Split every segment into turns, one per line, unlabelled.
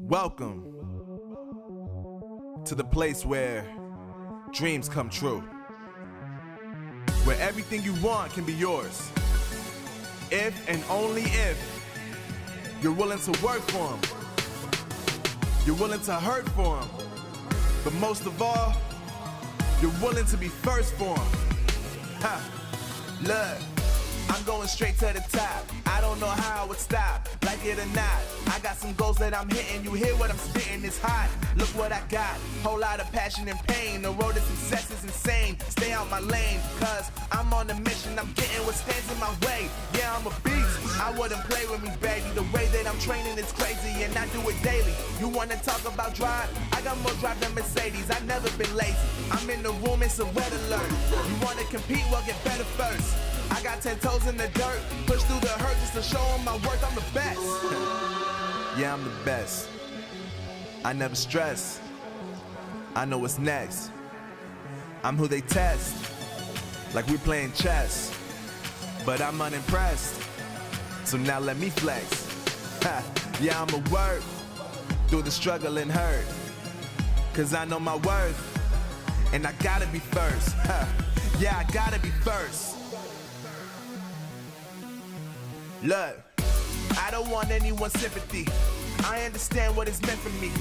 Welcome to the place where dreams come true, where everything you want can be yours, if and only if you're willing to work for them, you're willing to hurt for them, but most of all, you're willing to be first for them. Look, I'm going straight to the top. I don't know how I would stop, like it or not. I got some goals that I'm hitting. You hear what I'm spitting, it's hot. Look what I got, whole lot of passion and pain. The road to success is insane. Stay out my lane, cause I'm on a mission. I'm getting what stands in my way. Yeah, I'm a beast, I wouldn't play with me, baby. The way that I'm training is crazy and I do it daily. You wanna talk about drive? I got more drive than Mercedes. I've never been lazy. I'm in the room, it's a red alert. You wanna compete? Well, get better first. I got 10 toes in the dirt, push through the hurt just to show them my worth. I'm the best. Yeah, I'm the best. I never stress. I know what's next. I'm who they test, like we playing chess. But I'm unimpressed, so now let me flex. Yeah, I'ma work through the struggle and hurt, cause I know my worth, and I gotta be first. Yeah, I gotta be first. Look, I don't want anyone's sympathy. I understand what is meant for me.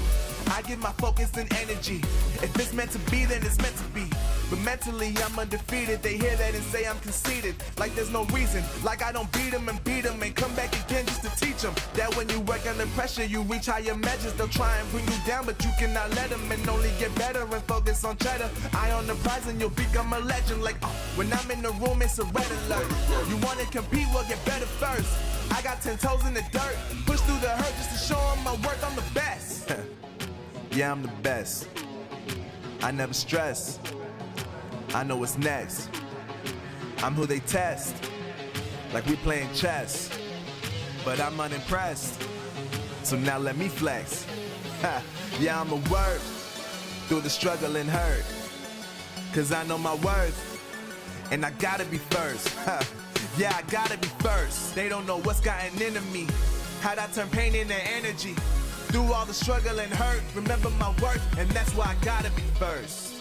I give my focus and energy. If it's meant to be, then it's meant to be. But mentally, I'm undefeated. They hear that and say I'm conceited, like there's no reason. Like I don't beat them and come back again just to teach them that when you work under pressure, you reach higher measures. They'll try and bring you down, but you cannot let them, and only get better and focus on cheddar. Eye on the prize and you'll become a legend. Like, when I'm in the room, it's a red alert. You wanna compete? Well, get better first. I got 10 toes in the dirt, push through the hurt just to show them my worth. I'm the best. Yeah, I'm the best. I never stress. I know what's next. I'm who they test, like we playing chess. But I'm unimpressed, so now let me flex. Yeah, I'ma work through the struggle and hurt, cause I know my worth, and I gotta be first. Yeah, I gotta be first. They don't know what's gotten into me, how'd I turn pain into energy. Through all the struggle and hurt, remember my worth, and that's why I gotta be first.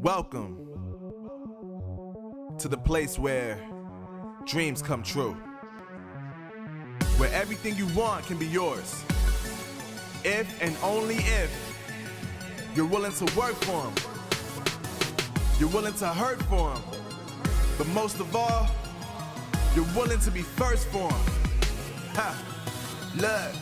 Welcome to the place where dreams come true, where everything you want can be yours, if and only if you're willing to work for them, you're willing to hurt for them, but most of all, you're willing to be first for them. Ha! Look,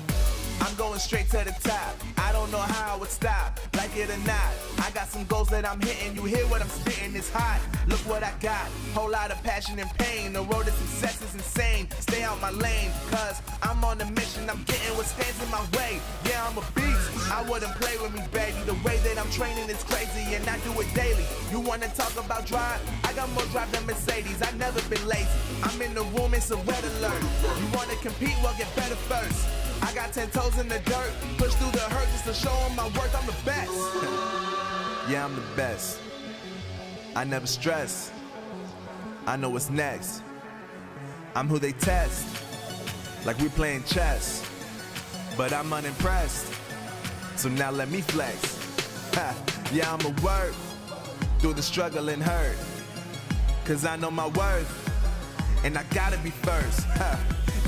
I'm going straight to the top. I don't know how I would stop, like it or not. I got some goals that I'm hitting. You hear what I'm spitting? It's hot. Look what I got. Whole lot of passion and pain. The road to success is insane. Stay out my lane, cause I'm on a mission. I'm getting what stands in my way. Yeah, I'm a beast. I wouldn't play with me, baby. The way that I'm training is crazy, and I do it daily. You wanna talk about drive? I got more drive than Mercedes. I've never been lazy. I'm in the room, it's a red alert. You wanna compete? Well, get better first. I got 10 toes in the dirt, push through the hurt just to show them my worth. I'm the best. Yeah, I'm the best. I never stress. I know what's next. I'm who they test, like we playing chess. But I'm unimpressed, so now let me flex. Yeah, I'ma work through the struggle and hurt, cause I know my worth, and I gotta be first.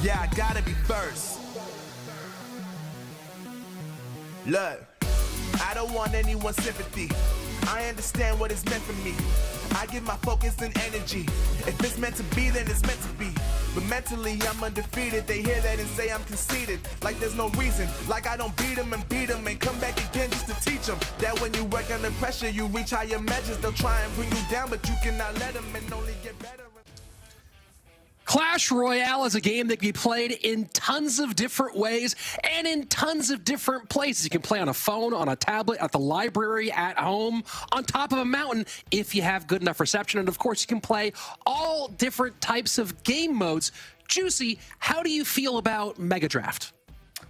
Yeah, I gotta be first. Look, I don't want anyone's sympathy. I understand what it's meant for me. I give my focus and energy. If it's meant to be, then it's meant to be. But mentally, I'm undefeated. They hear that and say I'm conceited. Like there's no reason. Like I don't beat them and come back again just to teach them that when you work under pressure, you reach higher measures. They'll try and bring you down, but you cannot let them and only get better.
Clash Royale is a game that can be played in tons of different ways and in tons of different places. You can play on a phone, on a tablet, at the library, at home, on top of a mountain if you have good enough reception. And of course, you can play all different types of game modes. Juicy, how do you feel about Mega Draft?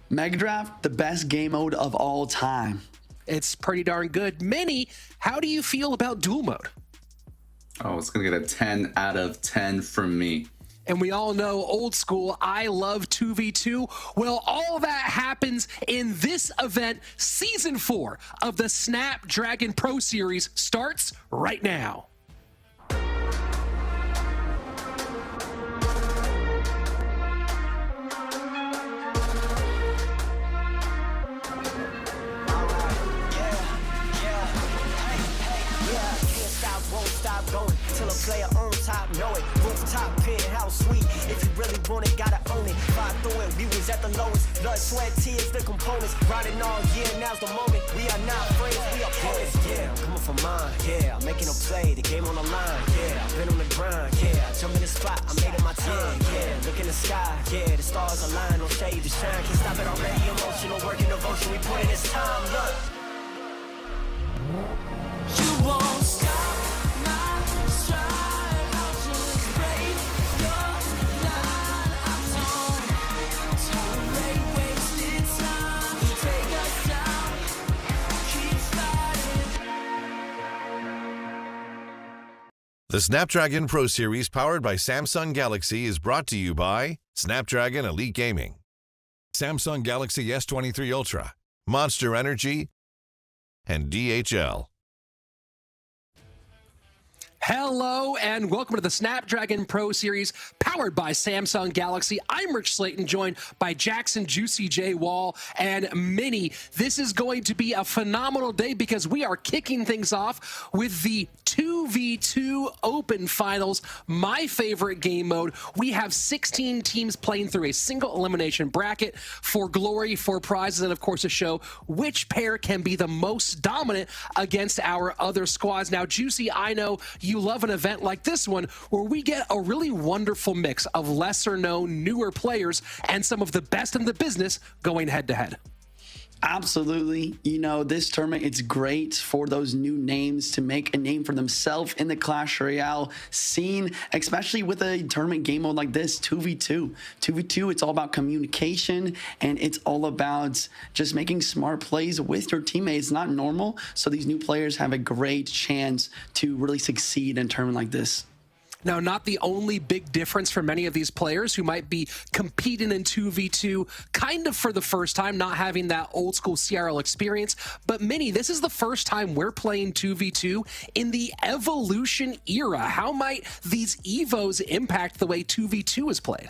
Mega Draft, the best game mode of all time.
It's pretty darn good. Mini, how do you feel about duel mode?
Oh, it's going to get a 10 out of 10 from me.
And we all know old school, I love 2v2. Well, all that happens in this event. Season 4 of the Snapdragon Pro Series starts right now.
Going till a player on top, know it. Rooftop pin, how sweet. If you really want it, gotta own it. Fly through it, we was at the lowest. Blood, sweat, tears, the components. Riding all year, now's the moment. We are not friends, we are opponents. Yeah, I'm coming for mine. Yeah, I'm making a play, the game on the line. Yeah, I've been on the grind. Yeah, I jump in the spot, I made it my time. Yeah, look in the sky. Yeah, the stars align, no shade to shine. Can't stop it already. Emotional work and devotion. We put in this time. Look, you won't stop.
The Snapdragon Pro Series powered by Samsung Galaxy is brought to you by Snapdragon Elite Gaming, Samsung Galaxy S23 Ultra, Monster Energy, and DHL.
Hello and welcome to the Snapdragon Pro Series powered by Samsung Galaxy. I'm Rich Slayton, joined by Jackson Juicy J. Wall and Mini. This is going to be a phenomenal day because we are kicking things off with the 2v2 Open Finals, my favorite game mode. We have 16 teams playing through a single elimination bracket for glory, for prizes, and of course to show which pair can be the most dominant against our other squads. Now, Juicy, I know you love an event like this one where we get a really wonderful mix of lesser known, newer players and some of the best in the business going head to head.
Absolutely. You know, this tournament, it's great for those new names to make a name for themselves in the Clash Royale scene, especially with a tournament game mode like this, 2v2. 2v2, it's all about communication, and it's all about just making smart plays with your teammates. It's not normal, so these new players have a great chance to really succeed in a tournament like this.
Now, not the only big difference for many of these players who might be competing in 2v2 kind of for the first time, not having that old school CRL experience, but Mini, this is the first time we're playing 2v2 in the Evolution era. How might these EVOs impact the way 2v2 is played?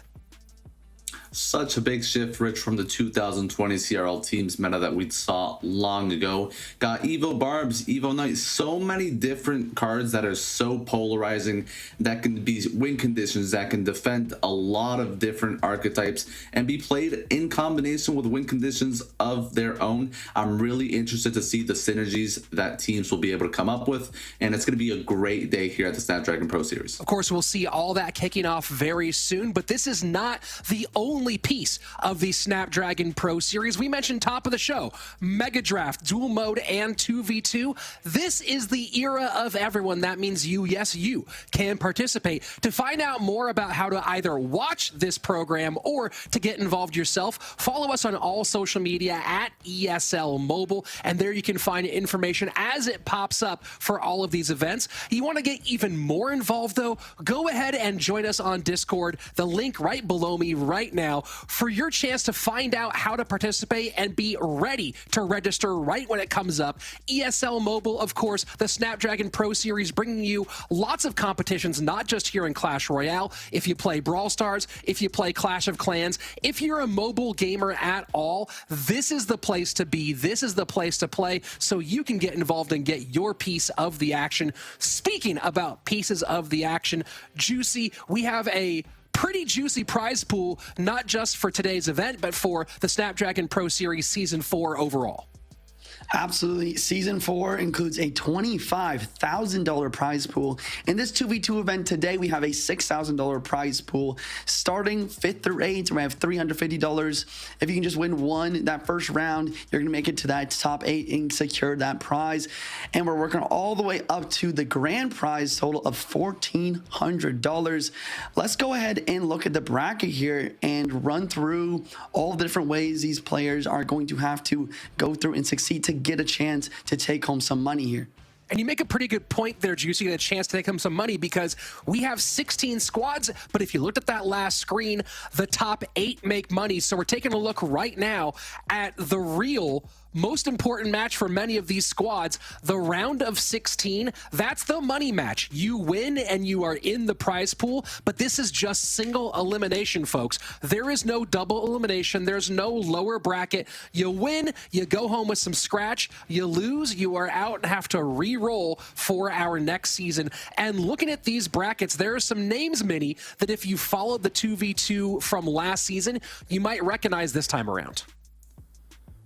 Such a big shift, Rich, from the 2020 CRL teams meta that we saw long ago. Got Evo Barbs, Evo Knight, so many different cards that are so polarizing, that can be win conditions, that can defend a lot of different archetypes and be played in combination with win conditions of their own. I'm really interested to see the synergies that teams will be able to come up with, and it's going to be a great day here at the Snapdragon Pro Series.
Of course, we'll see all that kicking off very soon, but this is not the only piece of the Snapdragon Pro Series. We mentioned top of the show, Mega Draft, Dual Mode, and 2v2. This is the era of everyone. That means you, yes, you can participate. To find out more about how to either watch this program or to get involved yourself, follow us on all social media at ESL Mobile, and there you can find information as it pops up for all of these events. You want to get even more involved, though? Go ahead and join us on Discord. The link right below me right now for your chance to find out how to participate and be ready to register right when it comes up. ESL Mobile, of course, the Snapdragon Pro Series, bringing you lots of competitions, not just here in Clash Royale. If you play Brawl Stars, if you play Clash of Clans, if you're a mobile gamer at all, this is the place to be. This is the place to play so you can get involved and get your piece of the action. Speaking about pieces of the action, Juicy, we have a pretty juicy prize pool, not just for today's event, but for the Snapdragon Pro Series Season 4 overall.
Absolutely. Season 4 includes a $25,000 prize pool. In this 2v2 event today, we have a $6,000 prize pool. Starting 5th through 8th, we have $350. If you can just win one that first round, you're going to make it to that top 8 and secure that prize. And we're working all the way up to the grand prize total of $1,400. Let's go ahead and look at the bracket here and run through all the different ways these players are going to have to go through and succeed to get a chance to take home some money here.
And you make a pretty good point there, Juicy, get a chance to take home some money because we have 16 squads, but if you looked at that last screen, the top 8 make money. So we're taking a look right now at the real most important match for many of these squads, the round of 16. That's the money match. You win and you are in the prize pool, but this is just single elimination, folks. There is no double elimination. There's no lower bracket. You win, you go home with some scratch. You lose, you are out and have to re-roll for our next season. And looking at these brackets, there are some names, Mini, that if you followed the 2v2 from last season, you might recognize this time around.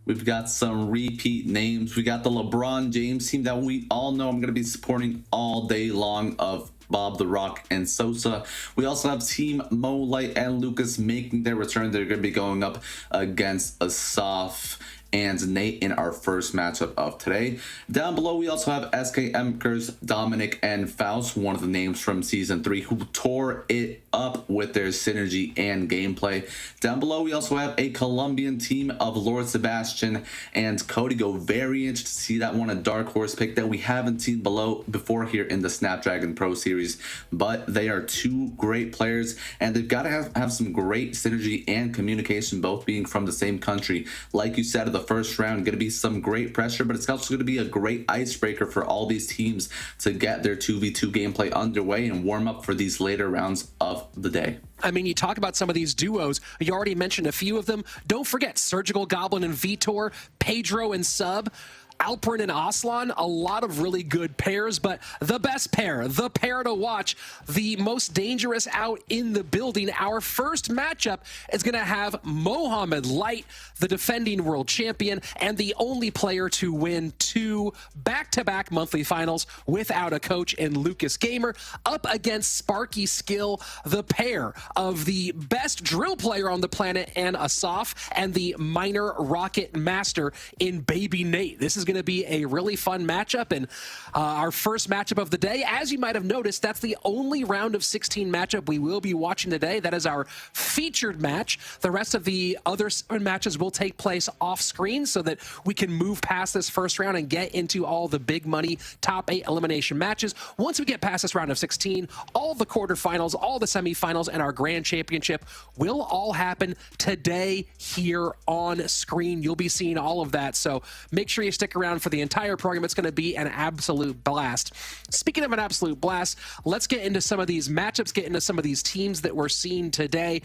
We've got some repeat names. We got the LeBron James team that we all know I'm going to be supporting all day long of Bob the Rock and Sosa. We also have Team Mo Light and Lucas making their return. They're going to be going up against Asaf and Nate in our first matchup of today. Down below, we also have SK Emkers, Dominic, and Faust, one of the names from Season 3, who tore it up with their synergy and gameplay. Down below, we also have a Colombian team of Lord Sebastian and Cody Go. Very interested to see that one, a dark horse pick that we haven't seen before here in the Snapdragon Pro Series. But they are two great players, and they've got to have some great synergy and communication, both being from the same country. Like you said, the first round going to be some great pressure, but it's also going to be a great icebreaker for all these teams to get their 2v2 gameplay underway and warm up for these later rounds of the day.
I mean, you talk about some of these duos. You already mentioned a few of them. Don't forget Surgical Goblin and Vitor, Pedro and Sub, Alperin and Aslan, a lot of really good pairs, but the best pair, the pair to watch, the most dangerous out in the building. Our first matchup is going to have Mohamed Light, the defending world champion and the only player to win 2 back-to-back monthly finals without a coach, in Lucas Gamer, up against Sparky Skill, the pair of the best drill player on the planet and Asaf, and the minor rocket master in Baby Nate. This is going going to be a really fun matchup, and our first matchup of the day, as you might have noticed, that's the only round of 16 matchup we will be watching today. That is our featured match. The rest of the other matches will take place off screen so that we can move past this first round and get into all the big money top 8 elimination matches. Once we get past this round of 16, all the quarterfinals, all the semifinals, and our grand championship will all happen today here on screen. You'll be seeing all of that, so make sure you stick around for the entire program. It's going to be an absolute blast. Speaking of an absolute blast, let's get into some of these matchups, get into some of these teams that we're seeing today.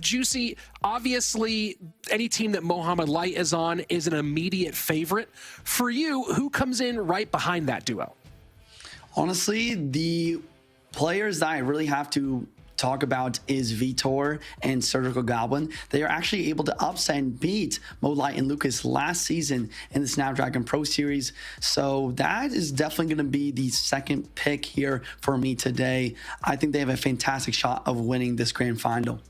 Juicy, obviously, any team that Mohamed Light is on is an immediate favorite. For you, who comes in right behind that duo?
Honestly, the players that I really have to talk about is Vitor and Surgical Goblin. They are actually able to upset and beat Light and Lucas last season in the Snapdragon Pro Series. So that is definitely going to be the second pick here for me today. I think they have a fantastic shot of winning this grand final.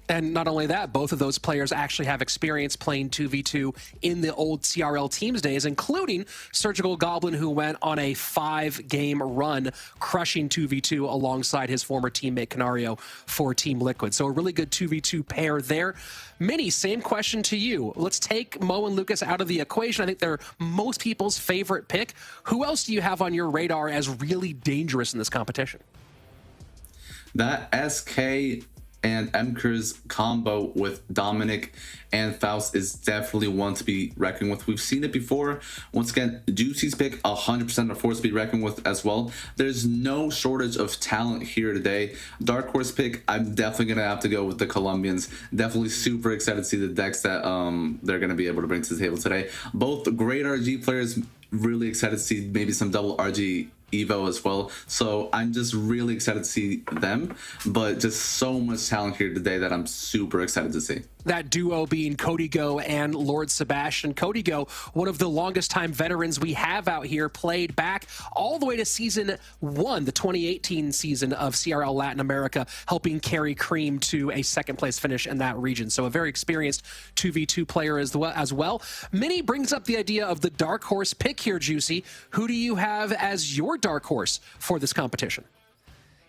And not only that, both of those players actually have experience playing 2v2 in the old CRL teams days, including Surgical Goblin, who went on a 5-game run, crushing 2v2 alongside his former teammate Canario for Team Liquid. So a really good 2v2 pair there. Minnie, same question to you. Let's take Mo and Lucas out of the equation. I think they're most people's favorite pick. Who else do you have on your radar as really dangerous in this competition?
That SK and Emker's combo with Dominic and Faust is definitely one to be reckoned with. We've seen it before. Once again, Juicy's pick, 100% a force to be reckoned with as well. There's no shortage of talent here today. Dark Horse pick, I'm definitely going to have to go with the Colombians. Definitely super excited to see the decks that they're going to be able to bring to the table today. Both great RG players. Really excited to see maybe some double RG Evo as well. So I'm just really excited to see them, but just so much talent here today that I'm super excited to see.
That duo being Codigo and Lord Sebastian. Codigo, one of the longest time veterans we have out here, played back all the way to season 1, the 2018 season of CRL Latin America, helping carry Cream to a second place finish in that region. So a very experienced 2v2 player as well. Minnie brings up the idea of the dark horse pick here, Juicy. Who do you have as your dark horse for this competition?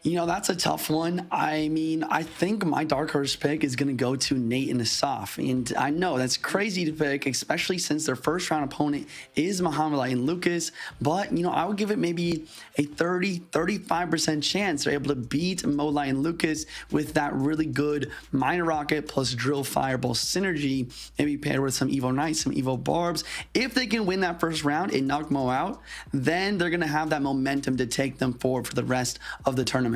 You know, that's a tough one. I mean, I think my dark horse pick is going to go to Nate and Asaf. And I know that's crazy to pick, especially since their first round opponent is Mohamed Light and Lucas. But, you know, I would give it maybe a 35% chance they're able to beat Mo Light and Lucas with that really good Miner Rocket plus Drill Fireball synergy, maybe paired with some Evo Knights, some Evo Barbs. If they can win that first round and knock Mo out, then they're going to have that momentum to take them forward for the rest of the tournament.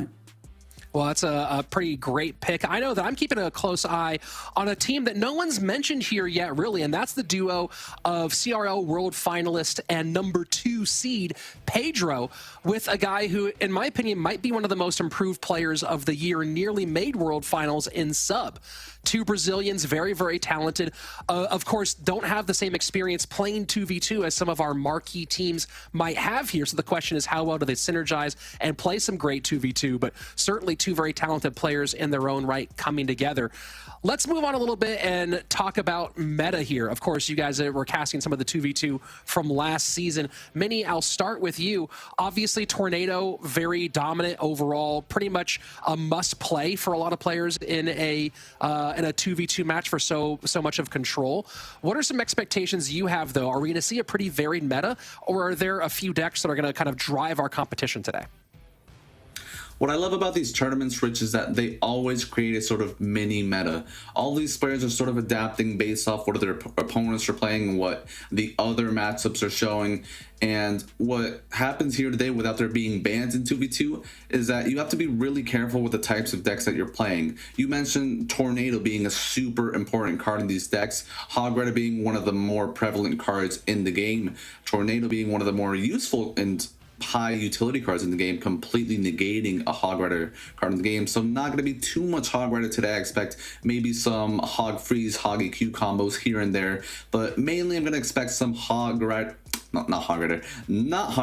Well, that's a pretty great pick. I know that I'm keeping a close eye on a team that no one's mentioned here yet, really, and that's the duo of CRL World Finalist and number 2 seed, Pedro, with a guy who, in my opinion, might be one of the most improved players of the year, nearly made World Finals in sub. 2 Brazilians, very, very talented. Of course, don't have the same experience playing 2v2 as some of our marquee teams might have here. So the question is, how well do they synergize and play some great 2v2? But certainly 2 very talented players in their own right coming together. Let's move on a little bit and talk about meta here. Of course, you guys were casting some of the 2v2 from last season. Minnie, I'll start with you. Obviously, Tornado, very dominant overall, pretty much a must play for a lot of players in a 2v2 match for so much of control. What are some expectations you have, though? Are we going to see a pretty varied meta, or are there a few decks that are going to kind of drive our competition today?
What I love about these tournaments, Rich, is that they always create a sort of mini meta. All these players are sort of adapting based off what their opponents are playing, what the other matchups are showing. And what happens here today without there being bans in 2v2 is that you have to be really careful with the types of decks that you're playing. You mentioned Tornado being a super important card in these decks, Hog Rider being one of the more prevalent cards in the game, Tornado being one of the more useful and high utility cards in the game, completely negating a Hog Rider card in the game. So not going to be too much Hog Rider today. I expect maybe some Hog Freeze, Hog EQ combos here and there, but mainly I'm going to expect some Hog Rider, not Hog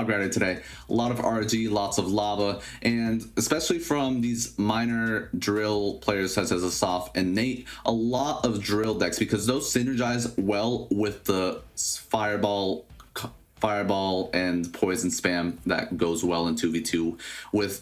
Rider today. A lot of RG, lots of lava, and especially from these minor drill players such as Asaf and Nate, a lot of drill decks because those synergize well with the Fireball fireball and poison spam that goes well in 2v2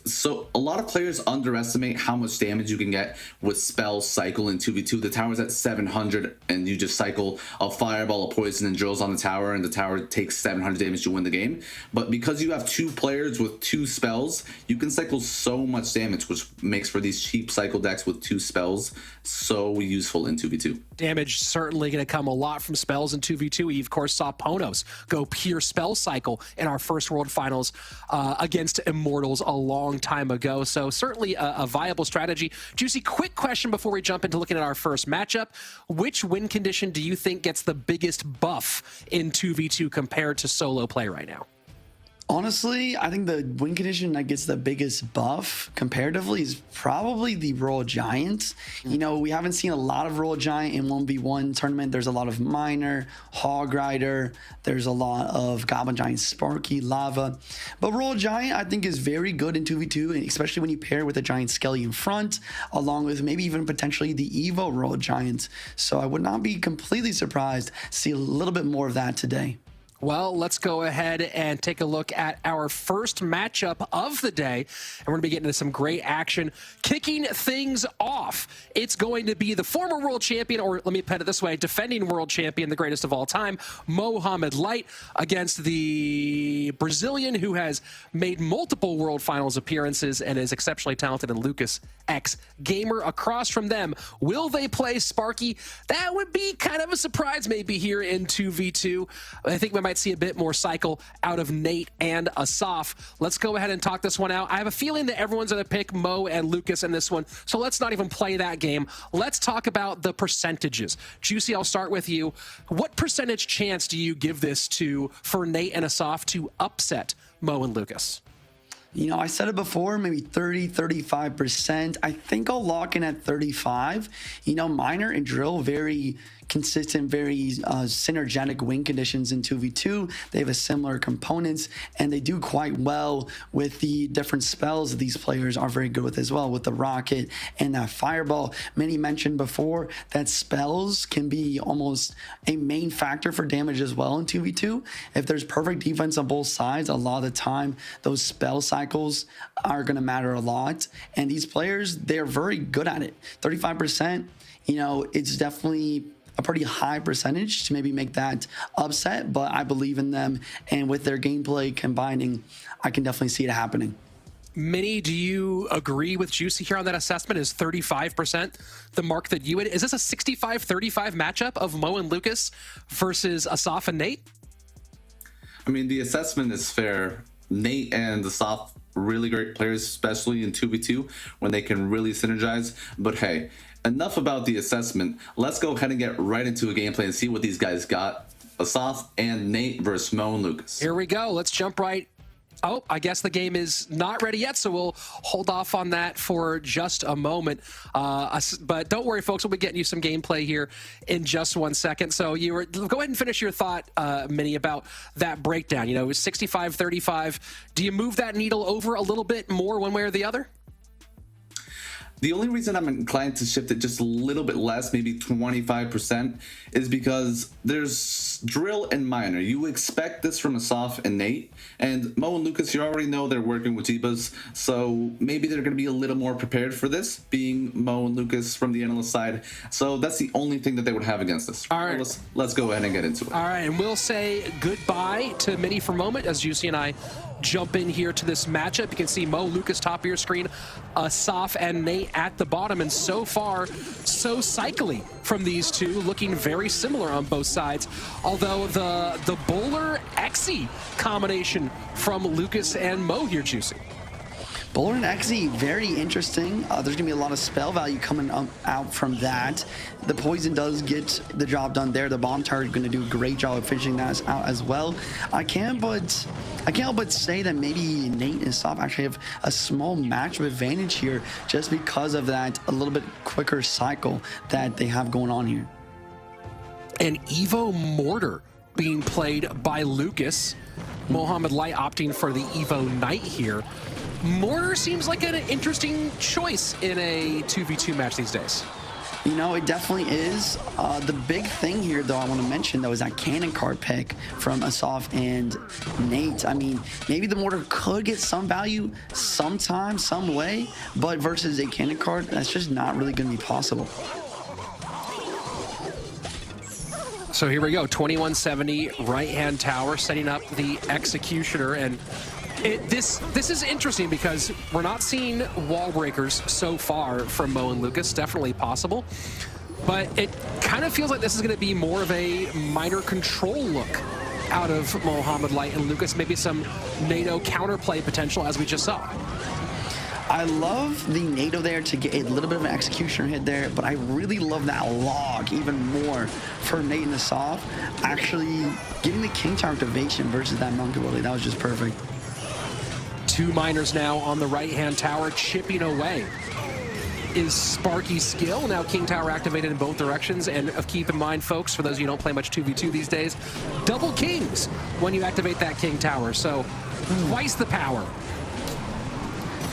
so a lot of players underestimate how much damage you can get with spell cycle in 2v2. The tower's at 700 and you just cycle a fireball, a poison, and drills on the tower, and the tower takes 700 damage to win the game. But because you have 2 players with 2 spells, you can cycle so much damage, which makes for these cheap cycle decks with 2 spells so useful in 2v2.
Damage certainly going to come a lot from spells in 2v2. We, of course, saw Ponos go pure spell cycle in our first World Finals against Immortals a long time ago. So certainly a viable strategy. Juicy, quick question before we jump into looking at our first matchup. Which win condition do you think gets the biggest buff in 2v2 compared to solo play right now?
Honestly, I think the win condition that gets the biggest buff comparatively is probably the Royal Giant. You know, we haven't seen a lot of Royal Giant in 1v1 tournament. There's a lot of Miner, Hog Rider. There's a lot of Goblin Giant, Sparky, Lava. But Royal Giant, I think, is very good in 2v2, and especially when you pair with a Giant Skelly in front, along with maybe even potentially the Evo Royal Giant. So I would not be completely surprised to see a little bit more of that today.
Well, let's go ahead and take a look at our first matchup of the day. And we're going to be getting into some great action. Kicking things off, it's going to be the former world champion, or let me put it this way, defending world champion, the greatest of all time, Mohamed Light, against the Brazilian who has made multiple World Finals appearances and is exceptionally talented, in Lucas X Gamer. Across from them, will they play Sparky? That would be kind of a surprise maybe here in 2v2. I think we might see a bit more cycle out of Nate and Asaf. Let's go ahead and talk this one out. I have a feeling that everyone's going to pick Mo and Lucas in this one, so let's not even play that game. Let's talk about the percentages. Juicy, I'll start with you. What percentage chance do you give this to for Nate and Asaf to upset Mo and Lucas?
You know, I said it before, maybe 30, 35%. I think I'll lock in at 35. You know, Miner and Drill, very consistent, very synergetic win conditions in 2v2. They have a similar components, and they do quite well with the different spells that these players are very good with as well, with the rocket and that fireball. Many mentioned before that spells can be almost a main factor for damage as well in 2v2. If there's perfect defense on both sides, a lot of the time those spell cycles are going to matter a lot, and these players, they're very good at it. 35%, you know, it's definitely a pretty high percentage to maybe make that upset, but I believe in them, and with their gameplay combining, I can definitely see it happening.
Minnie, do you agree with Juicy here on that assessment? Is 35% the mark that you would? Is this a 65-35 matchup of Mo and Lucas versus Asaf and Nate?
I mean, the assessment is fair. Nate and Asaf, really great players, especially in 2v2 when they can really synergize. But hey, enough about the assessment. Let's go ahead and get right into a gameplay and see what these guys got. Asaf and Nate versus Mo and Lucas.
Here we go. Let's jump right. Oh, I guess the game is not ready yet, so we'll hold off on that for just a moment. But don't worry, folks. We'll be getting you some gameplay here in just 1 second. So go ahead and finish your thought, Minnie, about that breakdown. You know, 65-35. Do you move that needle over a little bit more one way or the other?
The only reason I'm inclined to shift it just a little bit less, maybe 25%, is because there's Drill and Miner. You expect this from Asaf and Nate, and Mo and Lucas, you already know they're working with Jeebas, so maybe they're going to be a little more prepared for this, being Mo and Lucas from the analyst side. So that's the only thing that they would have against us.
All right.
Let's go ahead and get into it.
All right, and we'll say goodbye to Minnie for a moment as Juicy and I jump in here to this matchup. You can see Mo, Lucas top of your screen, Asaf and Nate at the bottom, and so far so cycling from these two, looking very similar on both sides, although the bowler Exy combination from Lucas and Mo here, Juicy.
Bowler and Exy, very interesting. There's going to be a lot of spell value coming out from that. The poison does get the job done there. The bomb turret is going to do a great job of finishing that out as well. I can't help but say that maybe Nate and Asaf actually have a small matchup advantage here just because of that a little bit quicker cycle that they have going on here.
An Evo Mortar being played by Lucas. Mohamed Light opting for the Evo Knight here. Mortar seems like an interesting choice in a 2v2 match these days.
You know, it definitely is. The big thing here, though, I want to mention, though, is that cannon card pick from Asaf and Nate. I mean, maybe the mortar could get some value sometime, some way, but versus a cannon card, that's just not really going to be possible.
So here we go, 2170 right-hand tower, setting up the executioner, and this is interesting because we're not seeing wall breakers so far from Mo and Lucas. Definitely possible, but it kind of feels like this is going to be more of a minor control look out of Mohamed Light and Lucas. Maybe some NATO counterplay potential, as we just saw.
I love the NATO there to get a little bit of an executioner hit there, but I really love that log even more for Nate and Asaf. Actually getting the King Tower activation versus that Monk ability, that was just perfect.
2 miners now on the right-hand tower, chipping away is Sparky's skill. Now King Tower activated in both directions, and keep in mind, folks, for those of you who don't play much 2v2 these days, double kings when you activate that King Tower, so twice the power.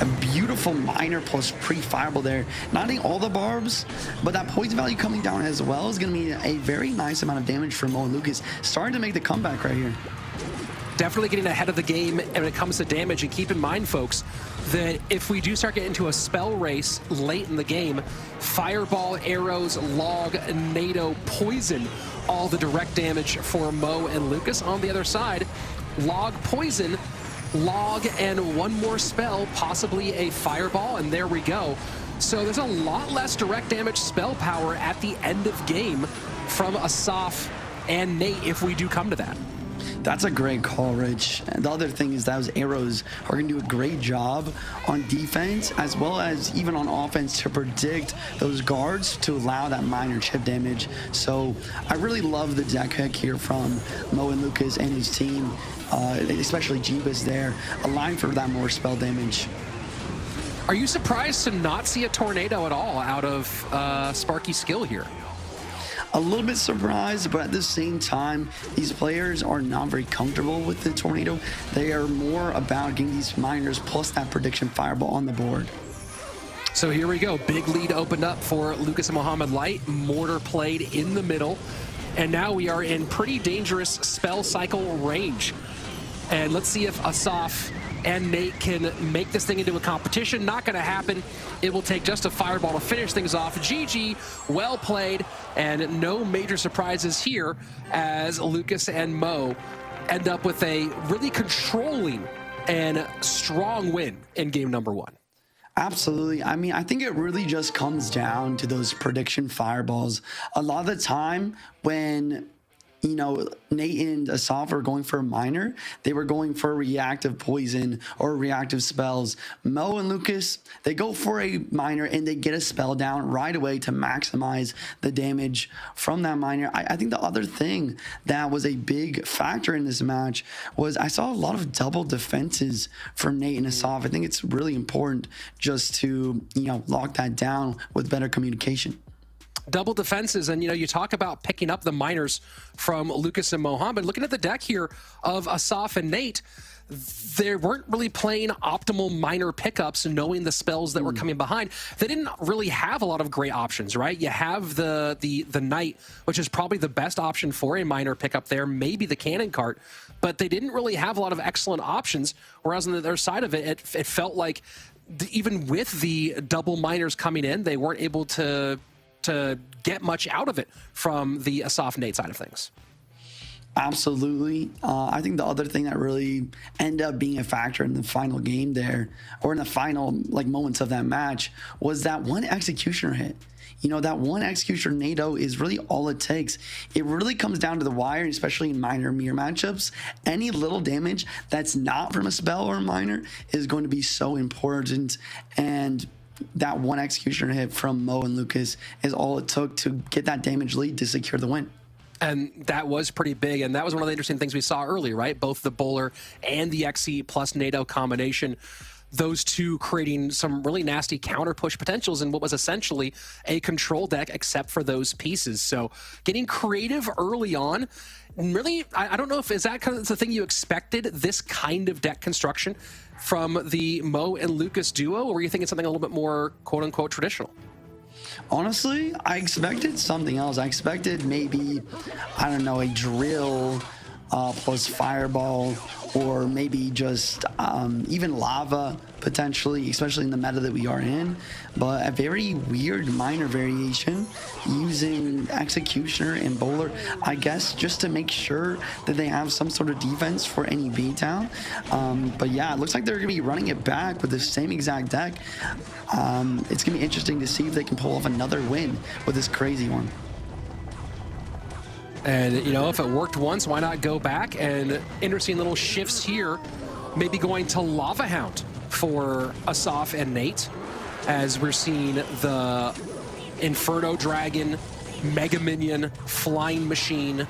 A beautiful miner plus pre-fireball there. Not hitting all the barbs, but that poison value coming down as well is going to be a very nice amount of damage for Mo and Lucas. Starting to make the comeback right here.
Definitely getting ahead of the game when it comes to damage, and keep in mind, folks, that if we do start getting into a spell race late in the game, fireball, arrows, log, NATO, poison, all the direct damage for Mo and Lucas. On the other side, log, poison, log, and one more spell, possibly a fireball, and there we go. So there's a lot less direct damage spell power at the end of game from Asaf and Nate if we do come to that.
That's a great call, Rich. And the other thing is those arrows are going to do a great job on defense as well as even on offense to predict those guards to allow that minor chip damage. So I really love the deck pick here from Mo and Lucas and his team, especially Jeebus there, allowing for that more spell damage.
Are you surprised to not see a tornado at all out of Sparky's skill here?
A little bit surprised, but at the same time, these players are not very comfortable with the tornado. They are more about getting these miners plus that prediction fireball on the board.
So here we go. Big lead opened up for Lucas and Mohamed Light. Mortar played in the middle. And now we are in pretty dangerous spell cycle range. And let's see if Asaf and Nate can make this thing into a competition. Not going to happen. It will take just a fireball to finish things off. GG, well played, and no major surprises here as Lucas and Mo end up with a really controlling and strong win in game number 1.
Absolutely. I mean, I think it really just comes down to those prediction fireballs. A lot of the time when, you know, Nate and Asaf are going for a minor, they were going for reactive poison or reactive spells. Mo and Lucas, they go for a minor and they get a spell down right away to maximize the damage from that minor. I think the other thing that was a big factor in this match was I saw a lot of double defenses from Nate and Asaf. I think it's really important just to, you know, lock that down with better communication.
Double defenses, and you know, you talk about picking up the miners from Lucas and Mohamed. Looking at the deck here of Asaf and Nate, they weren't really playing optimal minor pickups, knowing the spells that were coming behind. They didn't really have a lot of great options, right? You have the Knight, which is probably the best option for a minor pickup there, maybe the Cannon Cart, but they didn't really have a lot of excellent options, whereas on the other side of it, it felt like even with the double miners coming in, they weren't able to get much out of it from the Asaf Nate side of things.
Absolutely. I think the other thing that really ended up being a factor in the final game there, or in the final like moments of that match, was that one executioner hit. You know, that one executioner NATO is really all it takes. It really comes down to the wire, especially in minor mirror matchups. Any little damage that's not from a spell or a minor is going to be so important, and that one executioner hit from Mo and Lucas is all it took to get that damage lead to secure the win.
And that was pretty big, and that was one of the interesting things we saw earlier, right? Both the bowler and the XE plus NATO combination, those two creating some really nasty counter push potentials in what was essentially a control deck except for those pieces. So getting creative early on, really, I don't know if is that kind of the thing you expected, this kind of deck construction from the Mo and Lucas duo, or were you thinking something a little bit more quote-unquote traditional?
Honestly, I expected something else. I expected maybe, I don't know, a drill plus fireball, or maybe just even lava potentially, especially in the meta that we are in. But a very weird minor variation using Executioner and Bowler, I guess, just to make sure that they have some sort of defense for any beatdown. But yeah, it looks like they're going to be running it back with the same exact deck. It's going to be interesting to see if they can pull off another win with this crazy one.
And, you know, if it worked once, why not go back? And interesting little shifts here, maybe going to Lava Hound for Asaf and Nate, as we're seeing the Inferno Dragon, Mega Minion, Flying Machine.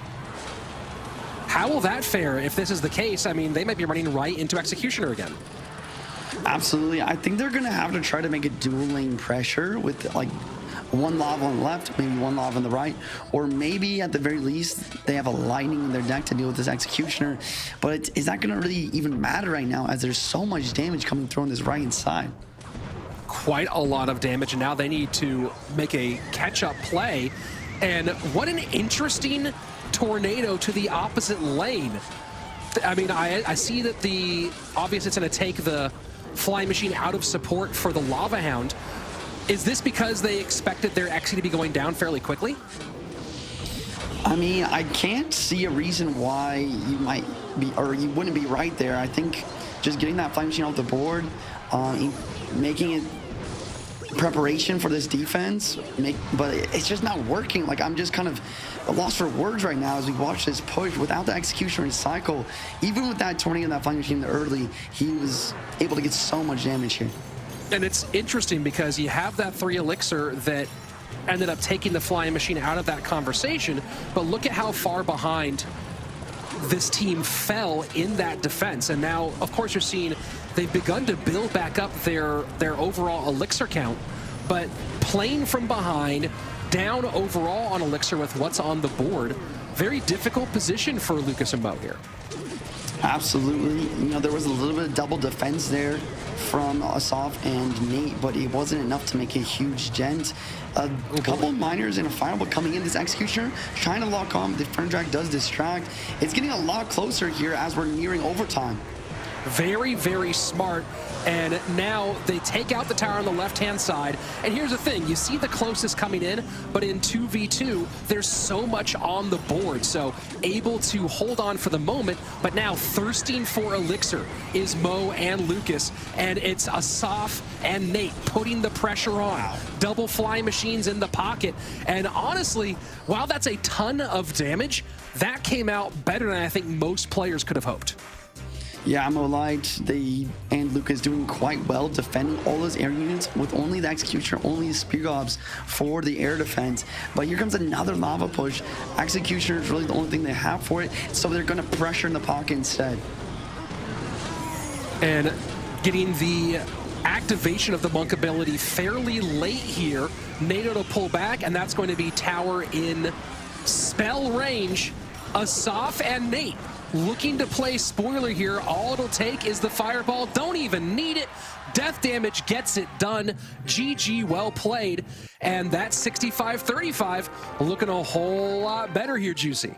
How will that fare if this is the case? I mean, they might be running right into Executioner again.
Absolutely. I think they're going to have to try to make a dual lane pressure with, like, one lava on the left, maybe one lava on the right, or maybe at the very least they have a lightning in their deck to deal with this Executioner. But is that going to really even matter right now, as there's so much damage coming through on this right hand side?
Quite a lot of damage, and now they need to make a catch-up play. And what an interesting tornado to the opposite lane. I mean, I see that obviously it's going to take the Flying Machine out of support for the Lava Hound. Is this because they expected their Exy to be going down fairly quickly?
I mean, I can't see a reason why you might be, or you wouldn't be right there. I think just getting that Flying Machine off the board, making it preparation for this defense, but it's just not working. Like, I'm just kind of lost for words right now as we watch this push without the Executioner and cycle. Even with that tornado and that Flying Machine early, he was able to get so much damage here.
And it's interesting because you have that 3 elixir that ended up taking the Flying Machine out of that conversation, but look at how far behind this team fell in that defense. And now, of course, you're seeing they've begun to build back up their overall elixir count, but playing from behind, down overall on elixir with what's on the board. Very difficult position for Lucas and Mo here.
Absolutely. You know, there was a little bit of double defense there from Asaf and Nate, but it wasn't enough to make a huge dent. A couple of miners and a fireball coming in. This Executioner trying to lock on. The Fern Drag does distract. It's getting a lot closer here as we're nearing overtime.
Very, very smart. And now they take out the tower on the left-hand side. And here's the thing, you see the closest coming in, but in 2v2, there's so much on the board. So able to hold on for the moment, but now thirsting for elixir is Mo and Lucas. And it's Asaf and Nate putting the pressure on. Wow. Double Flying Machines in the pocket. And honestly, while that's a ton of damage, that came out better than I think most players could have hoped.
Yeah, Mo Light, and Lucas doing quite well defending all those air units with only the Executioner, only the Spear Gobs for the air defense. But here comes another lava push. Executioner is really the only thing they have for it, so they're going to pressure in the pocket instead.
And getting the activation of the Monk ability fairly late here. NATO to pull back, and that's going to be tower in spell range. Asaf and Nate looking to play spoiler here. All it'll take is the fireball. Don't even need it. Death damage gets it done. GG, well played. And that 65-35 looking a whole lot better here, Juicy.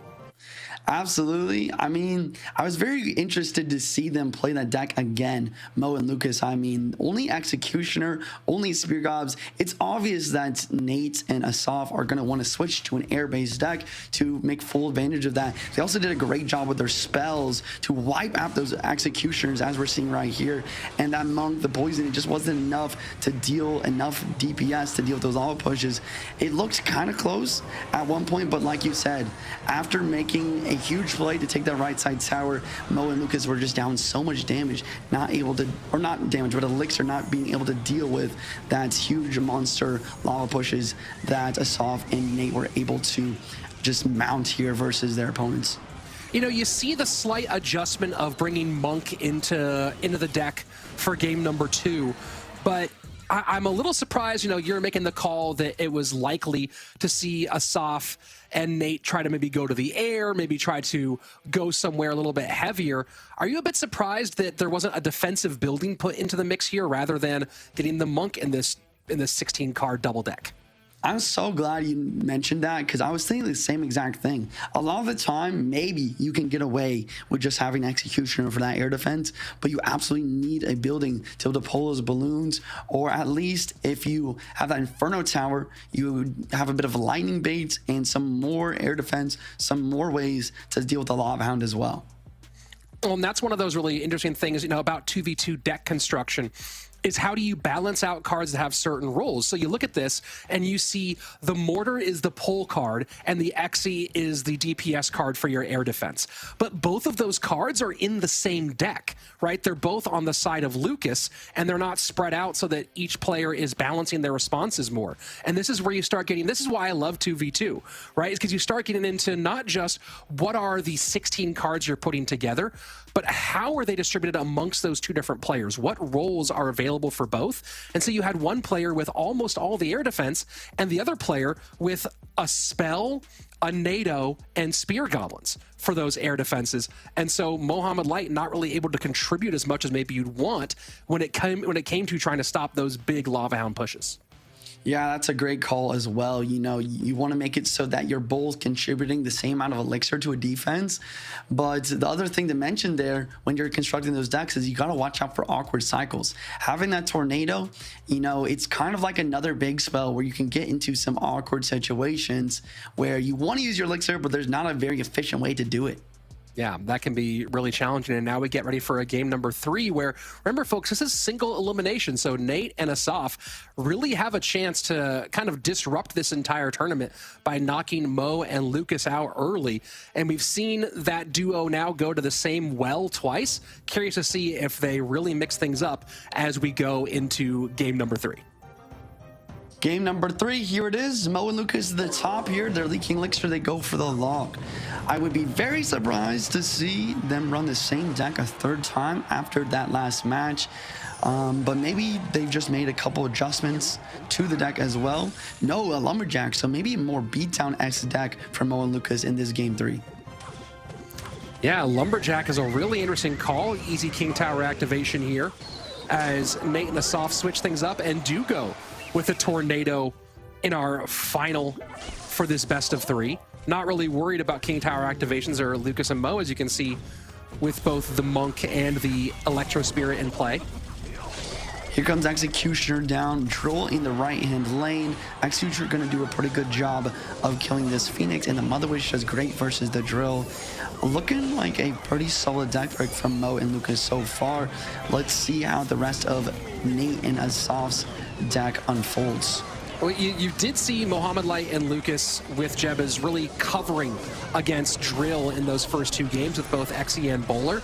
Absolutely. I mean, I was very interested to see them play that deck again, Mo and Lucas. I mean, only Executioner, only Spear Gobs. It's obvious that Nate and Asaf are going to want to switch to an air-based deck to make full advantage of that. They also did a great job with their spells to wipe out those Executioners, as we're seeing right here. And that Monk, the poison, it just wasn't enough to deal enough DPS to deal with those lava pushes. It looked kind of close at one point, but like you said, after making a huge play to take that right side tower, Mo and Lucas were just down so much damage, not able to, or not damage, but elixir not being able to deal with that huge monster lava pushes that Asaf and Nate were able to just mount here versus their opponents.
You know, you see the slight adjustment of bringing Monk into the deck for game number 2, but I'm a little surprised, you know, you're making the call that it was likely to see Asaf and Nate try to maybe go to the air, maybe try to go somewhere a little bit heavier. Are you a bit surprised that there wasn't a defensive building put into the mix here rather than getting the Monk in this 16-card double deck?
I'm so glad you mentioned that because I was thinking the same exact thing. A lot of the time, maybe you can get away with just having executioner for that air defense, but you absolutely need a building to be able to pull those balloons, or at least if you have that Inferno Tower, you have a bit of lightning baits and some more air defense, some more ways to deal with the Lava Hound as well.
Well, and that's one of those really interesting things, about 2v2 deck construction, is how do you balance out cards that have certain roles? So you look at this and you see the Mortar is the pull card and the Xe is the DPS card for your air defense. But both of those cards are in the same deck, right? They're both on the side of Lucas and they're not spread out so that each player is balancing their responses more. And this is where you start getting, this is why I love 2v2, right? It's because you start getting into not just what are the 16 cards you're putting together, but how are they distributed amongst those two different players? What roles are available for both? And so you had one player with almost all the air defense and the other player with a spell, a NATO, and spear goblins for those air defenses. And so Mohamed Light not really able to contribute as much as maybe you'd want when it came to trying to stop those big Lava Hound pushes.
Yeah, that's a great call as well. You want to make it so that you're both contributing the same amount of elixir to a defense. But the other thing to mention there when you're constructing those decks is you got to watch out for awkward cycles. Having that tornado, it's kind of like another big spell where you can get into some awkward situations where you want to use your elixir, but there's not a very efficient way to do it.
Yeah, that can be really challenging. And now we get ready for a game number 3 where, remember, folks, this is single elimination. So Nate and Asaf really have a chance to kind of disrupt this entire tournament by knocking Mo and Lucas out early. And we've seen that duo now go to the same well twice. Curious to see if they really mix things up as we go into game number 3.
Game number 3, here it is. Mo and Lucas at the top here. They're leaking elixir. They go for the log. I would be very surprised to see them run the same deck a third time after that last match. But maybe they've just made a couple adjustments to the deck as well. No, a Lumberjack, so maybe a more beatdown-X deck for Mo and Lucas in this game 3.
Yeah, Lumberjack is a really interesting call. Easy King Tower activation here as Nate and Asaf switch things up and do go with a tornado in our final for this best of 3. Not really worried about King Tower activations or Lucas and Mo, as you can see with both the Monk and the Electro Spirit in play.
Here comes Executioner down, Drill in the right-hand lane. Executioner going to do a pretty good job of killing this Phoenix, and the Mother Witch does great versus the Drill. Looking like a pretty solid deck break from Mo and Lucas so far. Let's see how the rest of Nate and Asaf's deck unfolds.
Well, you did see Mohamed Light and Lucas with Jebba's really covering against Drill in those first 2 games with both Xe and Bowler.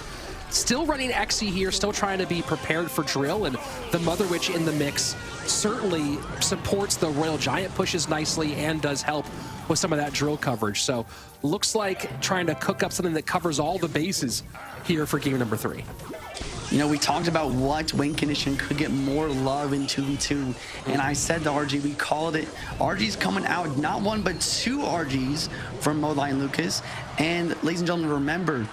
Still running Xe here, still trying to be prepared for Drill, and the Mother Witch in the mix certainly supports the Royal Giant pushes nicely and does help with some of that Drill coverage. So looks like trying to cook up something that covers all the bases here for game number 3.
We talked about what win condition could get more love in 2v2, and I said to RG, we called it. RG's coming out, not 1, but 2 RGs from Mo, Light, and Lucas. And ladies and gentlemen, remember,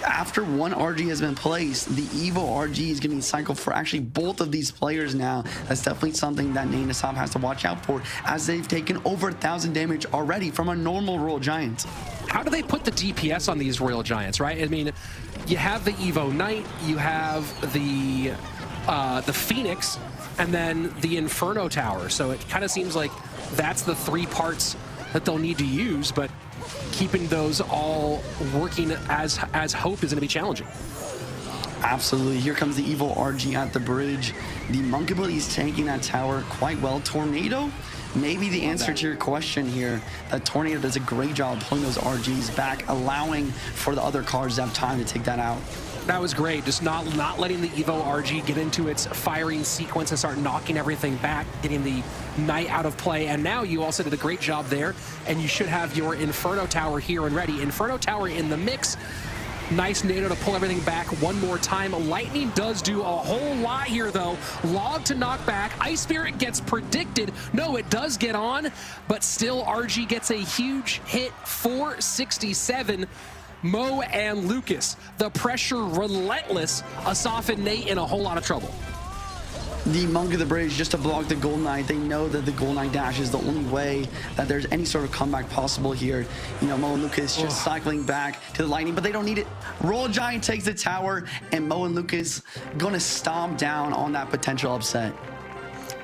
after 1 RG has been placed, the Evo RG is getting cycled for actually both of these players now. That's definitely something that Nate and Asaf has to watch out for, as they've taken over 1,000 damage already from a normal Royal Giant.
How do they put the DPS on these Royal Giants, right? I mean, you have the Evo Knight, you have the Phoenix, and then the Inferno Tower. So it kind of seems like that's the 3 parts that they'll need to use, but keeping those all working as hope is going to be challenging.
Absolutely. Here comes the Evil RG at the bridge. The Monk ability is taking that tower quite well. Tornado, maybe the answer to your question here. That Tornado does a great job pulling those RGs back, allowing for the other cards to have time to take that out.
That was great. Just not letting the Evo RG get into its firing sequence and start knocking everything back, getting the Knight out of play. And now you also did a great job there, and you should have your Inferno Tower here and ready. Inferno Tower in the mix. Nice NATO to pull everything back one more time. Lightning does do a whole lot here, though. Log to knock back. Ice Spirit gets predicted. No, it does get on, but still RG gets a huge hit, 467. Mo and Lucas, the pressure relentless. Asaf and Nate in a whole lot of trouble.
the Monk of the Bridge just to block the Gold Knight. They know that the Gold Knight dash is the only way that there's any sort of comeback possible here. You know, Mo and Lucas just cycling back to the Lightning, but they don't need it. Royal Giant takes the tower, and Mo and Lucas gonna stomp down on that potential upset.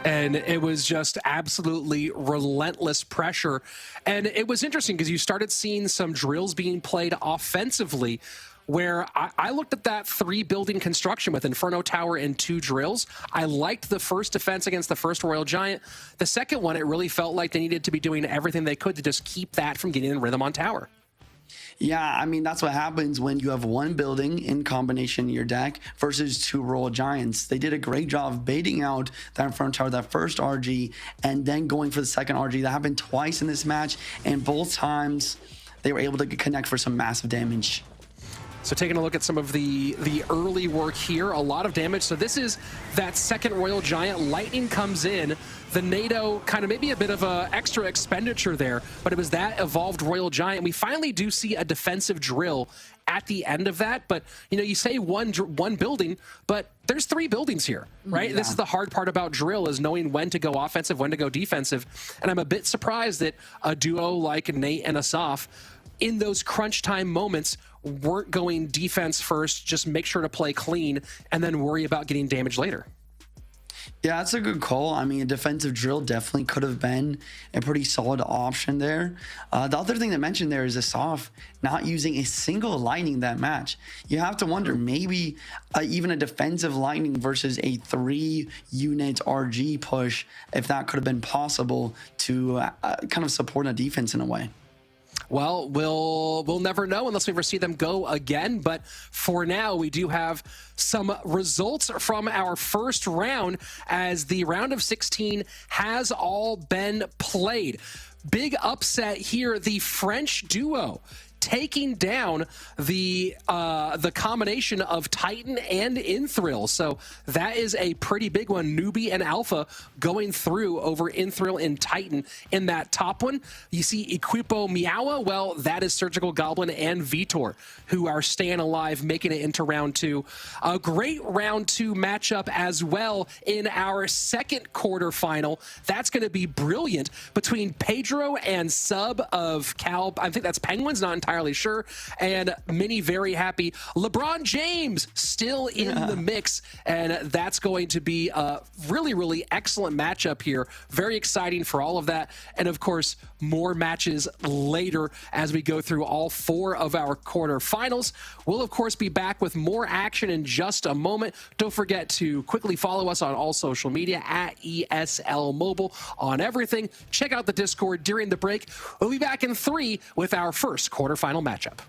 And it was just absolutely relentless pressure. And it was interesting because you started seeing some drills being played offensively, where I looked at that 3-building construction with Inferno Tower and 2 drills. I liked the first defense against the first Royal Giant. The second one, it really felt like they needed to be doing everything they could to just keep that from getting in rhythm on tower.
Yeah, I mean, that's what happens when you have 1 building in combination in your deck versus 2 Royal Giants. They did a great job of baiting out that Inferno Tower, that first RG, and then going for the second RG. That happened twice in this match, and both times they were able to connect for some massive damage.
So taking a look at some of the early work here, a lot of damage. So this is that second Royal Giant. Lightning comes in. The NATO kind of maybe a bit of a extra expenditure there, but it was that evolved Royal Giant. We finally do see a defensive drill at the end of that, but you know, you say one building, but there's 3 buildings here, right? Yeah. This is the hard part about drill, is knowing when to go offensive, when to go defensive. And I'm a bit surprised that a duo like Nate and Asaf, in those crunch time moments, weren't going defense first, just make sure to play clean and then worry about getting damage later.
Yeah, that's a good call. I mean, a defensive drill definitely could have been a pretty solid option there. The other thing to mention there is Asaf not using a single Lightning that match. You have to wonder, maybe even a defensive Lightning versus a 3-unit RG push, if that could have been possible to kind of support a defense in a way.
Well, we'll never know unless we ever see them go again. But for now, we do have some results from our first round, as the round of 16 has all been played. Big upset here, the French duo taking down the combination of Titan and Inthrill. So that is a pretty big one. Newbie and Alpha going through over Inthrill and Titan in that top one. You see Equipo Miawa. Well, that is Surgical Goblin and Vitor, who are staying alive, making it into round 2. A great round 2 matchup as well in our second quarterfinal. That's going to be brilliant between Pedro and Sub of Cal. I think that's Penguins, not entirely sure, and Mini very happy. LeBron James still in the mix, and that's going to be a really, really excellent matchup here. Very exciting for all of that, and of course, more matches later as we go through all 4 of our quarterfinals. We'll, of course, be back with more action in just a moment. Don't forget to quickly follow us on all social media at ESL Mobile on everything. Check out the Discord during the break. We'll be back in 3 with our first quarterfinal matchup.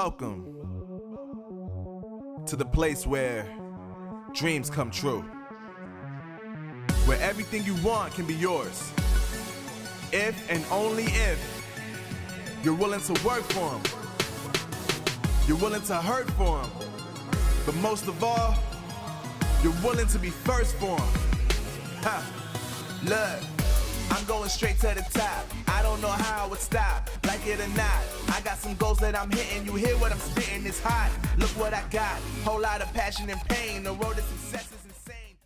Welcome to the place where dreams come true. Where everything you want can be yours. If and only if you're willing to work for them. You're willing to hurt for them. But most of all, you're willing to be first for them. Ha! Look, I'm going straight to the top. I don't know how I would stop, like it or not. I got some goals that I'm hitting. You hear what I'm spitting? It's hot. Look what I got. Whole lot of passion and pain. The road to success is insane.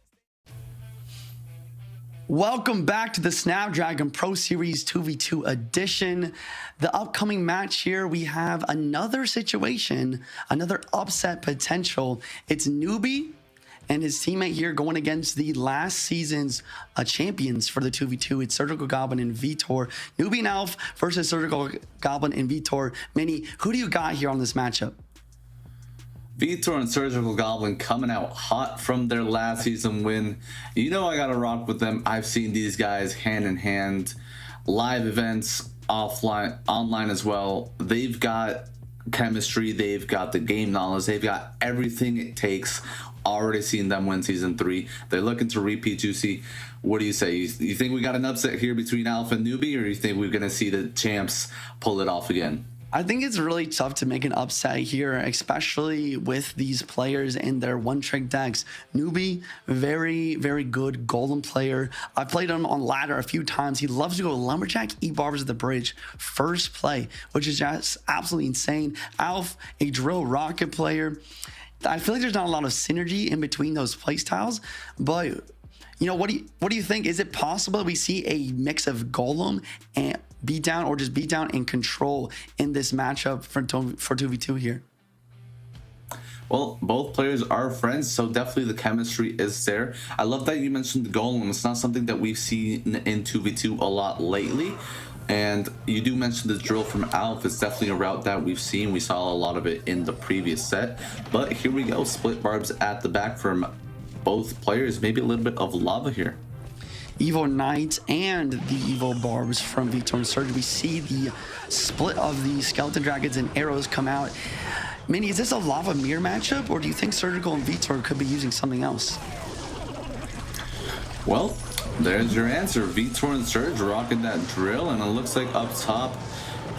Welcome back to the Snapdragon Pro Series 2v2 edition. The upcoming match here, we have another situation, another upset potential. It's Newbie and his teammate here going against the last season's champions for the 2v2. It's Surgical Goblin and Vitor. Newbie and Alf versus Surgical Goblin and Vitor. Minnie, who do you got here on this matchup?
Vitor and Surgical Goblin coming out hot from their last season win. You know I gotta rock with them. I've seen these guys hand in hand, live events, offline, online as well. They've got chemistry, they've got the game knowledge, they've got everything it takes. Already seen them win season 3. They're looking to repeat. Juicy, what do you say? You think we got an upset here between Alpha and Newbie, or you think we're gonna see the champs pull it off again?
I think it's really tough to make an upset here, especially with these players and their one-trick decks. Newbie, very, very good golem player. I've played him on ladder a few times. He loves to go Lumberjack, eat barbers at the bridge, first play, which is just absolutely insane. Alf, a drill rocket player. I feel like there's not a lot of synergy in between those play styles, but you know, what do you think? Is it possible we see a mix of golem and beatdown, or just beatdown and control in this matchup for 2v2 here?
Well, both players are friends, so definitely the chemistry is there. I love that you mentioned the golem. It's not something that we've seen in 2v2 a lot lately. And you do mention the drill from Alf. It's definitely a route that we've seen. We saw a lot of it in the previous set. But here we go. Split barbs at the back from both players. Maybe a little bit of lava here.
Evo Knight and the Evo Barbs from Vitor and Surge. We see the split of the Skeleton Dragons and arrows come out. Minnie, is this a lava mirror matchup, or do you think Surgical and Vitor could be using something else?
Well, there's your answer. Vitor and Surge rocking that drill, and it looks like up top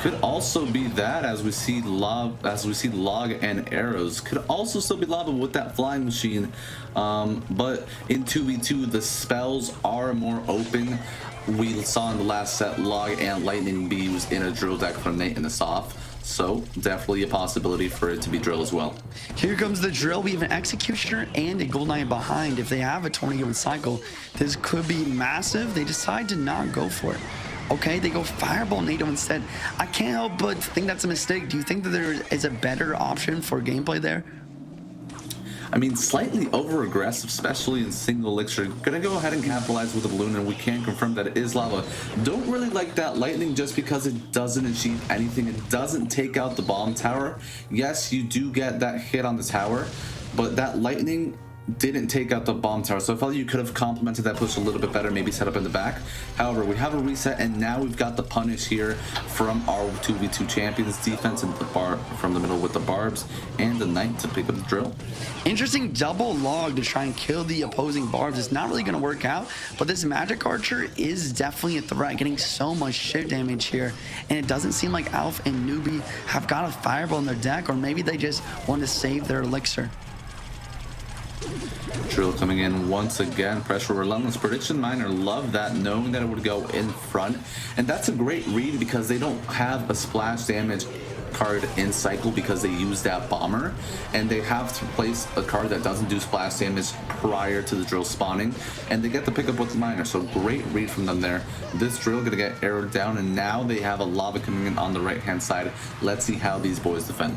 could also be that, as we see log and arrows. Could also still be lava with that flying machine. But in 2v2, the spells are more open. We saw in the last set log and lightning beams in a drill deck from Nate and Asaf. So definitely a possibility for it to be drill as well.
Here comes the drill. We have an Executioner and a Gold Knight behind. If they have a 20-given cycle, this could be massive. They decide to not go for it. Okay, they go Fireball NATO instead. I can't help but think that's a mistake. Do you think that there is a better option for gameplay there?
I mean, slightly over-aggressive, especially in single elixir. Gonna go ahead and capitalize with the balloon, and we can confirm that it is lava. Don't really like that lightning just because it doesn't achieve anything. It doesn't take out the bomb tower. Yes, you do get that hit on the tower, but that lightning didn't take out the bomb tower. So I felt you could have complemented that push a little bit better, maybe set up in the back. However, we have a reset, and now we've got the punish here from our 2v2 champions. Defense in the bar from the middle with the barbs, and the knight to pick up the drill.
Interesting double log to try and kill the opposing barbs. It's not really going to work out, but this magic archer is definitely a threat, getting so much shift damage here. And it doesn't seem like Alf and Newbie have got a fireball in their deck, or maybe they just want to save their elixir.
Drill coming in once again. Pressure relentless. Prediction Miner, love that, knowing that it would go in front. And that's a great read because they don't have a splash damage card in cycle because they use that bomber, and they have to place a card that doesn't do splash damage prior to the drill spawning, and they get the pickup with the miner. So great read from them there. This drill gonna get arrowed down, and now they have a lava coming in on the right hand side. Let's see how these boys defend.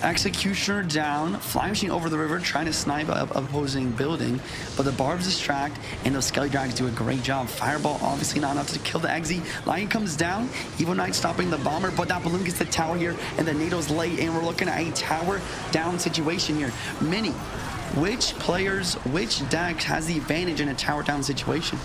Executioner down, Flying Machine over the river, trying to snipe up opposing building, but the barbs distract, and those Skelly Dragons do a great job. Fireball obviously not enough to kill the Eggsy. Lion comes down, Evo Knight stopping the bomber, but that balloon gets the tower here, and the NATO's late, and we're looking at a tower down situation here. Minnie, which players, which deck has the advantage in a tower down situation?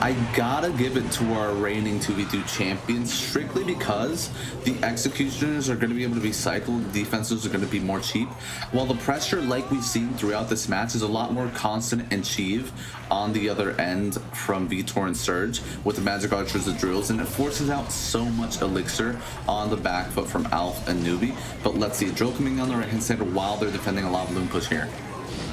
I gotta give it to our reigning 2v2 champions strictly because the executioners are going to be able to be cycled, the defenses are going to be more cheap, while the pressure, like we've seen throughout this match, is a lot more constant and Chieve on the other end from Vitor and Surge with the Magic Archers and Drills, and it forces out so much elixir on the back foot from Alf and Newbie. But let's see, Drill coming on the right hand side while they're defending a Lava Loon push here.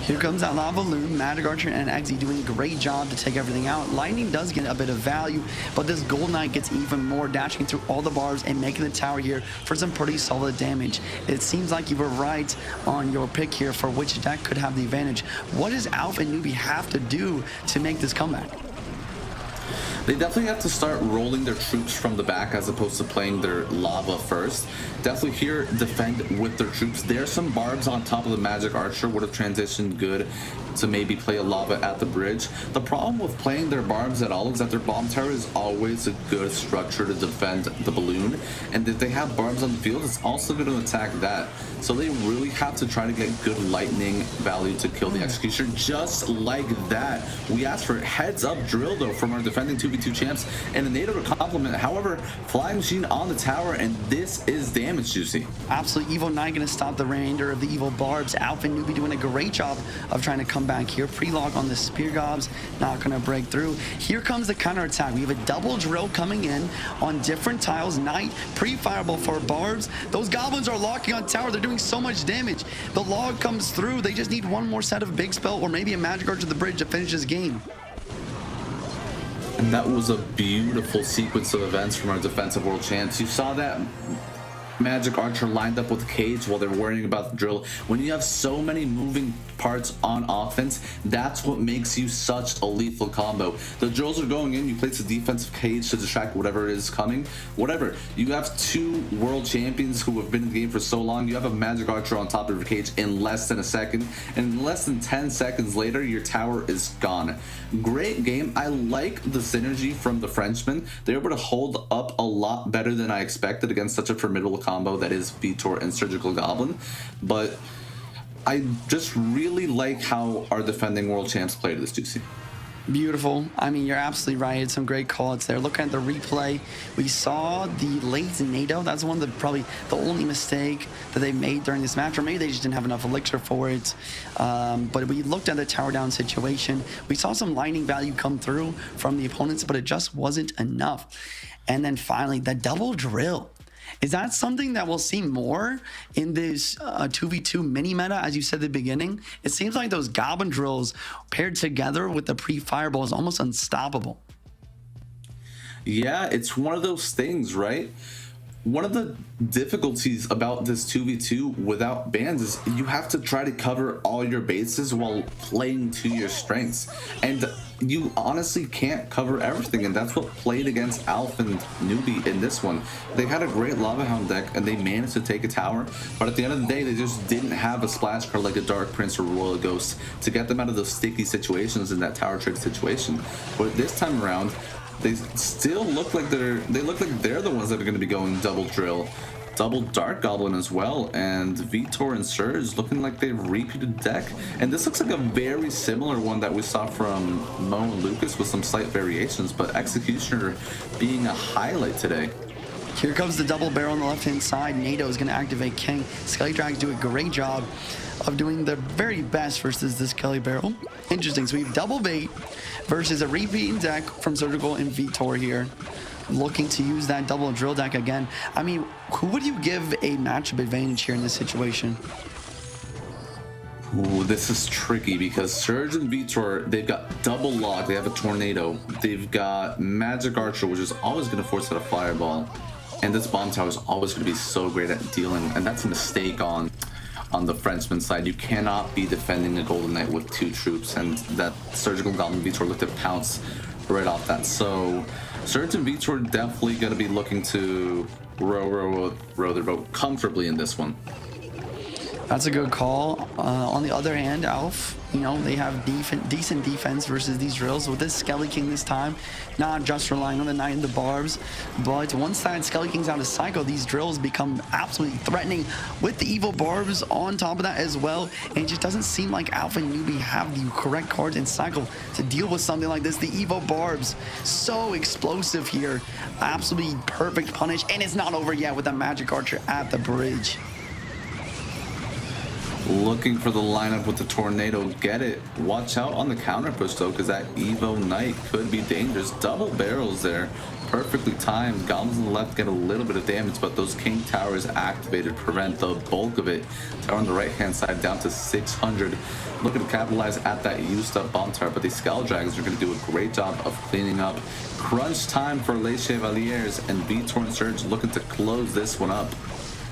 Here comes that Lava Loon, Magic Archer and Eggsy doing a great job to take everything out. Lightning does get a bit of value, but this Gold Knight gets even more, dashing through all the barbs and making the tower here for some pretty solid damage. It seems like you were right on your pick here for which deck could have the advantage. What does Alf and Newbie have to do to make this comeback?
They definitely have to start rolling their troops from the back as opposed to playing their lava first. Definitely here defend with their troops. There's some barbs on top of the Magic Archer, would have transitioned good to maybe play a lava at the bridge. The problem with playing their barbs at all is that their bomb tower is always a good structure to defend the balloon, and if they have barbs on the field, it's also going to attack that. So they really have to try to get good lightning value to kill the executioner, just like that. We asked for heads up drill though from our defending 2v2 champs and a NATO to complement. However, Flying Machine on the tower, and this is damage, Juicy.
Absolutely, Evil Knight going to stop the remainder of the evil barbs. Alf and Newbie doing a great job of trying to come back here. Pre-log on the Spear Gobs, not going to break through. Here comes the counter attack. We have a double drill coming in on different tiles. Knight pre-fireball for barbs. Those goblins are locking on tower. They're doing so much damage. The log comes through. They just need one more set of big spell or maybe a Magic Archer to the bridge to finish this game.
And that was a beautiful sequence of events from our defensive world champs. You saw that Magic Archer lined up with Cage while they're worrying about the drill. When you have so many moving parts on offense, that's what makes you such a lethal combo. The drills are going in, you place a defensive Cage to distract whatever is coming. Whatever. You have two world champions who have been in the game for so long. You have a Magic Archer on top of your Cage in less than a second, and less than 10 seconds later, your tower is gone. Great game. I like the synergy from the Frenchmen. They're able to hold up a lot better than I expected against such a formidable combo that is Vitor and Surgical Goblin, but I just really like how our defending world champs played this, Juicy.
Beautiful. I mean, you're absolutely right. It's some great calls there. Looking at the replay, we saw the late NATO. That's one of the probably the only mistake that they made during this match, or maybe they just didn't have enough elixir for it. But we looked at the tower down situation. We saw some lightning value come through from the opponents, but it just wasn't enough. And then finally, the double drill. Is that something that we'll see more in this 2v2 mini meta, as you said at the beginning? It seems like those Goblin drills paired together with the pre-fireball is almost unstoppable.
Yeah, it's one of those things, right? One of the difficulties about this 2v2 without bans is you have to try to cover all your bases while playing to your strengths. And you honestly can't cover everything, and that's what played against Alf and Newbie in this one. They had a great Lava Hound deck, and they managed to take a tower, but at the end of the day, they just didn't have a splash card like a Dark Prince or Royal Ghost to get them out of those sticky situations in that tower trick situation. But this time around, they still look like they're the ones that are going to be going double drill, double Dark Goblin as well, and Vitor and Surge looking like they've repeated deck. And this looks like a very similar one that we saw from Mo and Lucas with some slight variations, but Executioner being a highlight today.
Here comes the double barrel on the left-hand side. NATO is going to activate King. Skelly Drags do a great job of doing their very best versus this Kelly Barrel. Interesting. So we have double bait versus a repeating deck from Surgical and Vitor here, looking to use that double drill deck again. I mean, who would you give a matchup advantage here in this situation?
Ooh, this is tricky because Surge and Vitor, they've got double log, they have a tornado, they've got Magic Archer, which is always going to force out a fireball, and this bomb tower is always going to be so great at dealing, and that's a mistake on the Frenchman side. You cannot be defending a Golden Knight with two troops, and that Surgical Goblin Vitor looked to pounce right off that. So Surge and Vitor definitely going to be looking to row their boat comfortably in this one.
That's a good call. On the other hand, Alf, you know, they have decent defense versus these drills. With this Skelly King this time, not just relying on the Knight and the Barbs, but once that Skelly King's out of cycle, these drills become absolutely threatening with the Evil Barbs on top of that as well. And it just doesn't seem like Alpha and Newbie have the correct cards in cycle to deal with something like this. The Evo Barbs, so explosive here. Absolutely perfect punish, and it's not over yet with the Magic Archer at the bridge.
Looking for the lineup with the tornado. Get it. Watch out on the counter push though, because that Evo Knight could be dangerous. Double barrels there. Perfectly timed. Goblins on the left get a little bit of damage, but those King Towers activated prevent the bulk of it. Tower on the right hand side down to 600. Looking to capitalize at that used up bomb tower, but these Skull Dragons are going to do a great job of cleaning up. Crunch time for Les Chevaliers, and Vitor and Surge looking to close this one up.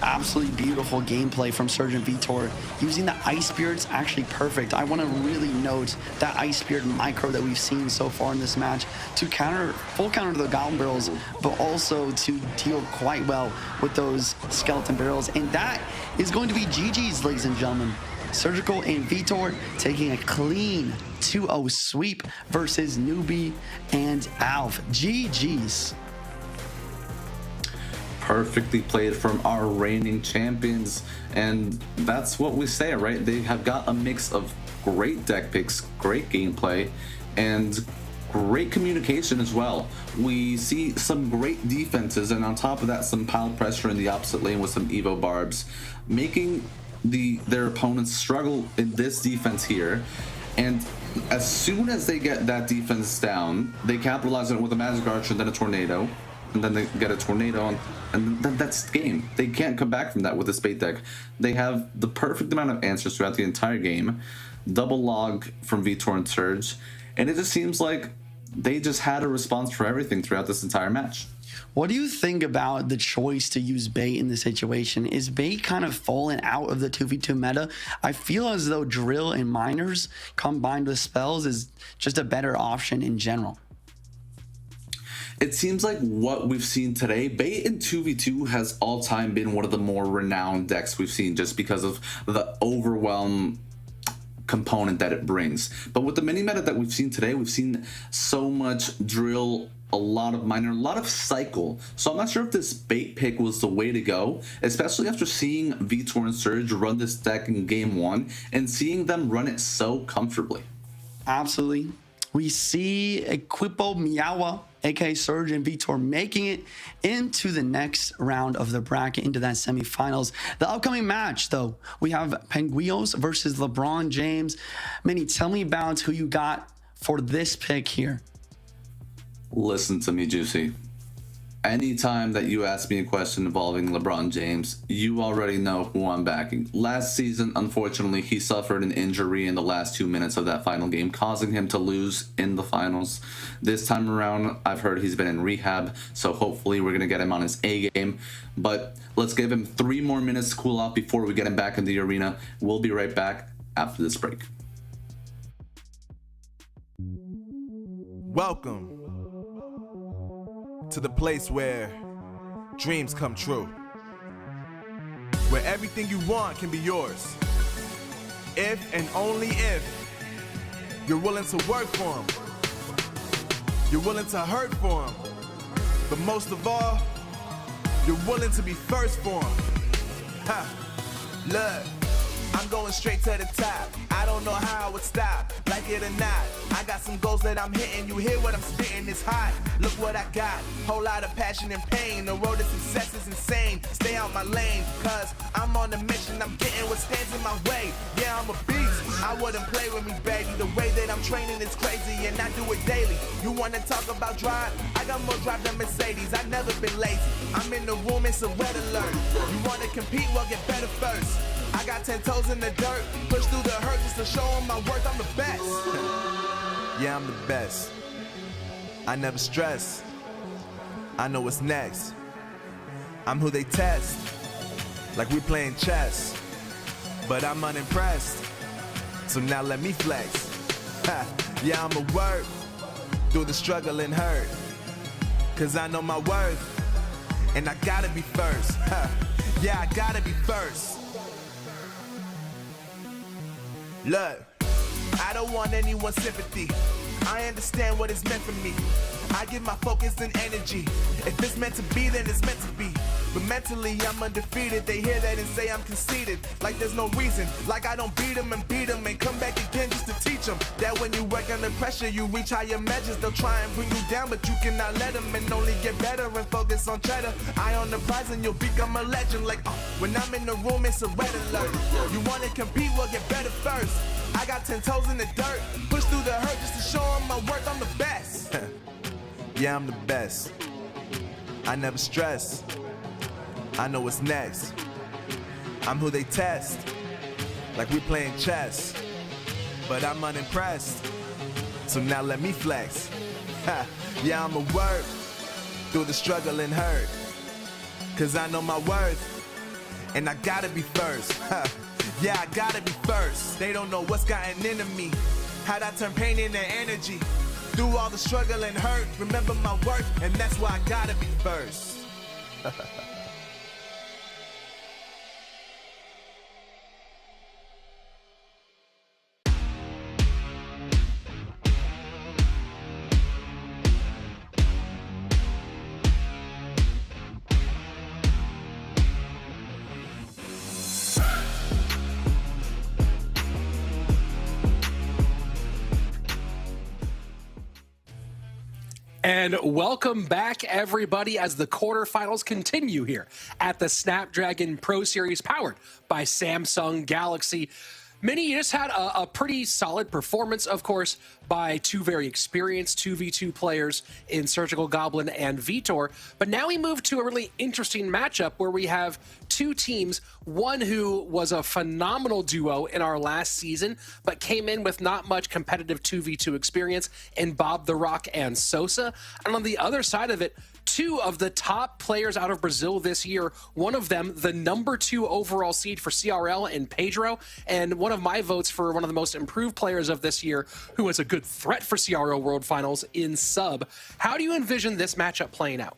Absolutely beautiful gameplay from Surgeon Vitor. Using the Ice Spirit's actually perfect. I want to really note that Ice Spirit micro that we've seen so far in this match to full counter the Goblin Barrels, but also to deal quite well with those Skeleton Barrels. And that is going to be GG's, ladies and gentlemen. Surgical and Vitor taking a clean 2-0 sweep versus Newbie and Alf. GG's.
Perfectly played from our reigning champions, and that's what we say, right? They have got a mix of great deck picks, great gameplay, and great communication as well. We see some great defenses, and on top of that, some pile pressure in the opposite lane with some Evo Barbs, making their opponents struggle in this defense here. And as soon as they get that defense down, they capitalize on it with a Magic Archer and then a Tornado, and then they get a Tornado, and then that's the game. They can't come back from that with this bait deck. They have the perfect amount of answers throughout the entire game. Double log from Vitor and Surge, and it just seems like they just had a response for everything throughout this entire match.
What do you think about the choice to use bait in this situation? Is bait kind of falling out of the 2v2 meta? I feel as though drill and miners combined with spells is just a better option in general.
It seems like what we've seen today, bait in 2v2 has all time been one of the more renowned decks we've seen just because of the overwhelm component that it brings. But with the mini meta that we've seen today, we've seen so much drill, a lot of miner, a lot of cycle. So I'm not sure if this bait pick was the way to go, especially after seeing Vitor and Surge run this deck in game one and seeing them run it so comfortably.
Absolutely. We see Equipo Miawa, aka Surge and Vitor, making it into the next round of the bracket, into that semifinals. The upcoming match, though, we have Penguinos versus LeBron James. Manny, tell me about who you got for this pick here.
Listen to me, Juicy. Anytime that you ask me a question involving LeBron James, you already know who I'm backing. Last season, unfortunately, he suffered an injury in the last 2 minutes of that final game, causing him to lose in the finals. This time around, I've heard he's been in rehab, so hopefully we're going to get him on his A game. But let's give him 3 more minutes to cool off before we get him back in the arena. We'll be right back after this break.
Welcome to the place where dreams come true, where everything you want can be yours, if and only if you're willing to work for them, you're willing to hurt for them, but most of all, you're willing to be first for them. Ha! Look, I'm going straight to the top. I don't know how I would stop, like it or not. I got some goals that I'm hitting. You hear what I'm spitting, it's hot. Look what I got, whole lot of passion and pain. The road to success is insane. Stay out my lane, cause I'm on a mission. I'm getting what stands in my way. Yeah, I'm a beast, I wouldn't play with me, baby. The way that I'm training is crazy and I do it daily. You wanna talk about drive? I got more drive than Mercedes. I've never been lazy. I'm in the room, it's a red alert. You wanna compete? Well, get better first. I got 10 toes in the dirt, push through the hurt just to show them my worth. I'm the best. Yeah, I'm the best. I never stress. I know what's next. I'm who they test, like we playing chess. But I'm unimpressed, so now let me flex. Ha. Yeah, I'ma work through the struggle and hurt, cause I know my worth, and I gotta be first. Ha. Yeah, I gotta be first. Look, I don't want anyone's sympathy. I understand what it's meant for me. I give my focus and energy. If it's meant to be, then it's meant to be. But mentally, I'm undefeated. They hear that and say I'm conceited. Like there's no reason. Like I don't beat them and come back again just to teach them that when you work under pressure, you reach higher measures. They'll try and bring you down, but you cannot let them and only get better and focus on cheddar. Eye on the prize and you'll become a legend. Like, when I'm in the room, it's a red alert. You want to compete, well, get better first. I got 10 toes in the dirt. Push through the hurt just to show them my worth. I'm the best. Yeah, I'm the best. I never stress. I know what's next. I'm who they test. Like we playing chess. But I'm unimpressed. So now let me flex. Yeah, I'ma work through the struggle and hurt. Cause I know my worth. And I gotta be first. Yeah, I gotta be first. They don't know what's gotten into me. How'd I turn pain into energy? Through all the struggle and hurt, remember my worth, and that's why I gotta be first.
And welcome back, everybody, as the quarterfinals continue here at the Snapdragon Pro Series, powered by Samsung Galaxy. Mini, you just had a pretty solid performance, of course, by two very experienced 2v2 players in Surgical Goblin and Vitor. But now we move to a really interesting matchup where we have two teams, one who was a phenomenal duo in our last season, but came in with not much competitive 2v2 experience in Bob the Rock and Sosa. And on the other side of it, two of the top players out of Brazil this year, one of them the #2 overall seed for CRL in Pedro, and one of my votes for one of the most improved players of this year, who was a good threat for CRL World Finals in Sub. How do you envision this matchup playing out?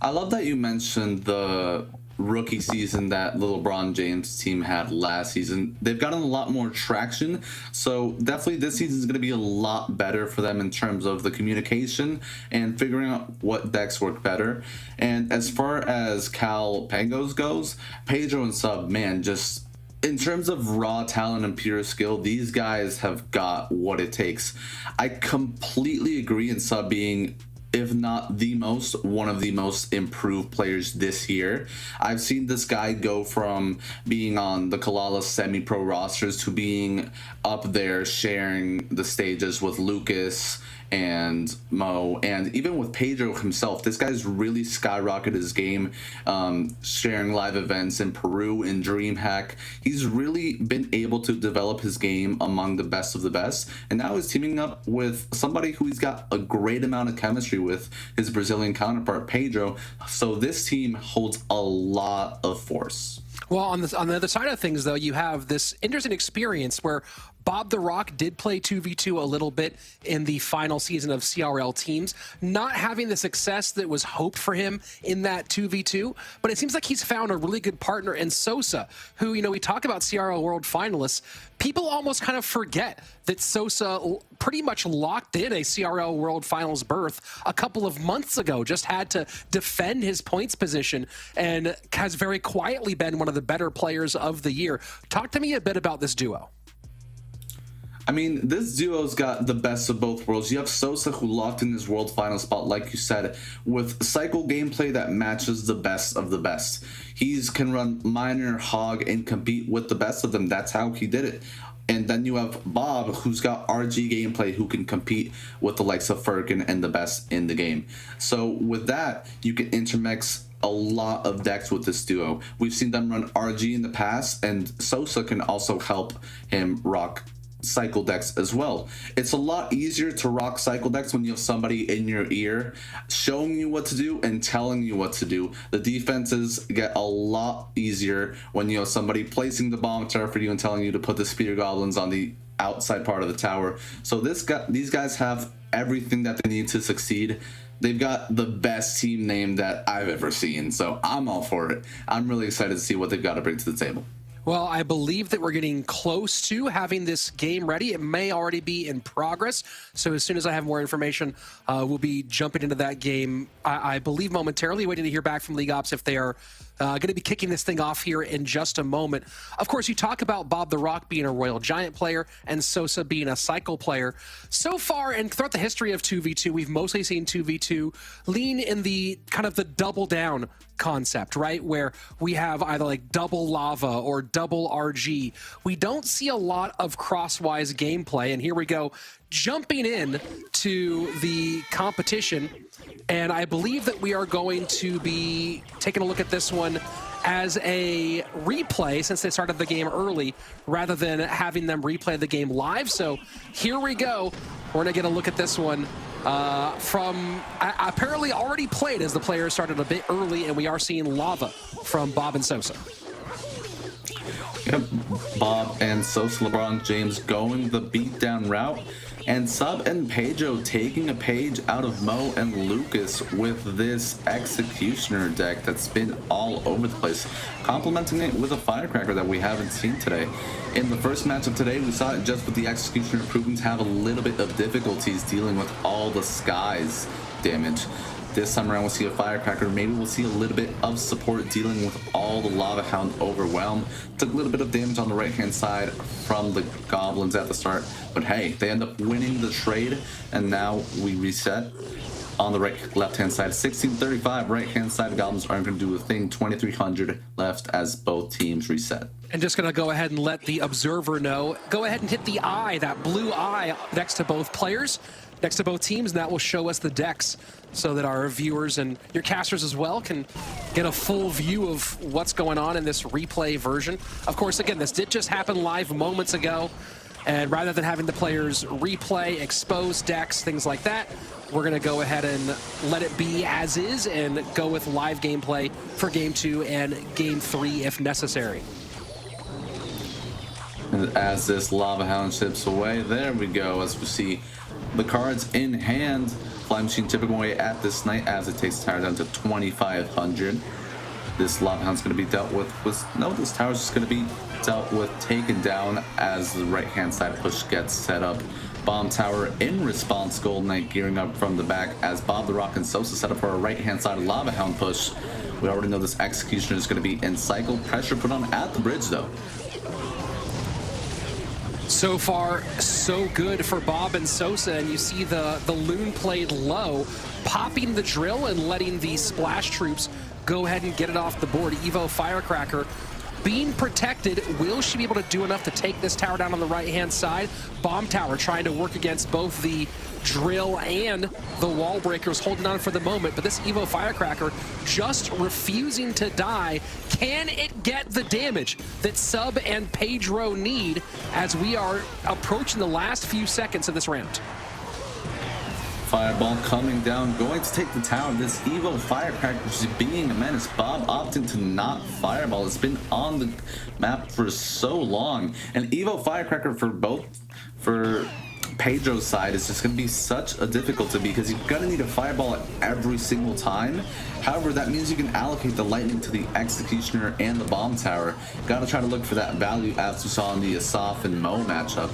I love that you mentioned the rookie season that the LeBron James team had last season. They've gotten a lot more traction, so definitely this season is going to be a lot better for them in terms of the communication and figuring out what decks work better. And as far as Cal Pangos goes, Pedro and Sub, man, just in terms of raw talent and pure skill, these guys have got what it takes. I completely agree in Sub being, if not the most, one of the most improved players this year. I've seen this guy go from being on the Kalala semi-pro rosters to being up there sharing the stages with Lucas and Mo, and even with Pedro himself. This guy's really skyrocketed his game, sharing live events in Peru, in DreamHack. He's really been able to develop his game among the best of the best, and now he's teaming up with somebody who he's got a great amount of chemistry with, his Brazilian counterpart Pedro. So this team holds a lot of force.
Well, on the other side of things, though, you have this interesting experience where Bob the Rock did play 2v2 a little bit in the final season of CRL teams, not having the success that was hoped for him in that 2v2, but it seems like he's found a really good partner in Sosa, who, you know, we talk about CRL World Finalists. People almost kind of forget that Sosa pretty much locked in a CRL World Finals berth a couple of months ago, just had to defend his points position, and has very quietly been one of the better players of the year. Talk to me a bit about this duo.
I mean, this duo's got the best of both worlds. You have Sosa, who locked in his world final spot, like you said, with cycle gameplay that matches the best of the best. He can run Miner, Hog, and compete with the best of them. That's how he did it. And then you have Bob, who's got RG gameplay, who can compete with the likes of Furkin and the best in the game. So with that, you can intermix a lot of decks with this duo. We've seen them run RG in the past, and Sosa can also help him rock cycle decks as well. It's a lot easier to rock cycle decks when you have somebody in your ear showing you what to do and telling you what to do. The defenses get a lot easier when you have somebody placing the bomb turret for you and telling you to put the spear goblins on the outside part of the tower. So these guys have everything that they need to succeed. They've got the best team name that I've ever seen, so I'm all for it. I'm really excited to see what they've got to bring to the table.
Well, I believe that we're getting close to having this game ready. It may already be in progress. So as soon as I have more information, we'll be jumping into that game, I believe momentarily, waiting to hear back from League Ops if they are going to be kicking this thing off here in just a moment. Of course, you talk about Bob the Rock being a Royal Giant player and Sosa being a Cycle player. So far, and throughout the history of 2v2, we've mostly seen 2v2 lean in the kind of the double down concept, right? Where we have either like double lava or double RG. We don't see a lot of crosswise gameplay. And here we go, jumping in to the competition. And I believe that we are going to be taking a look at this one as a replay since they started the game early rather than having them replay the game live. So here we go. We're going to get a look at this one from apparently already played as the players started a bit early, and we are seeing lava from Bob and Sosa.
Yep, Bob and Sosa, LeBron James going the beatdown route, and Sub and Pedro taking a page out of Mo and Lucas with this Executioner deck that's been all over the place, complementing it with a Firecracker that we haven't seen today. In the first matchup today, we saw it just with the Executioner proving to have a little bit of difficulties dealing with all the skies damage. This time around, we'll see a Firecracker. Maybe we'll see a little bit of support dealing with all the Lava Hound overwhelm. Took a little bit of damage on the right-hand side from the Goblins at the start. But hey, they end up winning the trade, and now we reset on the left-hand side. 1635, right-hand side Goblins aren't going to do a thing. 2300 left as both teams reset.
And just going to go ahead and let the observer know. Go ahead and hit the eye, that blue eye next to both players, next to both teams, and that will show us the decks so that our viewers and your casters as well can get a full view of what's going on in this replay version. Of course, again, this did just happen live moments ago, and rather than having the players replay, expose decks, things like that, we're going to go ahead and let it be as is and go with live gameplay for Game 2 and Game 3 if necessary.
And as this Lava Hound chips away, there we go, as we see the cards in hand. Fly Machine chipping away at this Knight as it takes the tower down to 2500. This Lava Hound's going to be dealt with. No, this tower's just going to be dealt with, taken down as the right-hand side push gets set up. Bomb tower in response, Gold Knight gearing up from the back as Bob the Rock and Sosa set up for a right-hand side Lava Hound push. We already know this Executioner is going to be in cycle. Pressure put on at the bridge, though.
So far, so good for Bob and Sosa, and you see the Loon played low, popping the drill and letting the Splash Troops go ahead and get it off the board. Evo Firecracker being protected. Will she be able to do enough to take this tower down on the right-hand side? Bomb tower trying to work against both the drill and the wall breakers, holding on for the moment, but this Evo Firecracker just refusing to die. Can it get the damage that Sub and Pedro need as we are approaching the last few seconds of this round?
Fireball coming down, going to take the tower. This Evo Firecracker just being a menace. Bob opting to not Fireball. It's been on the map for so long. And Evo Firecracker for Pedro's side is just going to be such a difficulty because you're going to need a Fireball at every single time. However, that means you can allocate the Lightning to the Executioner and the Bomb Tower. Got to try to look for that value as we saw in the Asaf and Mo matchup.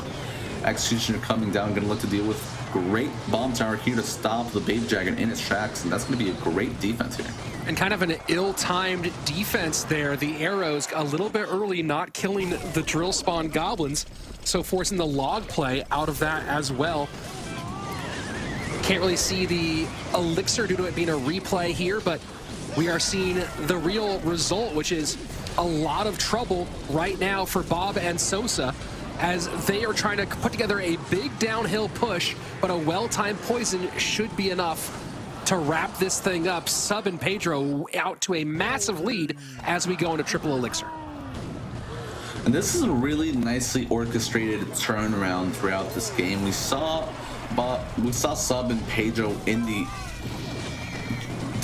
Executioner coming down, going to look to deal with great Bomb Tower here to stop the Baby Dragon in its tracks, and that's going to be a great defense here.
And kind of an ill-timed defense there. The arrows a little bit early, not killing the drill spawn goblins, so forcing the log play out of that as well. Can't really see the elixir due to it being a replay here, but we are seeing the real result, which is a lot of trouble right now for Bob and Sosa, as they are trying to put together a big downhill push, but a well-timed poison should be enough to wrap this thing up. Sub and Pedro out to a massive lead as we go into triple elixir.
And this is a really nicely orchestrated turnaround throughout this game. We saw Sub and Pedro in the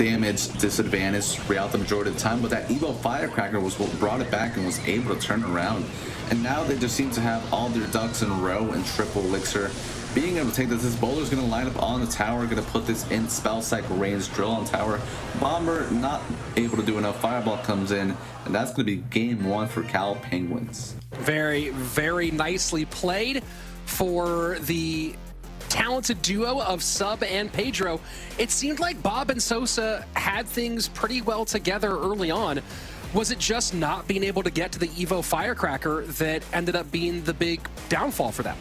damage disadvantage throughout the majority of the time, but that Evo Firecracker was what brought it back and was able to turn around. And now they just seem to have all their ducks in a row and triple elixir. Being able to take this bowler's going to line up on the tower, going to put this in spell cycle range, drill on tower. Bomber not able to do enough. Fireball comes in, and that's going to be game one for Cal Penguins.
Very, very nicely played for the talented duo of Sub and Pedro. It seemed like Bob and Sosa had things pretty well together early on. Was it just not being able to get to the Evo Firecracker that ended up being the big downfall for them?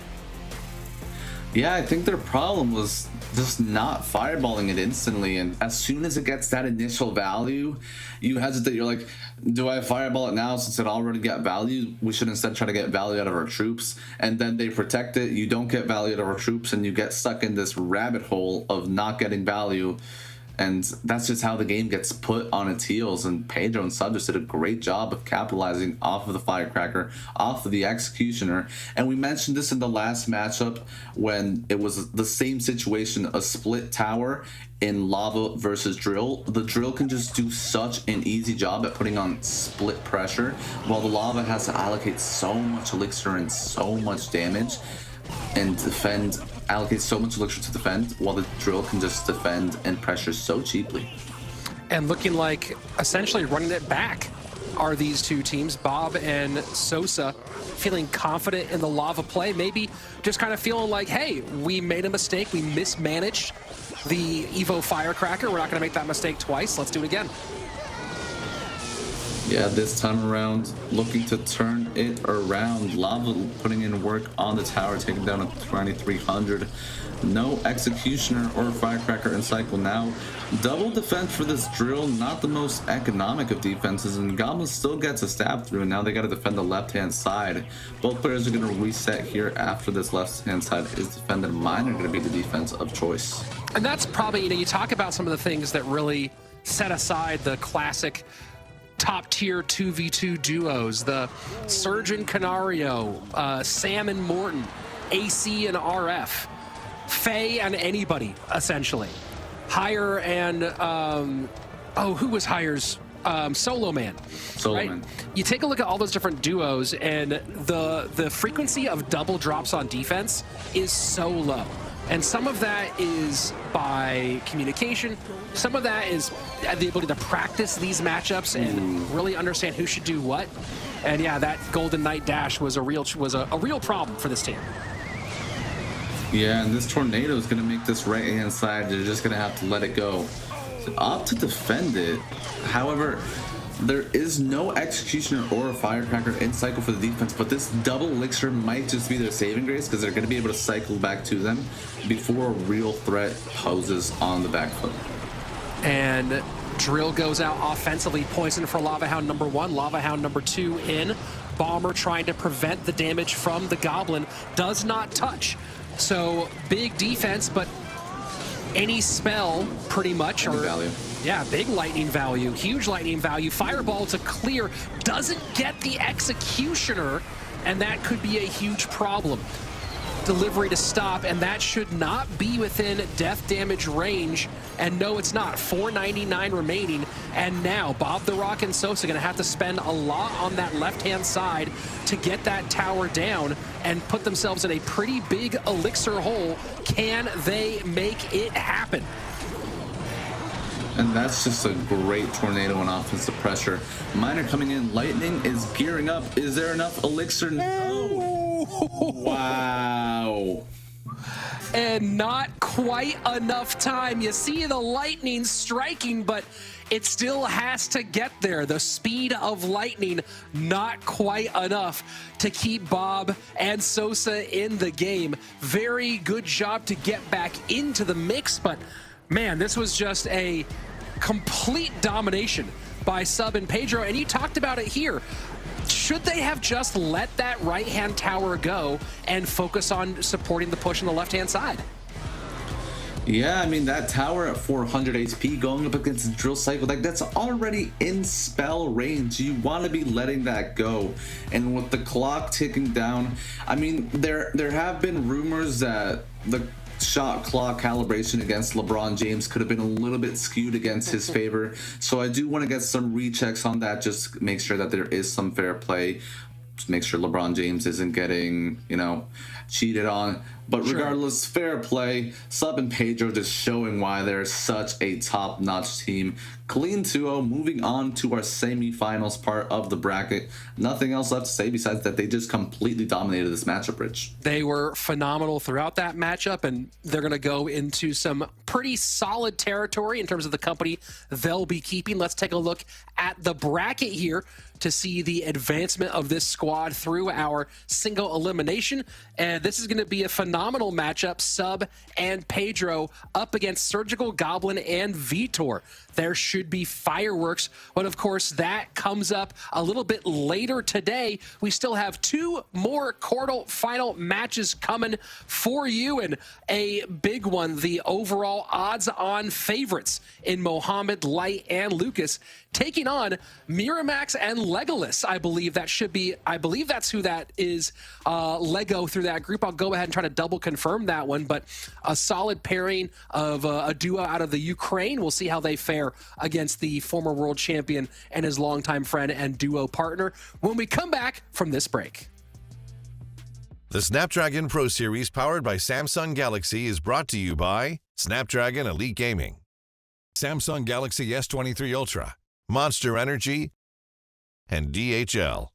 Yeah, I think their problem was just not fireballing it instantly, and as soon as it gets that initial value, you hesitate. You're like, do I fireball it now since it already got value? We should instead try to get value out of our troops. And then they protect it, you don't get value out of our troops, and you get stuck in this rabbit hole of not getting value. And that's just how the game gets put on its heels. And Pedro and Sub just did a great job of capitalizing off of the Firecracker, off of the Executioner. And we mentioned this in the last matchup when it was the same situation, a split tower in Lava versus Drill. The Drill can just do such an easy job at putting on split pressure, while the Lava has to allocate so much elixir and so much damage and allocate so much elixir to defend, while the Drill can just defend and pressure so cheaply.
And looking like essentially running it back are these two teams, Bob and Sosa, feeling confident in the Lava play, maybe just kind of feeling like, hey, we made a mistake, we mismanaged the Evo Firecracker, we're not going to make that mistake twice, let's do it again.
Yeah, this time around, looking to turn it around. Lava putting in work on the tower, taking down a 2300. No Executioner or Firecracker in cycle now. Double defense for this Drill, not the most economic of defenses, and Goblin still gets a stab through, and now they got to defend the left-hand side. Both players are going to reset here after this left-hand side is defended. Mine are going to be the defense of choice.
And that's probably, you talk about some of the things that really set aside the classic top tier 2v2 duos, the Surgeon Canario, Sam and Morton, AC and RF, Faye and anybody, essentially. Hire and, who was Hire's? Solo Man. Right? You take a look at all those different duos, and the frequency of double drops on defense is so low. And some of that is by communication. Some of that is the ability to practice these matchups and really understand who should do what. And yeah, that Golden Knight dash was a real problem for this team.
Yeah, and this tornado is going to make this right-hand side. They're just going to have to let it go. So opt to defend it. However, there is no Executioner or a Firecracker in cycle for the defense, but this double elixir might just be their saving grace because they're going to be able to cycle back to them before a real threat poses on the back foot.
And Drill goes out offensively, poison for Lava Hound number 1, Lava Hound number 2 in. Bomber trying to prevent the damage from the Goblin, does not touch. So big defense, but any spell pretty much, or
value.
Yeah, big lightning value, huge lightning value. Fireball to clear, doesn't get the Executioner, and that could be a huge problem. Delivery to stop, and that should not be within death damage range. And no, it's not. 499 remaining, and now Bob the Rock and Sosa gonna have to spend a lot on that left-hand side to get that tower down and put themselves in a pretty big elixir hole. Can they make it happen?
And that's just a great tornado and offensive pressure. Miner coming in, Lightning is gearing up. Is there enough elixir? No. Wow.
And not quite enough time. You see the lightning striking, but it still has to get there. The speed of lightning, not quite enough to keep Bob and Sosa in the game. Very good job to get back into the mix, but man, this was just a complete domination by Sub and Pedro, and you talked about it here. Should they have just let that right-hand tower go and focus on supporting the push on the left-hand side?
Yeah, I mean, that tower at 400 HP going up against the Drill Cycle, like, that's already in spell range. You want to be letting that go. And with the clock ticking down, I mean, there have been rumors that the shot clock calibration against LeBron James could have been a little bit skewed against his favor. So I do want to get some rechecks on that, just make sure that there is some fair play. Just make sure LeBron James isn't getting, you know, cheated on. But regardless, fair play. Sub and Pedro just showing why they're such a top-notch team. Clean 2-0, moving on to our semifinals part of the bracket. Nothing else left to say besides that they just completely dominated this matchup, Rich.
They were phenomenal throughout that matchup, and they're going to go into some pretty solid territory in terms of the company they'll be keeping. Let's take a look at the bracket here to see the advancement of this squad through our single elimination. And this is going to be a phenomenal matchup. Sub and Pedro up against Surgical Goblin and Vitor. There should be fireworks, but of course that comes up a little bit later today. We still have 2 more quarterfinal matches coming for you, and a big one, the overall odds-on favorites in Mohamed, Light, and Lucas taking on Miramax and Legolas. I believe that's who that is, Lego through that group. I'll go ahead and try to double confirm that one, but a solid pairing of a duo out of the Ukraine. We'll see how they fare against the former world champion and his longtime friend and duo partner when we come back from this break.
The Snapdragon Pro Series powered by Samsung Galaxy is brought to you by Snapdragon Elite Gaming, Samsung Galaxy S23 Ultra, Monster Energy, and DHL.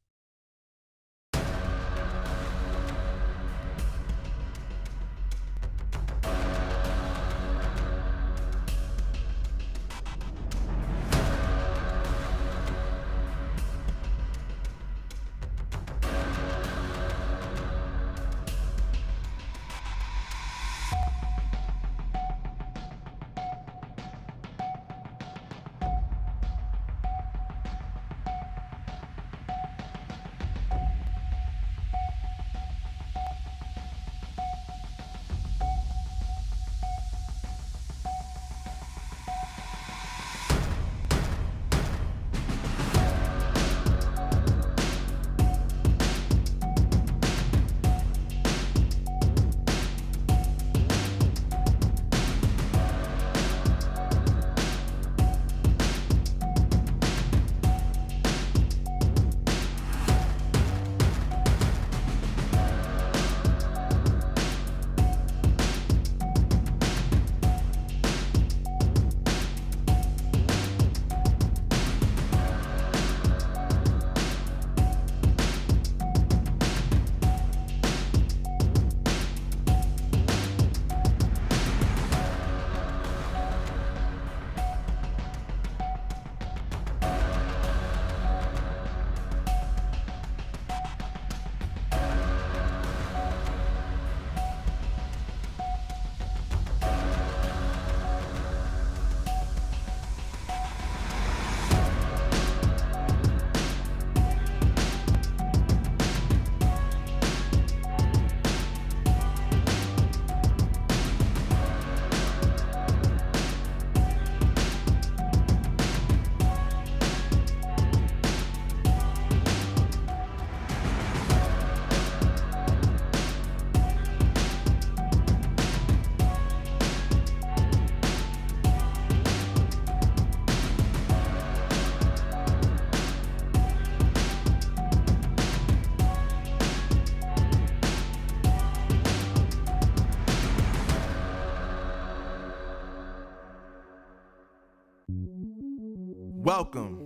Welcome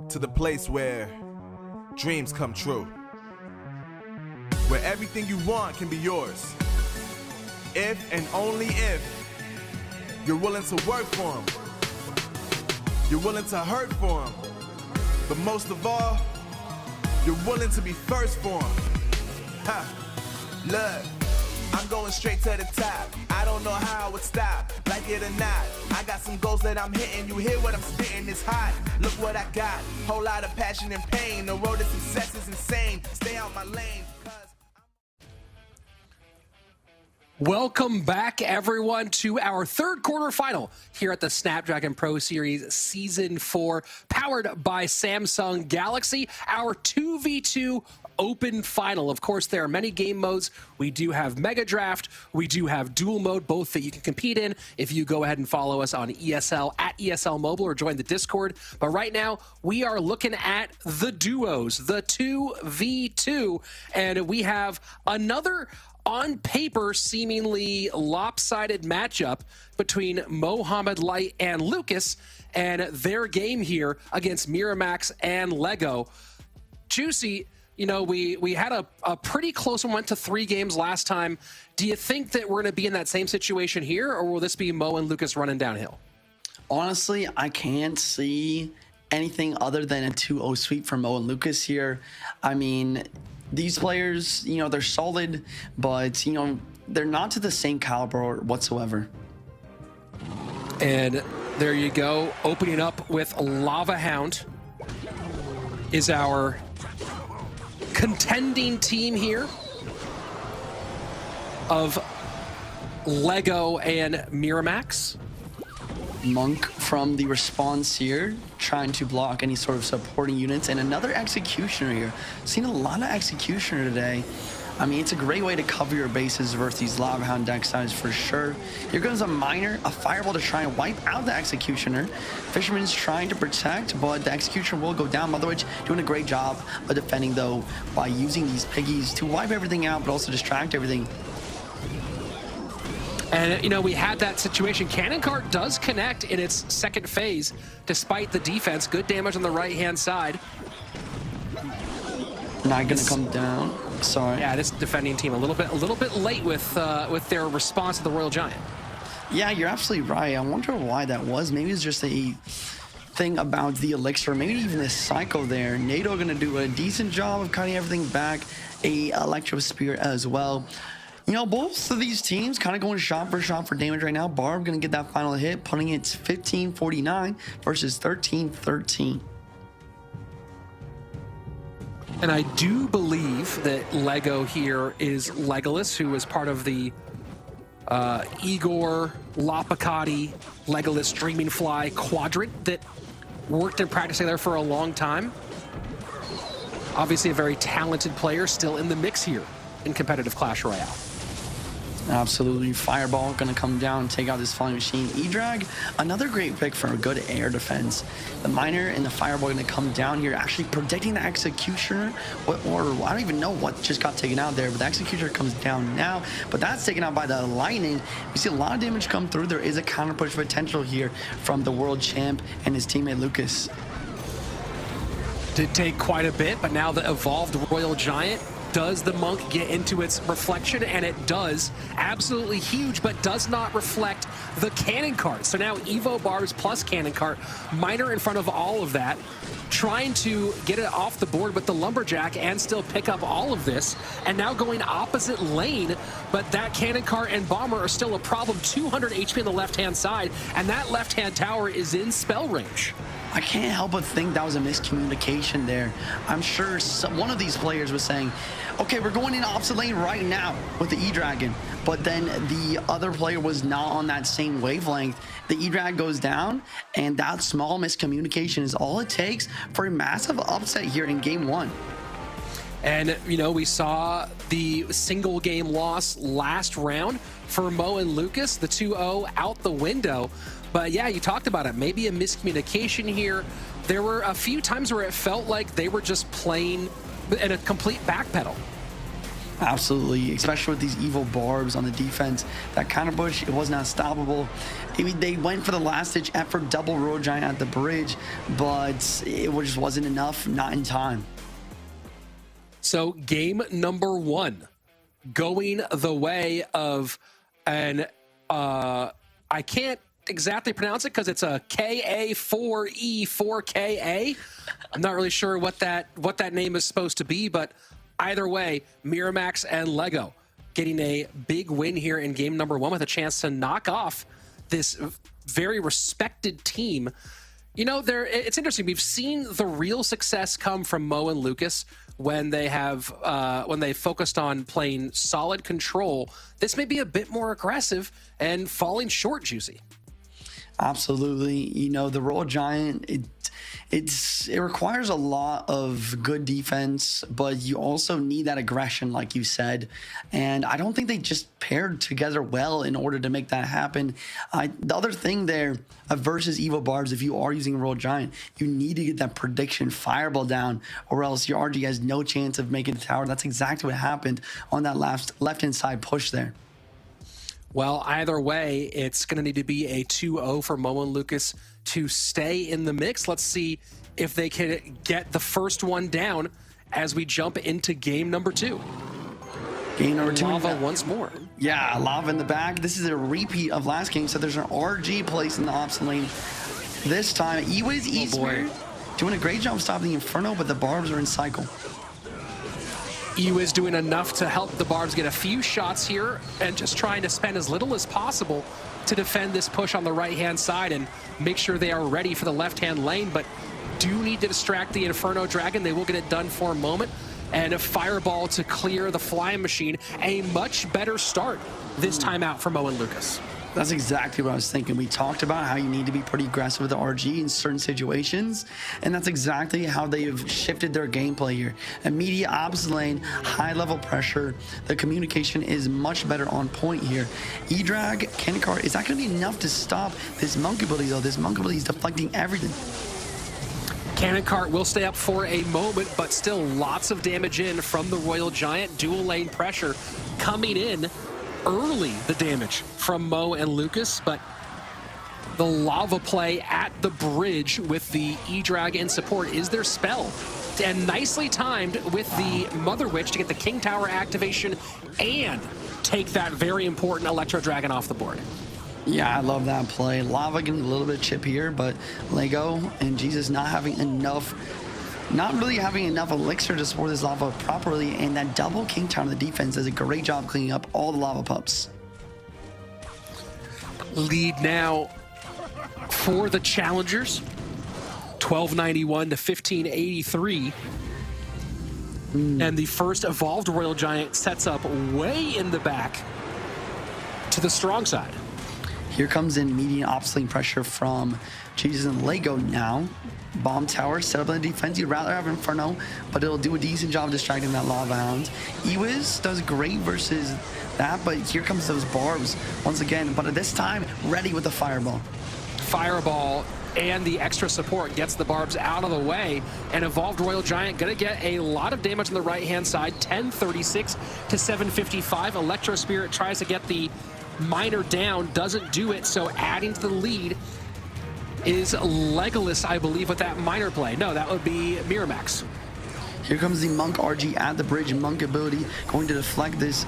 to the place where dreams come true, where everything you want can be yours, if and only if you're willing to work for them, you're willing to hurt for them, but most of all, you're willing to be first for them. Ha! Look, I'm going straight to the top. I don't know how it would stop, like it or not. I got some goals that I'm hitting. You hear what I'm spitting? It's hot. Look what I got. Whole lot of passion and pain. The road to success is insane. Stay out my lane.
Welcome back, everyone, to our third quarterfinal here at the Snapdragon Pro Series Season 4, powered by Samsung Galaxy, our 2v2 open final. Of course, there are many game modes. We do have Mega Draft. We do have Dual Mode, both that you can compete in if you go ahead and follow us on ESL, at ESL Mobile, or join the Discord. But right now, we are looking at the duos, the 2v2, and we have another on paper seemingly lopsided matchup between Mohamed Light and Lucas, and their game here against Miramax and Lego. Juicy, you know, we had a pretty close one, went to 3 games last time. Do you think that we're going to be in that same situation here, or will this be Mo and Lucas running downhill?
Honestly, I can't see anything other than a 2-0 sweep for Mo and Lucas here. I mean, these players, you know, they're solid, but, you know, they're not to the same caliber whatsoever.
And there you go. Opening up with Lava Hound is our contending team here of Lego and Miramax.
Monk from the response here, trying to block any sort of supporting units, and another Executioner here. Seen a lot of Executioner today. I mean, it's a great way to cover your bases versus these Lava Hound deck sides for sure. Here goes a Miner, a Fireball to try and wipe out the Executioner. Fisherman's trying to protect, but the Executioner will go down. Motherwitch doing a great job of defending, though, by using these piggies to wipe everything out, but also distract everything.
And, you know, we had that situation. Cannon Cart does connect in its second phase, despite the defense. Good damage on the right-hand side.
Not gonna come down. Sorry.
Yeah, this defending team a little bit late with their response to the Royal Giant.
Yeah, you're absolutely right. I wonder why that was. Maybe it's just a thing about the elixir, maybe even the cycle there. NATO gonna do a decent job of cutting everything back. A Electro Spear as well. You know, both of these teams kind of going shot for damage right now. Barb going to get that final hit, putting it 15-49 versus 13-13.
And I do believe that Lego here is Legolas, who is part of the Igor Lopakati Legolas Dreaming Fly quadrant that worked in practice together for a long time. Obviously a very talented player still in the mix here in competitive Clash Royale.
Absolutely. Fireball going to come down and take out this Flying Machine. E-Drag, another great pick for a good air defense. The Miner and the Fireball going to come down here, actually protecting the Executioner. Or I don't even know what just got taken out there, but the Executioner comes down now. But that's taken out by the Lightning. We see a lot of damage come through. There is a counter push potential here from the World Champ and his teammate Lucas.
Did take quite a bit, but now the evolved Royal Giant, does the Monk get into its reflection? And it does. Absolutely huge, but does not reflect the Cannon Cart. So now Evo Barbs plus Cannon Cart, Miner in front of all of that, trying to get it off the board with the Lumberjack and still pick up all of this. And now going opposite lane, but that Cannon Cart and Bomber are still a problem. 200 HP on the left-hand side, and that left-hand tower is in spell range.
I can't help but think that was a miscommunication there. I'm sure one of these players was saying, okay, we're going in opposite lane right now with the E-Dragon. But then the other player was not on that same wavelength. The E-Drag goes down, and that small miscommunication is all it takes for a massive upset here in game 1.
And, you know, we saw the single game loss last round for Mo and Lucas, the 2-0 out the window. But yeah, you talked about it. Maybe a miscommunication here. There were a few times where it felt like they were just playing in a complete backpedal.
Absolutely, especially with these evil barbs on the defense. That counter push, it was not stoppable. I mean, they went for the last-ditch effort, double Royal Giant at the bridge, but it just wasn't enough, not in time.
So game number 1, going the way of an, I can't exactly pronounce it because it's a KA4E4KA. I'm not really sure what that name is supposed to be, but either way, Miramax and Lego getting a big win here in game number 1 with a chance to knock off this very respected team. You know, it's interesting. We've seen the real success come from Mo and Lucas when they focused on playing solid control, this may be a bit more aggressive and falling short, Juicy.
Absolutely. You know, the Royal Giant, it requires a lot of good defense, but you also need that aggression, like you said. And I don't think they just paired together well in order to make that happen. The other thing there versus Evo Barbs, if you are using Royal Giant, you need to get that prediction fireball down, or else your RG has no chance of making the tower. That's exactly what happened on that left-hand side push there.
Well, either way, it's going to need to be a 2-0 for Mo and Lucas to stay in the mix. Let's see if they can get the first one down as we jump into game number 2.
Game number 2.
Lava once more.
Yeah, Lava in the back. This is a repeat of last game, so there's an RG placed in the ops lane. This time, Ewiz Eastman doing a great job stopping the Inferno, but the Barbs are in cycle.
EU is doing enough to help the Barbs get a few shots here and just trying to spend as little as possible to defend this push on the right-hand side and make sure they are ready for the left-hand lane, but do need to distract the Inferno Dragon. They will get it done for a moment. And a Fireball to clear the Flying Machine. A much better start this time out for Mo and Lucas.
That's exactly what I was thinking. We talked about how you need to be pretty aggressive with the RG in certain situations, and that's exactly how they have shifted their gameplay here. Immediate ops lane, high-level pressure. The communication is much better on point here. E-Drag, Cannon Cart, is that going to be enough to stop this Monkey ability, though? This Monkey ability is deflecting everything.
Cannon Cart will stay up for a moment, but still lots of damage in from the Royal Giant. Dual lane pressure coming in early, the damage from Mo and Lucas, but the lava play at the bridge with the E-Drag in support is their spell. And nicely timed with the Mother Witch to get the King Tower activation and take that very important Electro Dragon off the board.
Yeah, I love that play. Lava getting a little bit of chip here, but Lego and Jesus not really having enough elixir to support this lava properly, and that double King Tower on the defense does a great job cleaning up all the lava pups.
Lead now for the challengers, 1291 to 1583. And the first evolved Royal Giant sets up way in the back to the strong side.
Here comes in median ops lane pressure from Jesus and Lego now. Bomb tower set up on the defense. You'd rather have Inferno, but it'll do a decent job distracting that Lava Hound. Ewiz does great versus that, but here comes those Barbs once again, but at this time, ready with the Fireball.
Fireball and the extra support gets the Barbs out of the way, and Evolved Royal Giant gonna get a lot of damage on the right-hand side, 1036 to 755. Electro Spirit tries to get the Miner down, doesn't do it, so adding to the lead is Legolas, I believe, with that Miner play. No, that would be Miramax.
Here comes the Monk RG at the bridge. Monk ability going to deflect this.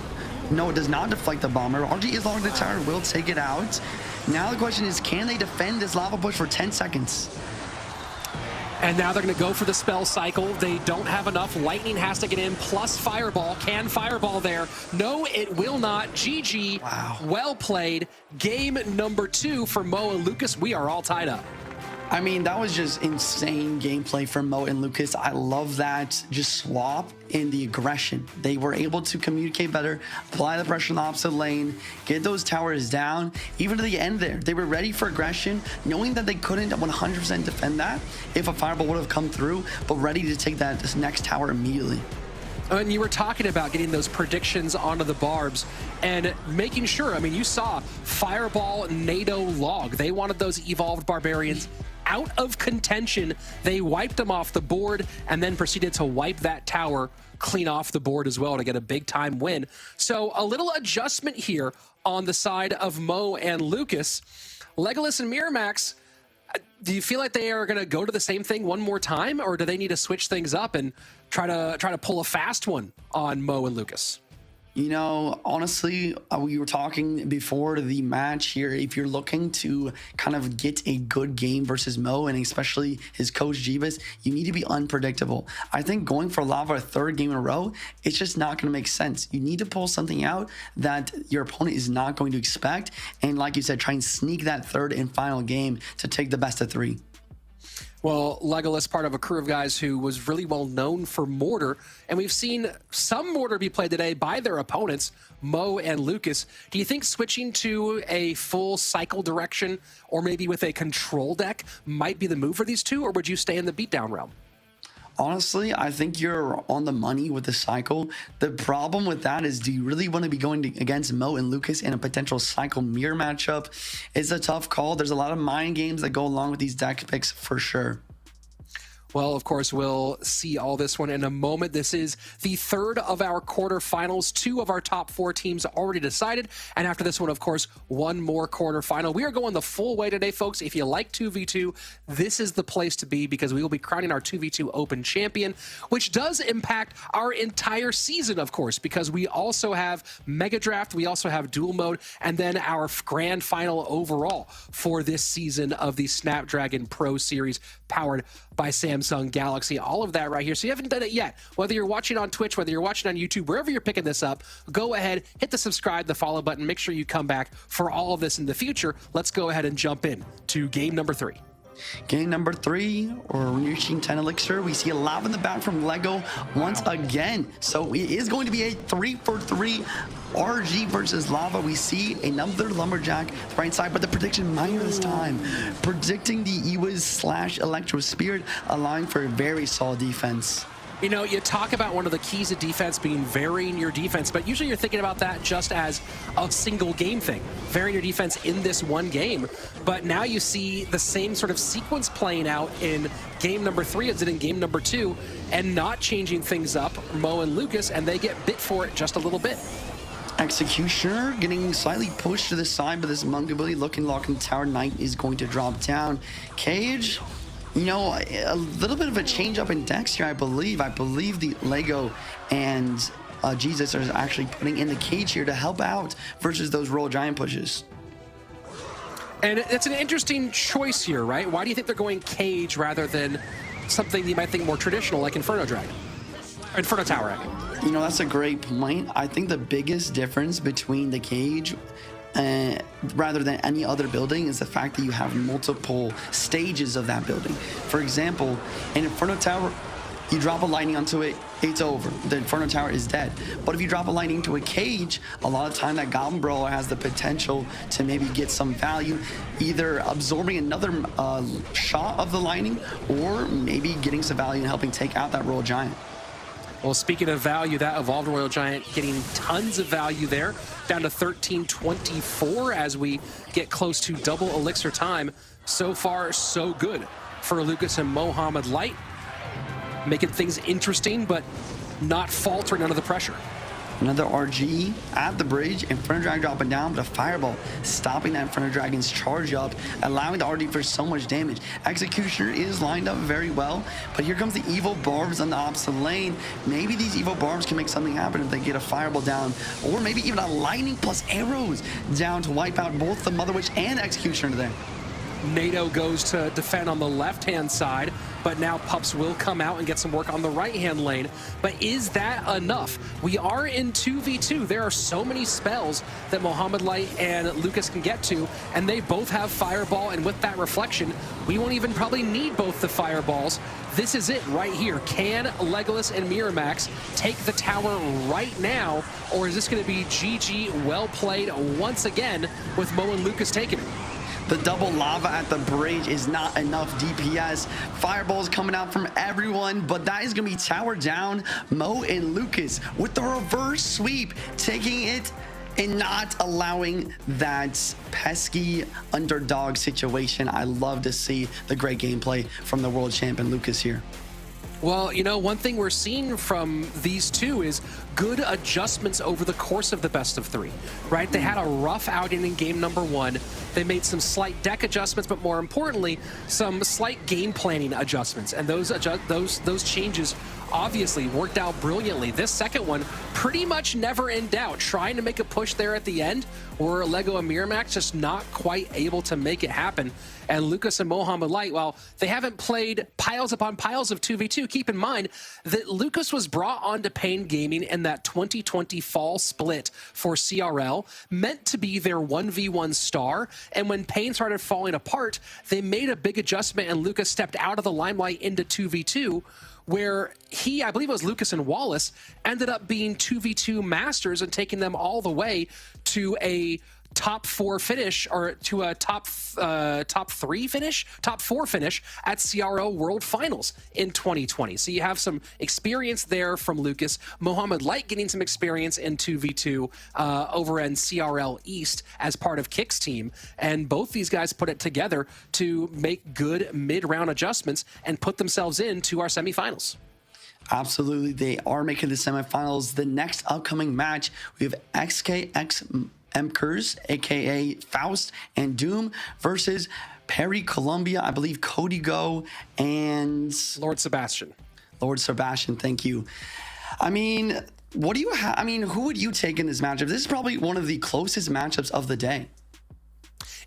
No, it does not deflect the bomber. RG is logged the tower, will take it out. Now the question is, can they defend this lava push for 10 seconds?
And now they're going to go for the spell cycle. They don't have enough. Lightning has to get in, plus Fireball. Can Fireball there? No, it will not. GG.
Wow.
Well played. Game number 2 for Mo and Lucas. We are all tied up.
I mean, that was just insane gameplay from Mo and Lucas. I love that just swap in the aggression. They were able to communicate better, apply the pressure in the opposite lane, get those towers down, even to the end there. They were ready for aggression, knowing that they couldn't 100% defend that if a Fireball would have come through, but ready to take this next tower immediately.
And you were talking about getting those predictions onto the Barbs and making sure, I mean, you saw Fireball, NATO, Log. They wanted those evolved Barbarians out of contention. They wiped them off the board and then proceeded to wipe that tower clean off the board as well to get a big time win. So a little adjustment here on the side of Mo and Lucas. Legolas and Miramax, do you feel like they are going to go to the same thing one more time, or do they need to switch things up and try to pull a fast one on Mo and Lucas?
You know, honestly, we were talking before the match here. If you're looking to kind of get a good game versus Mo, and especially his coach Jeebus, you need to be unpredictable. I think going for Lava a third game in a row, it's just not going to make sense. You need to pull something out that your opponent is not going to expect. And like you said, try and sneak that third and final game to take the best of 3.
Well, Legolas, part of a crew of guys who was really well known for Mortar, and we've seen some Mortar be played today by their opponents, Mo and Lucas. Do you think switching to a full cycle direction or maybe with a control deck might be the move for these two, or would you stay in the beatdown realm?
Honestly, I think you're on the money with the cycle. The problem with that is, do you really want to be going against Mo and Lucas in a potential cycle mirror matchup? It's a tough call. There's a lot of mind games that go along with these deck picks for sure.
Well, of course, we'll see all this one in a moment. This is the third of our quarterfinals. 2 of our top 4 teams already decided. And after this one, of course, 1 more quarterfinal. We are going the full way today, folks. If you like 2v2, this is the place to be because we will be crowning our 2v2 Open champion, which does impact our entire season, of course, because we also have Mega Draft, we also have Duel Mode, and then our grand final overall for this season of the Snapdragon Pro Series powered by Samsung Galaxy. All of that right here. So you haven't done it yet. Whether you're watching on Twitch, whether you're watching on YouTube, wherever you're picking this up, go ahead, hit the subscribe, the follow button. Make sure you come back for all of this in the future. Let's go ahead and jump in to game number 3.
Game number 3, we're reaching 10 elixir. We see a lava in the back from Lego once again. So it is going to be a 3-for-3 RG versus lava. We see another lumberjack right side, but the prediction minor this time, predicting the EWIS/Electro Spirit, allowing for a very solid defense.
You know, you talk about one of the keys of defense being varying your defense, but usually you're thinking about that just as a single game thing, varying your defense in this one game. But now you see the same sort of sequence playing out in game number 3 as it in game number 2, and not changing things up, Mo and Lucas, and they get bit for it just a little bit.
Executioner getting slightly pushed to the side, but this monk ability looking locking tower. Knight is going to drop down. Cage, you know, a little bit of a change up in decks here, I believe. I believe the Lego and Jesus are actually putting in the Cage here to help out versus those Royal Giant pushes.
And it's an interesting choice here, right? Why do you think they're going Cage rather than something you might think more traditional like Inferno Dragon? Or Inferno Tower, I mean.
You know, that's a great point. I think the biggest difference between the Cage rather than any other building is the fact that you have multiple stages of that building. For example, in Inferno Tower, you drop a lightning onto it, it's over. The Inferno Tower is dead. But if you drop a lightning into a Cage, a lot of time that Goblin Brawler has the potential to maybe get some value, either absorbing another shot of the lightning or maybe getting some value and helping take out that Royal Giant.
Well, speaking of value, that evolved Royal Giant getting tons of value there, down to 1324 as we get close to double elixir time. So far, so good for Lucas and Mohamed Light, making things interesting, but not faltering under the pressure.
Another RG at the bridge, Inferno Dragon dropping down, but a Fireball stopping that Inferno Dragon's charge up, allowing the RG for so much damage. Executioner is lined up very well, but here comes the Evil Barbs on the opposite lane. Maybe these Evil Barbs can make something happen if they get a Fireball down, or maybe even a Lightning plus arrows down to wipe out both the Mother Witch and Executioner there.
NATO goes to defend on the left-hand side, but now Pups will come out and get some work on the right-hand lane. But is that enough? We are in 2v2. There are so many spells that Mohamed Light and Lucas can get to, and they both have Fireball, and with that reflection, we won't even probably need both the Fireballs. This is it right here. Can Legolas and Miramax take the tower right now, or is this going to be GG, well played once again with Mo and Lucas taking it?
The double lava at the bridge is not enough DPS. Fireballs coming out from everyone, but that is going to be tower down. Mo and Lucas with the reverse sweep, taking it and not allowing that pesky underdog situation. I love to see the great gameplay from the world champion Lucas here.
Well, you know, one thing we're seeing from these two is good adjustments over the course of the best of 3, right? They had a rough outing in game number 1. They made some slight deck adjustments, but more importantly, some slight game planning adjustments. And those changes obviously worked out brilliantly. This second one pretty much never in doubt, trying to make a push there at the end, where Lego and Miramax just not quite able to make it happen. And Lucas and Mohamed Light, well, they haven't played piles upon piles of 2v2. Keep in mind that Lucas was brought onto Pain Gaming in that 2020 fall split for CRL, meant to be their 1v1 star. And when Pain started falling apart, they made a big adjustment and Lucas stepped out of the limelight into 2v2, where he, I believe it was Lucas and Wallace, ended up being 2v2 masters and taking them all the way to a top 4 finish, or to a top 4 finish at CRO World Finals in 2020. So you have some experience there from Lucas. Mohamed Light getting some experience in 2v2 over in CRL East as part of Kick's team. And both these guys put it together to make good mid-round adjustments and put themselves into our semifinals.
Absolutely, they are making the semifinals. The next upcoming match, we have XKX Emkers, aka Faust and Doom, versus Perry Columbia, I believe Cody Go, and
Lord Sebastian.
Lord Sebastian, thank you. I mean, what do you have? I mean, who would you take in this matchup? This is probably one of the closest matchups of the day.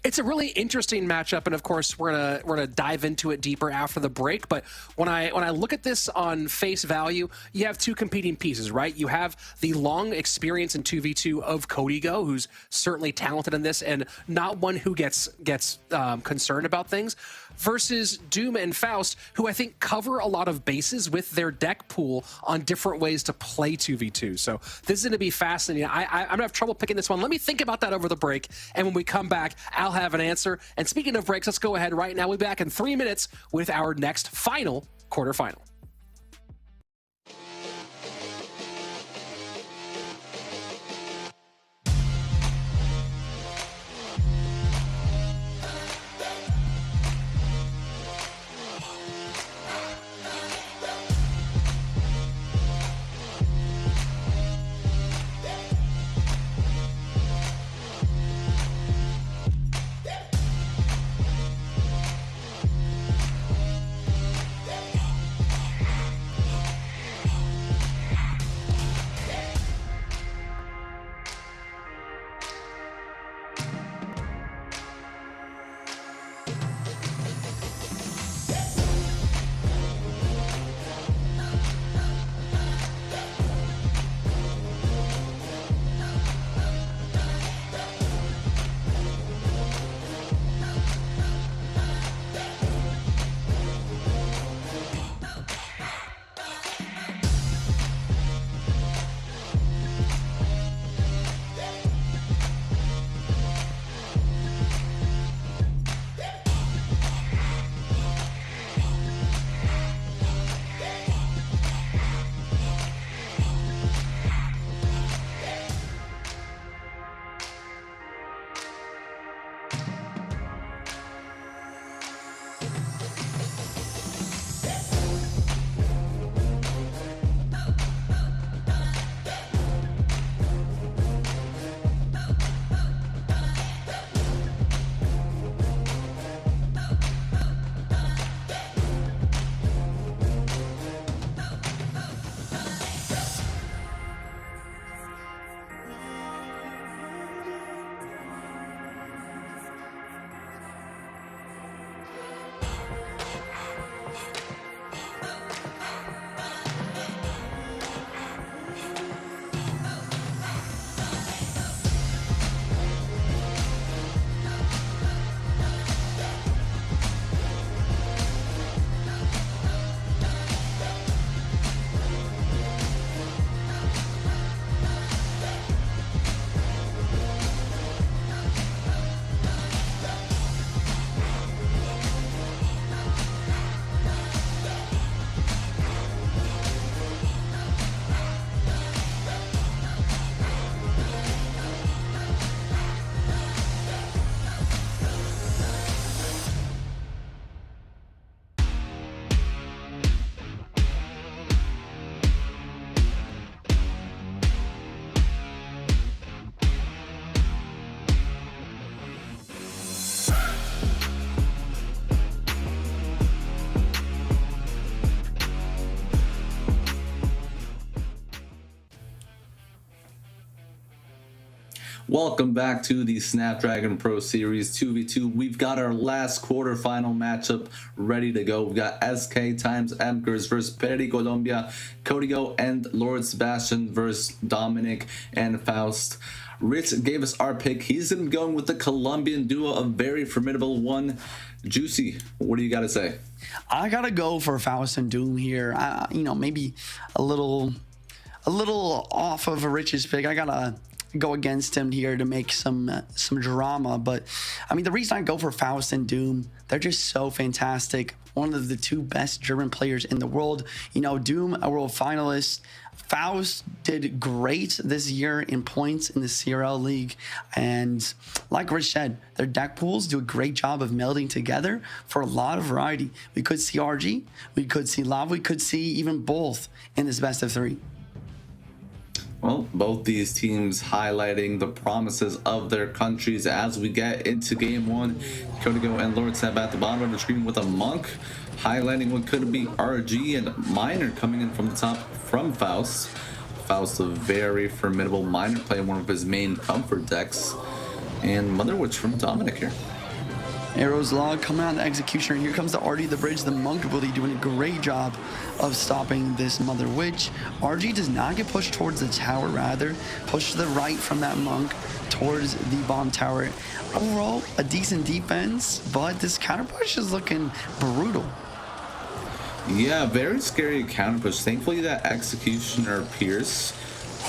It's a really interesting matchup, and of course we're gonna dive into it deeper after the break. But when I look at this on face value, you have two competing pieces, right? You have the long experience in 2v2 of Cody Go, who's certainly talented in this and not one who gets concerned about things, versus Doom and Faust, who I think cover a lot of bases with their deck pool on different ways to play 2v2. So this is going to be fascinating. I'm going to have trouble picking this one. Let me think about that over the break, and when we come back, I'll have an answer. And speaking of breaks, let's go ahead right now. We'll be back in 3 minutes with our next final quarterfinal.
Welcome back to the Snapdragon Pro Series 2v2. We've got our last quarterfinal matchup ready to go. We've got SK times Emkers versus Peri Colombia, Codigo and Lord Sebastian versus Dominic and Faust. Rich gave us our pick. He's going to be going with the Colombian duo, a very formidable one. Juicy, what do you got to say?
I got to go for Faust and Doom here. Maybe a little off of a Rich's pick. I got to go against him here to make some drama. But I mean, the reason I go for Faust and Doom, they're just so fantastic. One of the two best German players in the world. Doom, a world finalist. Faust did great this year in points in the CRL League. And like Rich said, their deck pools do a great job of melding together for a lot of variety. We could see RG, we could see Lava, we could see even both in this best of 3.
Well, both these teams highlighting the promises of their countries as we get into game 1. Codigo and Lord Seb at the bottom of the screen with a Monk, highlighting what could be RG and Miner coming in from the top from Faust. Faust, a very formidable Miner player, one of his main comfort decks. And Mother Witch from Dominic here.
Arrow's Log coming out in the Executioner. Here comes the RD, the Bridge, the Monk ability, doing a great job of stopping this Mother Witch. RG does not get pushed towards the tower, rather push to the right from that Monk towards the bomb tower. Overall, a decent defense, but this counter push is looking brutal.
Yeah, very scary counter push. Thankfully, that Executioner Pierce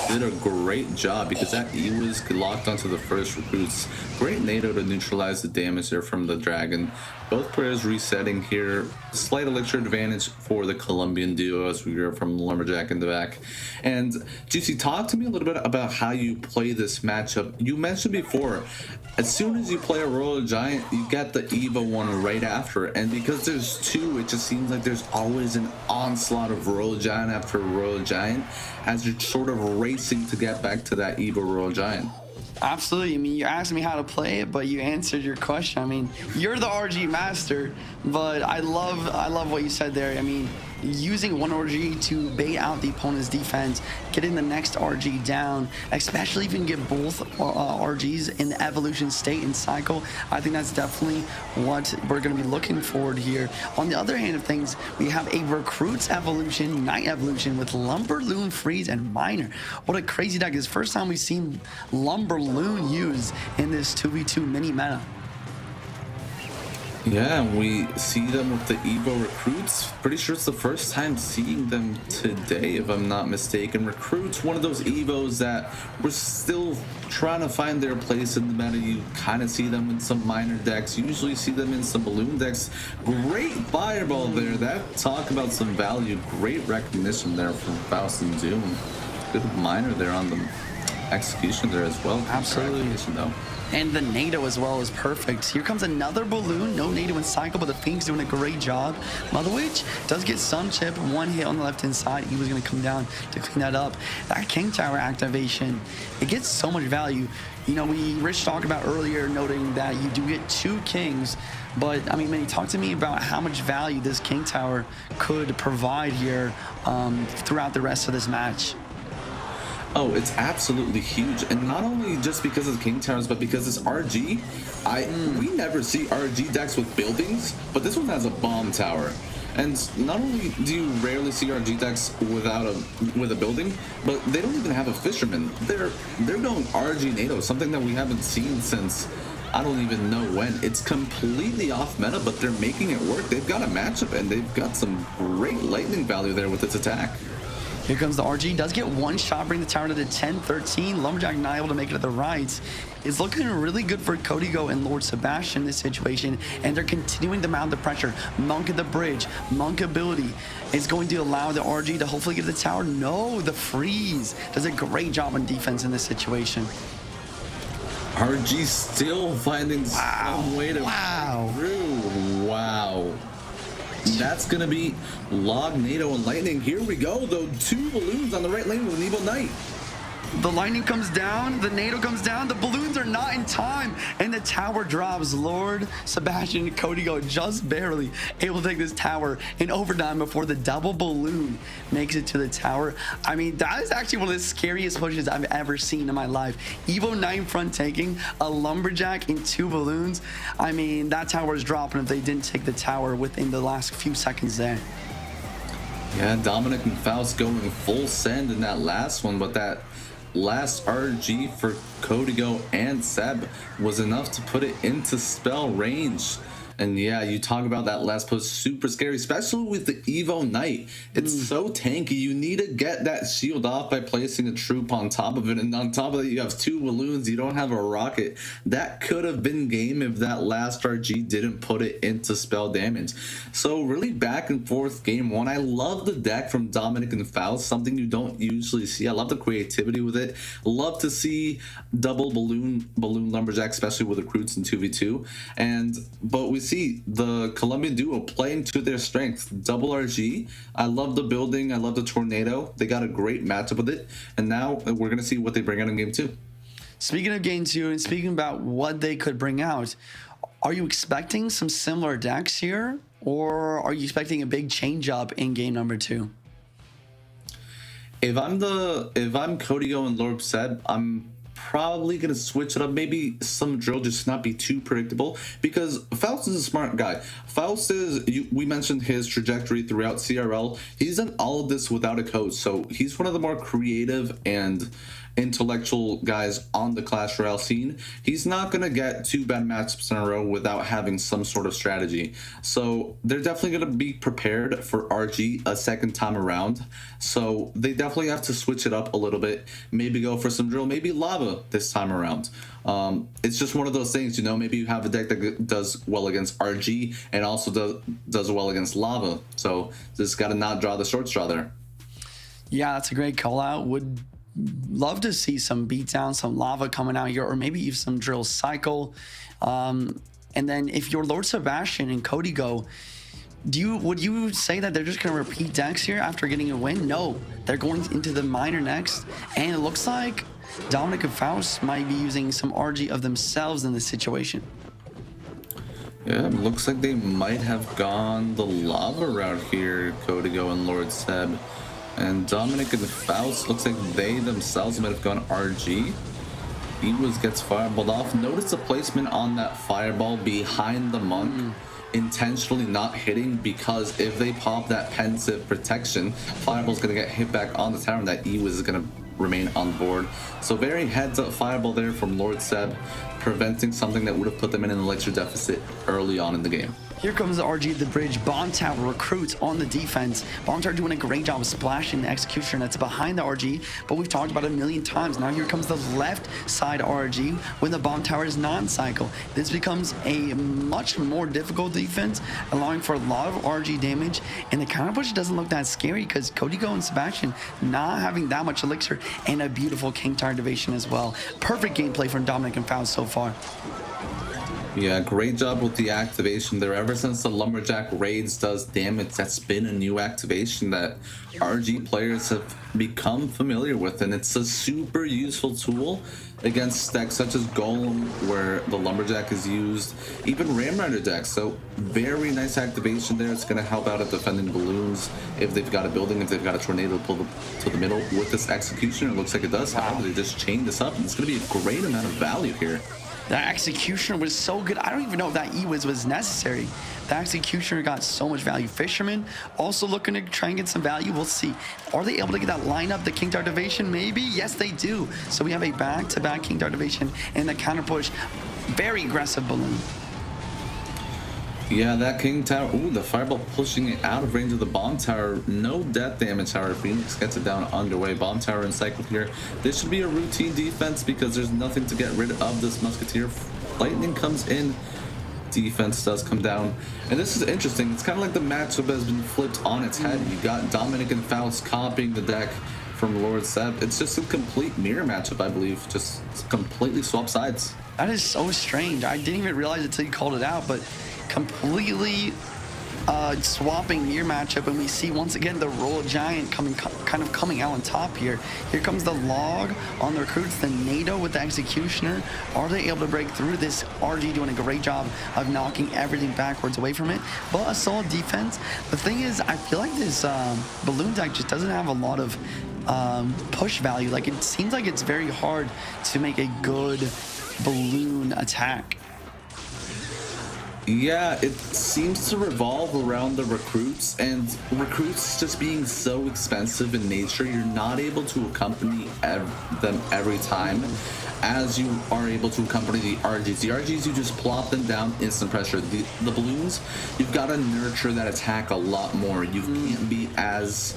did a great job because that E was locked onto the first recruits. Great NATO to neutralize the damage there from the Dragon. Both players resetting here. Slight elixir advantage for the Colombian duo as we hear from Lumberjack in the back. And Juicy, talk to me a little bit about how you play this matchup. You mentioned before, as soon as you play a Royal Giant, you get the Eva one right after. And because there's two, it just seems like there's always an onslaught of Royal Giant after Royal Giant as you're sort of racing to get back to that Eva Royal Giant.
Absolutely. I mean, you asked me how to play it, but you answered your question. I mean, you're the RG master, but I love what you said there. I mean, using one RG to bait out the opponent's defense, getting the next RG down, especially if you can get both RGs in the evolution state and cycle. I think that's definitely what we're going to be looking forward here. On the other hand of things, we have a Recruits evolution, Night evolution with Lumber, Loon, Freeze, and Miner. What a crazy deck. It's the first time we've seen Lumber, Loon used in this 2v2 mini meta.
Yeah, we see them with the Evo Recruits. Pretty sure it's the first time seeing them today, if I'm not mistaken. Recruits, one of those Evos that we're still trying to find their place in the meta. You kind of see them in some minor decks. You usually see them in some balloon decks. Great fireball there. That talk about some value. Great recognition there from Faust and Doom. Good minor there on the execution there as well.
Absolutely.
Though.
And the NATO as well is perfect. Here comes another balloon. No NATO in cycle, but the Fink's doing a great job. Mother Witch does get some chip. One hit on the left-hand side. He was going to come down to clean that up. That King Tower activation, it gets so much value. Rich talked about earlier, noting that you do get 2 Kings. But, I mean, man, talk to me about how much value this King Tower could provide here throughout the rest of this match.
Oh, it's absolutely huge, and not only just because of the King Towers, but because it's RG. We never see RG decks with buildings, but this one has a bomb tower. And not only do you rarely see RG decks with a building, but they don't even have a fisherman. They're going RG NATO, something that we haven't seen since I don't even know when. It's completely off meta, but they're making it work. They've got a matchup, and they've got some great lightning value there with its attack.
Here comes the RG. Does get one shot, bring the tower to the 10-13. Lumberjack not able to make it to the right. It's looking really good for Codigo and Lord Sebastian in this situation, and they're continuing to mount the pressure. Monk at the bridge. Monk ability is going to allow the RG to hopefully get to the tower. No, the freeze does a great job on defense in this situation.
RG still finding some way to through. Wow. That's going to be Log, NATO, and Lightning. Here we go, though. 2 balloons on the right lane with an Evo Knight.
The lightning comes down, the NATO comes down, the balloons are not in time, and the tower drops. Lord Sebastian and Cody go just barely able to take this tower in overtime before the double balloon makes it to the tower. I mean, that is actually one of the scariest pushes I've ever seen in my life. Evo 9 front taking a lumberjack in 2 balloons. I mean, that tower is dropping if they didn't take the tower within the last few seconds there.
Yeah, Dominic and Faust going full send in that last one, but that last RG for Codigo and Seb was enough to put it into spell range. And yeah, you talk about that last push, super scary, especially with the Evo Knight. It's so tanky. You need to get that shield off by placing a troop on top of it. And on top of that, you have 2 balloons. You don't have a rocket. That could have been game if that last RG didn't put it into spell damage. So really back and forth game 1. I love the deck from Dominic and Faust, something you don't usually see. I love the creativity with it. Love to see double balloon lumberjack, especially with recruits in 2v2. But we see the Colombian duo playing to their strength. Double RG. I love the building. I love the tornado. They got a great matchup with it. And now we're going to see what they bring out in game 2.
Speaking of game 2 and speaking about what they could bring out, are you expecting some similar decks here? Or are you expecting a big change up in game number 2?
If I'm Codigo and Lord Seb, I'm probably gonna switch it up. Maybe some drill, just not be too predictable, because Faust is a smart guy. Faust is, we mentioned his trajectory throughout CRL. He's done all of this without a coach, so he's one of the more creative and intellectual guys on the Clash Royale scene. He's not gonna get 2 bad matchups in a row without having some sort of strategy. So they're definitely gonna be prepared for RG a second time around. So they definitely have to switch it up a little bit. Maybe go for some drill, maybe lava this time around. It's just one of those things, you know, maybe you have a deck that does well against RG and also does well against lava. So just gotta not draw the short straw there.
Yeah, that's a great call out. Would love to see some beatdown, some lava coming out here, or maybe even some drill cycle. And then if you're Lord Sebastian and Cody go, would you say that they're just going to repeat decks here after getting a win? No, they're going into the minor next, and it looks like Dominic and Faust might be using some RG of themselves in this situation.
Yeah, it looks like they might have gone the lava route here, Codigo and Lord Seb. And Dominic and Faust, looks like they themselves might have gone RG. Ewes gets fireballed off. Notice the placement on that fireball behind the monk. Intentionally not hitting, because if they pop that pensive protection, fireball's going to get hit back on the tower, and that Ewes is going to remain on board. So very heads up fireball there from Lord Seb, preventing something that would have put them in an elixir deficit early on in the game.
Here comes the RG at the bridge. Bomb Tower recruits on the defense. Bomb Tower doing a great job of splashing the executioner that's behind the RG, but we've talked about it a million times. Now here comes the left side RG when the Bomb Tower is non-cycle. This becomes a much more difficult defense, allowing for a lot of RG damage, and the counter push doesn't look that scary because Codigo and Sebastian not having that much elixir, and a beautiful King Tower activation as well. Perfect gameplay from Dominic and Faust so far.
Yeah, great job with the activation there. Ever since the Lumberjack raids does damage, that's been a new activation that RG players have become familiar with, and it's a super useful tool against decks such as Golem, where the Lumberjack is used, even Ram Rider decks. So very nice activation there. It's going to help out at defending balloons if they've got a building, if they've got a tornado to pull to the middle with this executioner. It looks like it does. However, they just chained this up, and it's going to be a great amount of value here.
That executioner was so good. I don't even know if that E-Wiz was necessary. The executioner got so much value. Fisherman also looking to try and get some value. We'll see. Are they able to get that lineup, the King Activation? Maybe. Yes, they do. So we have a back-to-back King Activation and the counter push. Very aggressive balloon.
Yeah, that King Tower. Ooh, the fireball pushing it out of range of the bomb tower. No death damage, however. Phoenix gets it down underway. Bomb tower and cycle here. This should be a routine defense because there's nothing to get rid of this musketeer. Lightning comes in. Defense does come down. And this is interesting. It's kind of like the matchup has been flipped on its head. You got Dominic and Faust copying the deck from Lord Seb. It's just a complete mirror matchup, I believe. Just completely swap sides.
That is so strange. I didn't even realize it until you called it out, but completely swapping mirror matchup, and we see once again the Royal Giant kind of coming out on top here. Here comes the log on the recruits, the NATO with the Executioner. Are they able to break through this? RG doing a great job of knocking everything backwards away from it, but a solid defense. The thing is, I feel like this balloon deck just doesn't have a lot of push value. Like, it seems like it's very hard to make a good balloon attack.
Yeah, it seems to revolve around the recruits, and recruits just being so expensive in nature, you're not able to accompany them every time as you are able to accompany the RGs. The RGs, you just plop them down, instant pressure. The balloons, you've got to nurture that attack a lot more. You can't be as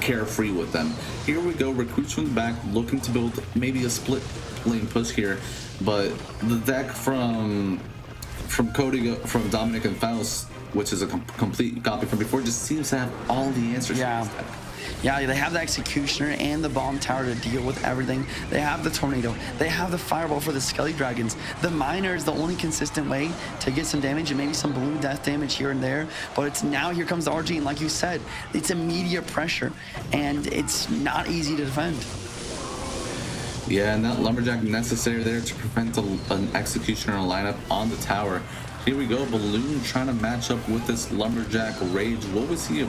carefree with them. Here we go, recruits from the back looking to build maybe a split lane push here, but the deck from Cody, from Dominic and Faust, which is a complete copy from before, just seems to have all the answers.
Yeah, they have the Executioner and the Bomb Tower to deal with everything. They have the Tornado. They have the Fireball for the Skelly Dragons. The Miner is the only consistent way to get some damage, and maybe some balloon death damage here and there. But it's now, here comes the RG, and like you said, it's immediate pressure, and it's not easy to defend.
Yeah, and that Lumberjack necessary there to prevent an Executioner lineup on the tower. Here we go, Balloon trying to match up with this Lumberjack Rage. What was he?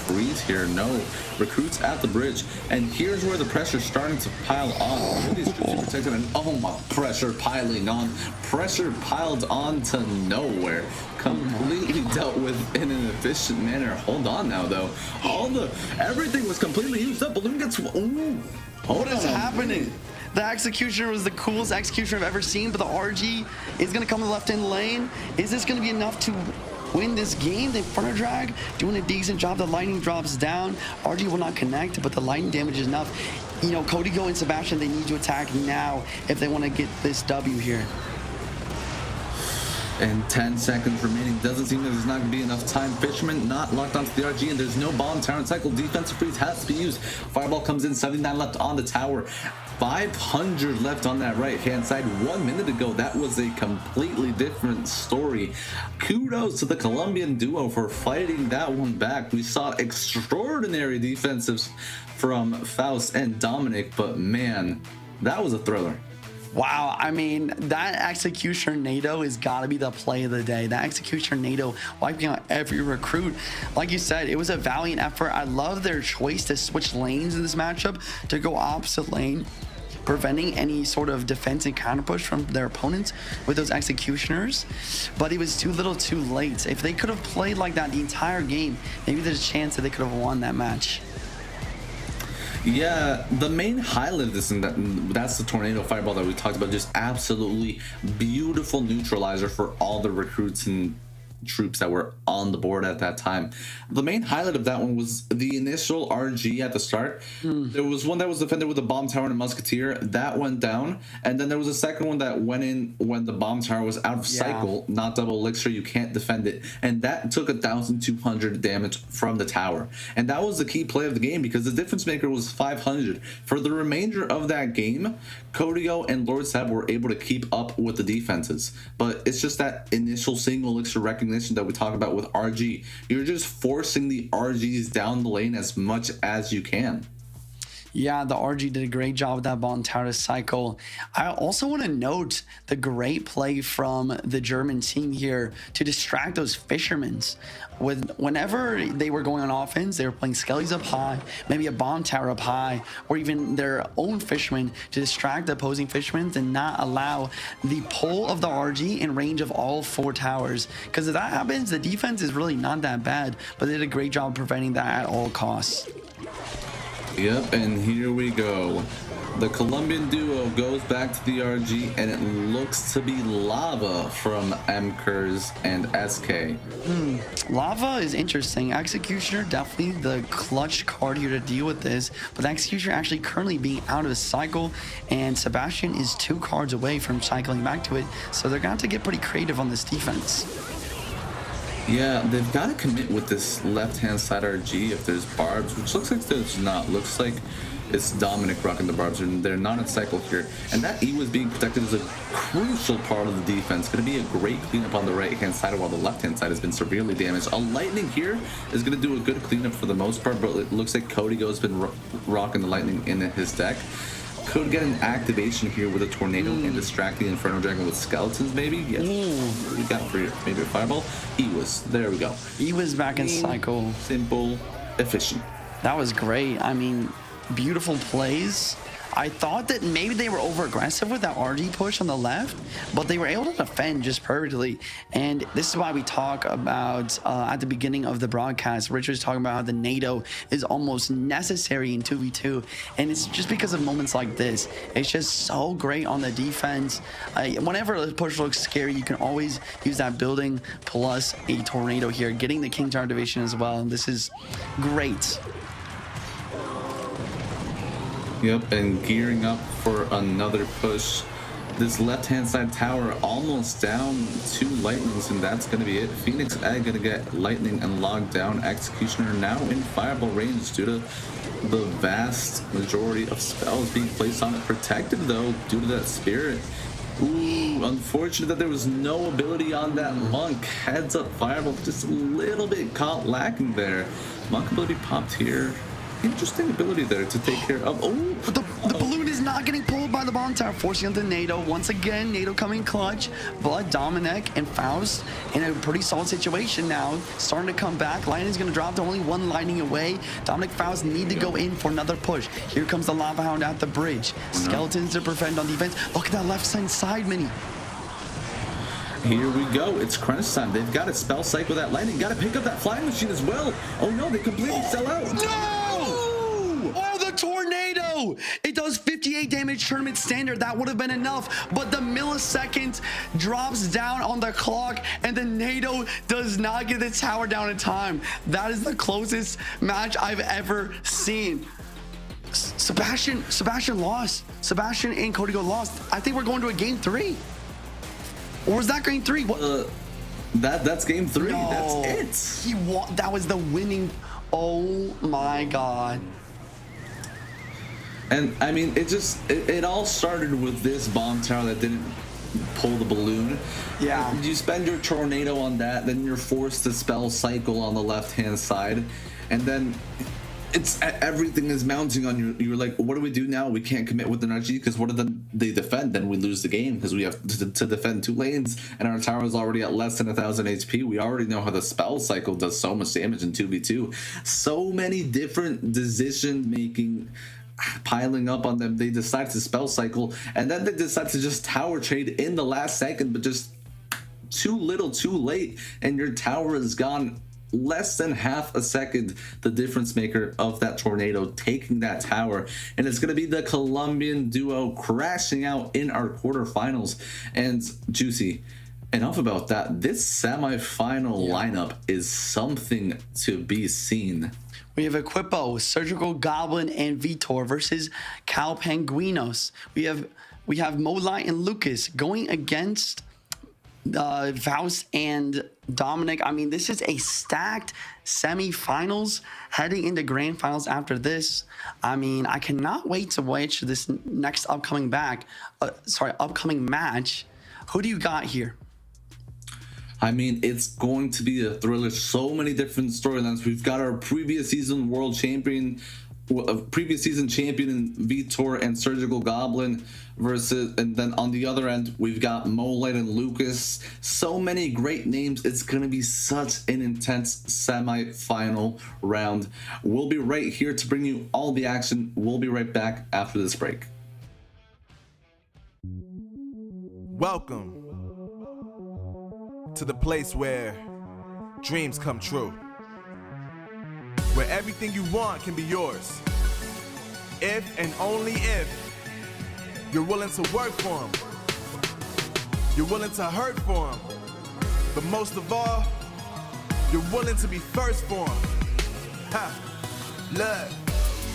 Freeze here? No. Recruits at the bridge, and here's where the pressure's starting to pile on. These troops are protected, and oh my, pressure piling on. Pressure piled on to nowhere. Completely dealt with in an efficient manner. Hold on now, though. Everything was completely used up. Balloon gets. Ooh.
What is happening? The Executioner was the coolest Executioner I've ever seen, but the RG is going to come to the left-hand lane. Is this going to be enough to win this game? The Inferno Drag doing a decent job. The lightning drops down. RG will not connect, but the lightning damage is enough. You know, Cody Go and Sebastian, they need to attack now if they want to get this W here.
And 10 seconds remaining. Doesn't seem that there's not going to be enough time. Fisherman not locked onto the RG, and there's no bomb tower cycle. Defensive freeze has to be used. Fireball comes in, 79 left on the tower. 500 left on that right-hand side. 1 minute ago, that was a completely different story. Kudos to the Colombian duo for fighting that one back. We saw extraordinary defensives from Faust and Dominic, but man, that was a thriller.
Wow, I mean, that Executioner NATO has got to be the play of the day. That Executioner NATO wiping out every recruit. Like you said, it was a valiant effort. I love their choice to switch lanes in this matchup, to go opposite lane, preventing any sort of defensive counter push from their opponents with those Executioners. But it was too little too late. If they could have played like that the entire game, maybe there's a chance that they could have won that match.
Yeah, the main highlight of this, and that's the Tornado Fireball that we talked about. Just absolutely beautiful neutralizer for all the recruits and troops that were on the board at that time. The main highlight of that one was the initial RG at the start. There was one that was defended with a bomb tower and a musketeer that went down, and then there was a second one that went in when the bomb tower was out of cycle, not double elixir, you can't defend it, and that took 1,200 damage from the tower. And that was the key play of the game, because the difference maker was 500. For the remainder of that game, Kodio and Lord Seb were able to keep up with the defenses, but it's just that initial single elixir recognition that we talk about with RG. You're just forcing the RGs down the lane as much as you can.
Yeah, the RG did a great job with that bomb tower cycle. I also want to note the great play from the German team here to distract those fishermen. Whenever they were going on offense, they were playing Skellies up high, maybe a bomb tower up high, or even their own fishermen to distract the opposing fishermen and not allow the pull of the RG in range of all 4 towers. Because if that happens, the defense is really not that bad, but they did a great job preventing that at all costs.
Yep, and here we go. The Colombian duo goes back to the RG, and it looks to be Lava from MKers and SK.
Lava is interesting. Executioner, definitely the clutch card here to deal with this, but the Executioner actually currently being out of the cycle, and Sebastian is 2 cards away from cycling back to it, so they're going to have to get pretty creative on this defense.
Yeah, they've got to commit with this left-hand side RG if there's barbs, which looks like there's not. Looks like It's Dominic rocking the barbs, and they're not in cycle here. And that E was being protected is a crucial part of the defense. Going to be a great cleanup on the right-hand side, while the left-hand side has been severely damaged. A lightning here is going to do a good cleanup for the most part, but it looks like Cody Go's been rocking the lightning in his deck. Could get an activation here with a tornado and distract the Inferno Dragon with skeletons, maybe. Yes. We got for maybe a fireball. E was there. We go.
E was back in cycle.
Simple, efficient.
That was great. I mean, beautiful plays. I thought that maybe they were over aggressive with that RG push on the left, but they were able to defend just perfectly. And this is why we talk about at the beginning of the broadcast, Rich was talking about how the NATO is almost necessary in 2v2. And it's just because of moments like this. It's just so great on the defense. Whenever the push looks scary, you can always use that building plus a tornado here, getting the King Tower activation as well. And this is great.
Yep, and gearing up for another push. This left-hand side tower almost down 2 lightnings, and that's going to be it. Phoenix Egg going to get lightning and logged down. Executioner now in fireball range due to the vast majority of spells being placed on it. Protected, though, due to that spirit. Ooh, unfortunate that there was no ability on that monk. Heads up fireball, just a little bit caught lacking there. Monk ability popped here. Interesting ability there to take care of. Oh,
but the balloon is not getting pulled by the bomb tower, forcing onto NATO. Once again, NATO coming clutch, but Dominic and Faust in a pretty solid situation now, starting to come back. Lightning's going to drop to only 1 lightning away. Dominic, Faust need to go in for another push. Here comes the Lava Hound at the bridge. Skeletons to prevent on defense. Look at that left side mini.
Here we go. It's crunch time. They've got to spell cycle that lightning. Got to pick up that flying machine as well. Oh no, they completely sell out.
No! Oh, the tornado! It does 58 damage tournament standard. That would have been enough, but the millisecond drops down on the clock, and the NATO does not get the tower down in time. That is the closest match I've ever seen. Sebastian lost. Sebastian and Cody Go lost. I think we're going to a game 3. Or was that game 3? What?
That's game 3.
No,
that's it.
That was the winning. Oh my god.
And I mean, it all started with this bomb tower that didn't pull the balloon.
Yeah.
You spend your tornado on that, then you're forced to spell cycle on the left hand side, and then it's everything is mounting on you. You're like, what do we do now? We can't commit with an RG because what if they defend? Then we lose the game because we have to defend 2 lanes, and our tower is already at less than 1,000 HP. We already know how the spell cycle does so much damage in 2v2. So many different decision making piling up on them. They decide to spell cycle, and then they decide to just tower trade in the last second, but just too little too late, and your tower is gone. Less than half a second, the difference maker of that tornado taking that tower, and it's going to be the Colombian duo crashing out in our quarterfinals. And Juicy, enough about that. This semi-final lineup is something to be seen.
We have Equipo, Surgical Goblin, and Vitor versus Cal Penguinos. We have Molite and Lucas going against Faust and Dominic. I mean, this is a stacked semi-finals heading into grand finals after this. I mean, I cannot wait to watch this next upcoming match. Who do you got here?
I mean, it's going to be a thriller. So many different storylines. We've got our previous season world champion, previous season champion in Vitor and Surgical Goblin versus, and then on the other end we've got Molite and Lucas. So many great names. It's going to be such an intense semi-final round. We'll be right here to bring you all the action. We'll be right back after this break.
Welcome to the place where dreams come true, where everything you want can be yours, if and only if you're willing to work for them, you're willing to hurt for them, but most of all, you're willing to be first for them. Ha! Look,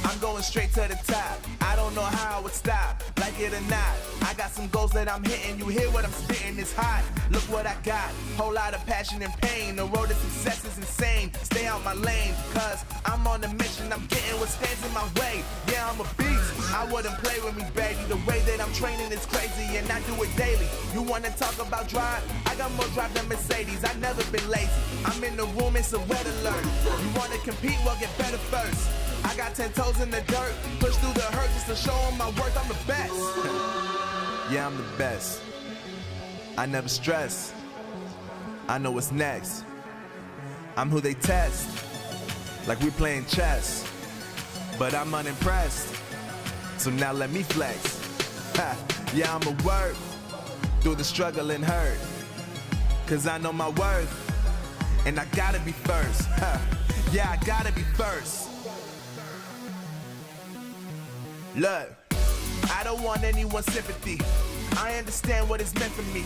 I'm going straight to the top. I don't know how I would stop. Life like it or not. I got some goals that I'm hitting. You hear what I'm spitting? It's hot. Look what I got. Whole lot of passion and pain. The road to success is insane. Stay out my lane, cause I'm on a mission. I'm getting what stands in my way. Yeah, I'm a beast. I wouldn't play with me, baby. The way that I'm training is crazy, and I do it daily. You wanna talk about drive? I got more drive than Mercedes. I never been lazy. I'm in the room, it's a red alert. You wanna compete? Well, get better first. I got 10 toes in the dirt. Push through the hurt just to show them my worth. I'm the best. Yeah, I'm the best. I never stress. I know what's next. I'm who they test, like we playing chess. But I'm unimpressed, so now let me flex. Ha, yeah, I'ma work through the struggle and hurt, cause I know my worth, and I gotta be first. Ha, yeah, I gotta be first. Look, I don't want anyone's sympathy. I understand what it's meant for me.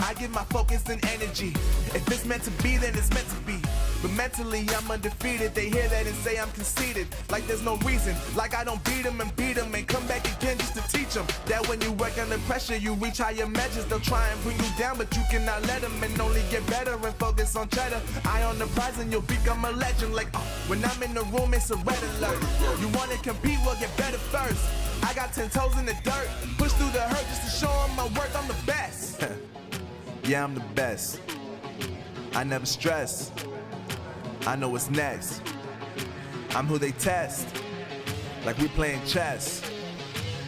I give my focus and energy. If it's meant to be, then it's meant to be. But mentally, I'm undefeated. They hear that and say I'm conceited. Like there's no reason. Like I don't beat them and come back again just to teach them that when you work under pressure, you reach higher measures. They'll try and bring you down, but you cannot let them, and only get better and focus on cheddar. Eye on the prize and you'll become a legend. Like, when I'm in the room, it's a red alert. You wanna compete? Well, get better first. I got 10 toes in the dirt. Push through the hurt just to show them my worth. I'm the best. Yeah, I'm the best. I never stress. I know what's next. I'm who they test, like we playing chess.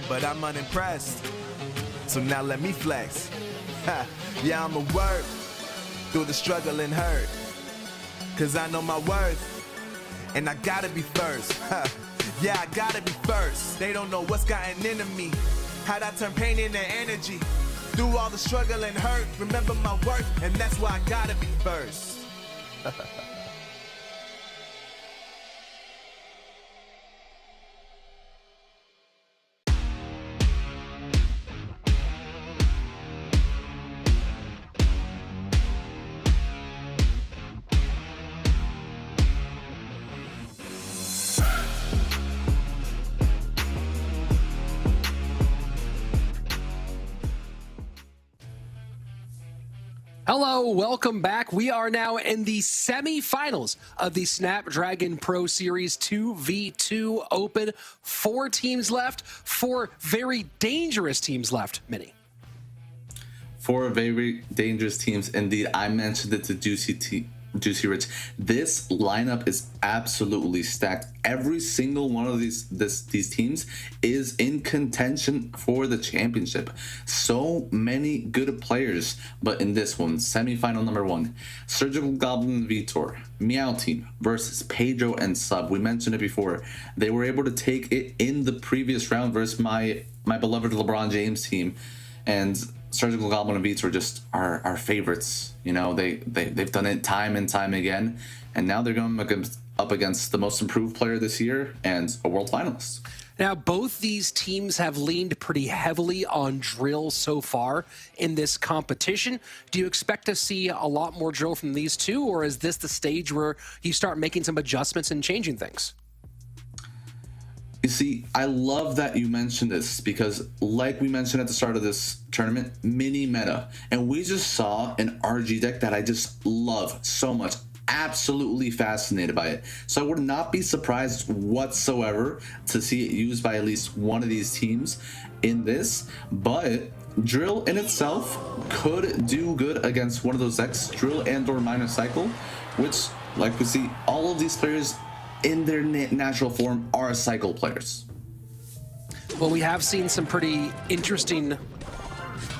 But I'm unimpressed, so now let me flex. Ha, yeah, I'ma work through the struggle and hurt, cause I know my worth, and I gotta be first. Ha, yeah, I gotta be first. They don't know what's gotten into me, how'd I turn pain into energy. Through all the struggle and hurt, remember my worth, and that's why I gotta be first.
Hello, welcome back. We are now in the semifinals of the Snapdragon Pro Series 2v2 Open. 4 teams left, 4 very dangerous teams left, Minnie.
4 very dangerous teams indeed. I mentioned it to Juicy Rich. This lineup is absolutely stacked. Every single one of these teams is in contention for the championship. So many good players, but in this one, semifinal number 1, Surgical Goblin Vitor, Meow Team versus Pedro and Sub. We mentioned it before. They were able to take it in the previous round versus my beloved LeBron James team, and Surgical Goblin and Beats were just our favorites. You know, they've done it time and time again, and now they're going up against the most improved player this year and a world finalist.
Now, both these teams have leaned pretty heavily on drill so far in this competition. Do you expect to see a lot more drill from these two, or is this the stage where you start making some adjustments and changing things?
You see, I love that you mentioned this because, like we mentioned at the start of this tournament, mini meta. And we just saw an RG deck that I just love so much. Absolutely fascinated by it. So I would not be surprised whatsoever to see it used by at least one of these teams in this. But Drill in itself could do good against one of those decks, Drill and/or Minor Cycle, which, like we see, all of these players in their natural form are cycle players.
Well, we have seen some pretty interesting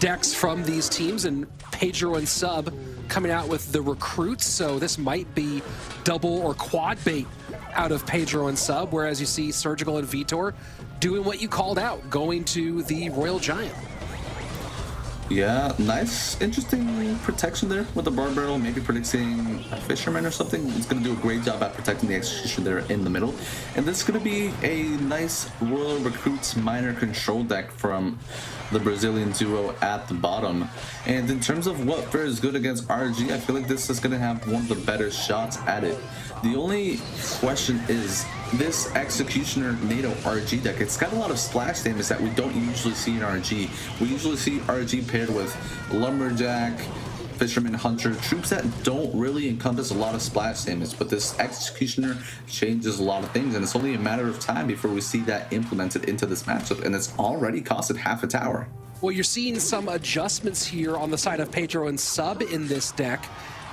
decks from these teams, and Pedro and Sub coming out with the recruits, so this might be double or quad bait out of Pedro and Sub, whereas you see Surgical and Vitor doing what you called out, going to the Royal Giant.
Yeah, nice, interesting protection there with the Bard Barrel, maybe predicting a Fisherman or something. It's going to do a great job at protecting the execution there in the middle. And this is going to be a nice Royal Recruits minor control deck from the Brazilian duo at the bottom. And in terms of what fares good against RG, I feel like this is going to have one of the better shots at it. The only question is, this Executioner NATO RG deck, it's got a lot of splash damage that we don't usually see in RG. We usually see RG paired with Lumberjack, Fisherman, Hunter, troops that don't really encompass a lot of splash damage, but this Executioner changes a lot of things, and it's only a matter of time before we see that implemented into this matchup, and it's already costed half a tower.
Well, you're seeing some adjustments here on the side of Pedro and Sub in this deck,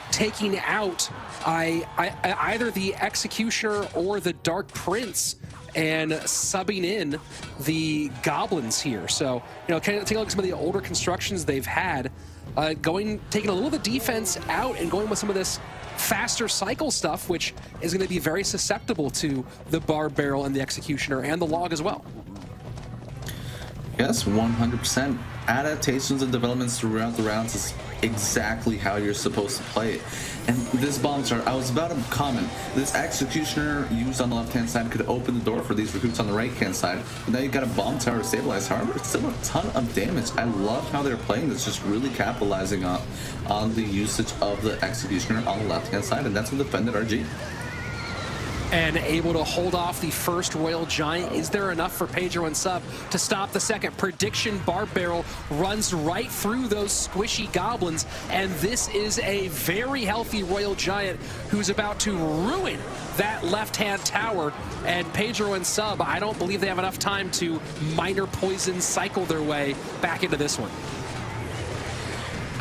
taking out either the Executioner or the Dark Prince and subbing in the Goblins here. So, you know, kind of take a look at some of the older constructions they've had, taking a little of the defense out and going with some of this faster cycle stuff, which is going to be very susceptible to the Barb Barrel and the Executioner and the Log as well.
Yes, 100%. Adaptations and developments throughout the rounds is exactly how you're supposed to play it. And this bomb chart, I was about to comment, this Executioner used on the left-hand side could open the door for these recruits on the right-hand side. But now you've got a bomb tower to stabilize. However, it's still a ton of damage. I love how they're playing this, just really capitalizing on the usage of the Executioner on the left-hand side, and that's what defended RG.
And able to hold off the first Royal Giant. Is there enough for Pedro and Sub to stop the second? Prediction Barb Barrel runs right through those squishy goblins, and this is a very healthy Royal Giant who's about to ruin that left-hand tower. And Pedro and Sub, I don't believe they have enough time to minor poison cycle their way back into this one.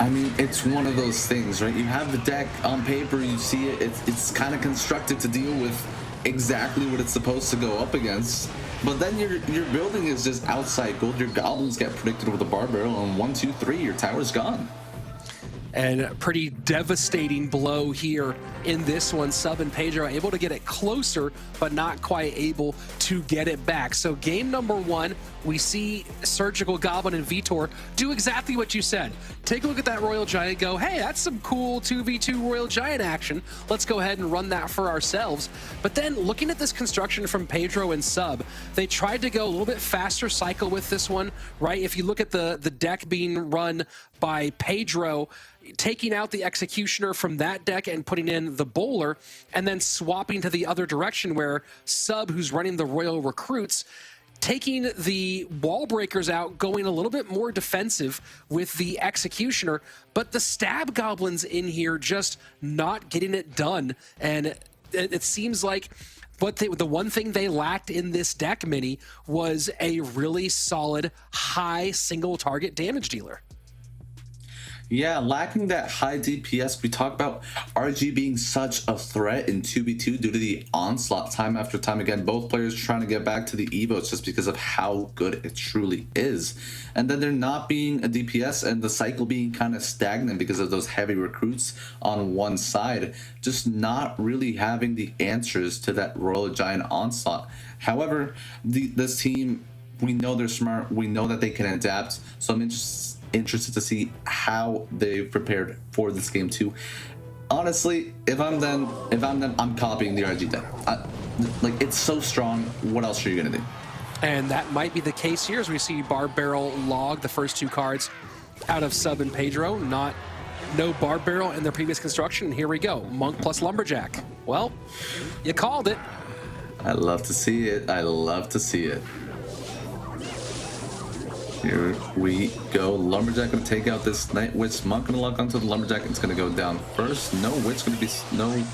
I mean, it's one of those things, right? You have the deck on paper, you see it, it's kind of constructed to deal with exactly what it's supposed to go up against. But then your building is just outside gold. Your goblins get predicted with a Barb Barrel, and 1, 2, 3, your tower's gone.
And a pretty devastating blow here in this one. Sub and Pedro able to get it closer, but not quite able to get it back. So game number one, we see Surgical Goblin and Vitor do exactly what you said. Take a look at that Royal Giant, go, hey, that's some cool 2v2 Royal Giant action. Let's go ahead and run that for ourselves. But then looking at this construction from Pedro and Sub, they tried to go a little bit faster cycle with this one, right? If you look at the deck being run by Pedro, taking out the Executioner from that deck and putting in the Bowler, and then swapping to the other direction where Sub, who's running the Royal Recruits, taking the Wall Breakers out, going a little bit more defensive with the Executioner, but the Stab Goblins in here just not getting it done. And it seems like the one thing they lacked in this deck, Mini, was a really solid high single target damage dealer.
Yeah, lacking that high DPS. We talk about RG being such a threat in 2v2 due to the onslaught time after time again. Both players trying to get back to the Evos just because of how good it truly is. And then there not being a DPS and the cycle being kind of stagnant because of those heavy recruits on one side. Just not really having the answers to that Royal Giant onslaught. However, this team, we know they're smart. We know that they can adapt. So I'm interested to see how they've prepared for this game too. Honestly, if I'm them, I'm copying the RG deck. Like, it's so strong. What else are you gonna do?
And that might be the case here as we see Barb Barrel log the first two cards out of Sub and Pedro. No Barb Barrel in their previous construction. And here we go, Monk plus Lumberjack. Well, you called it.
I love to see it. I love to see it. Here we go. Lumberjack gonna take out this Night Witch. Monk gonna lock onto the Lumberjack. It's gonna go down first. No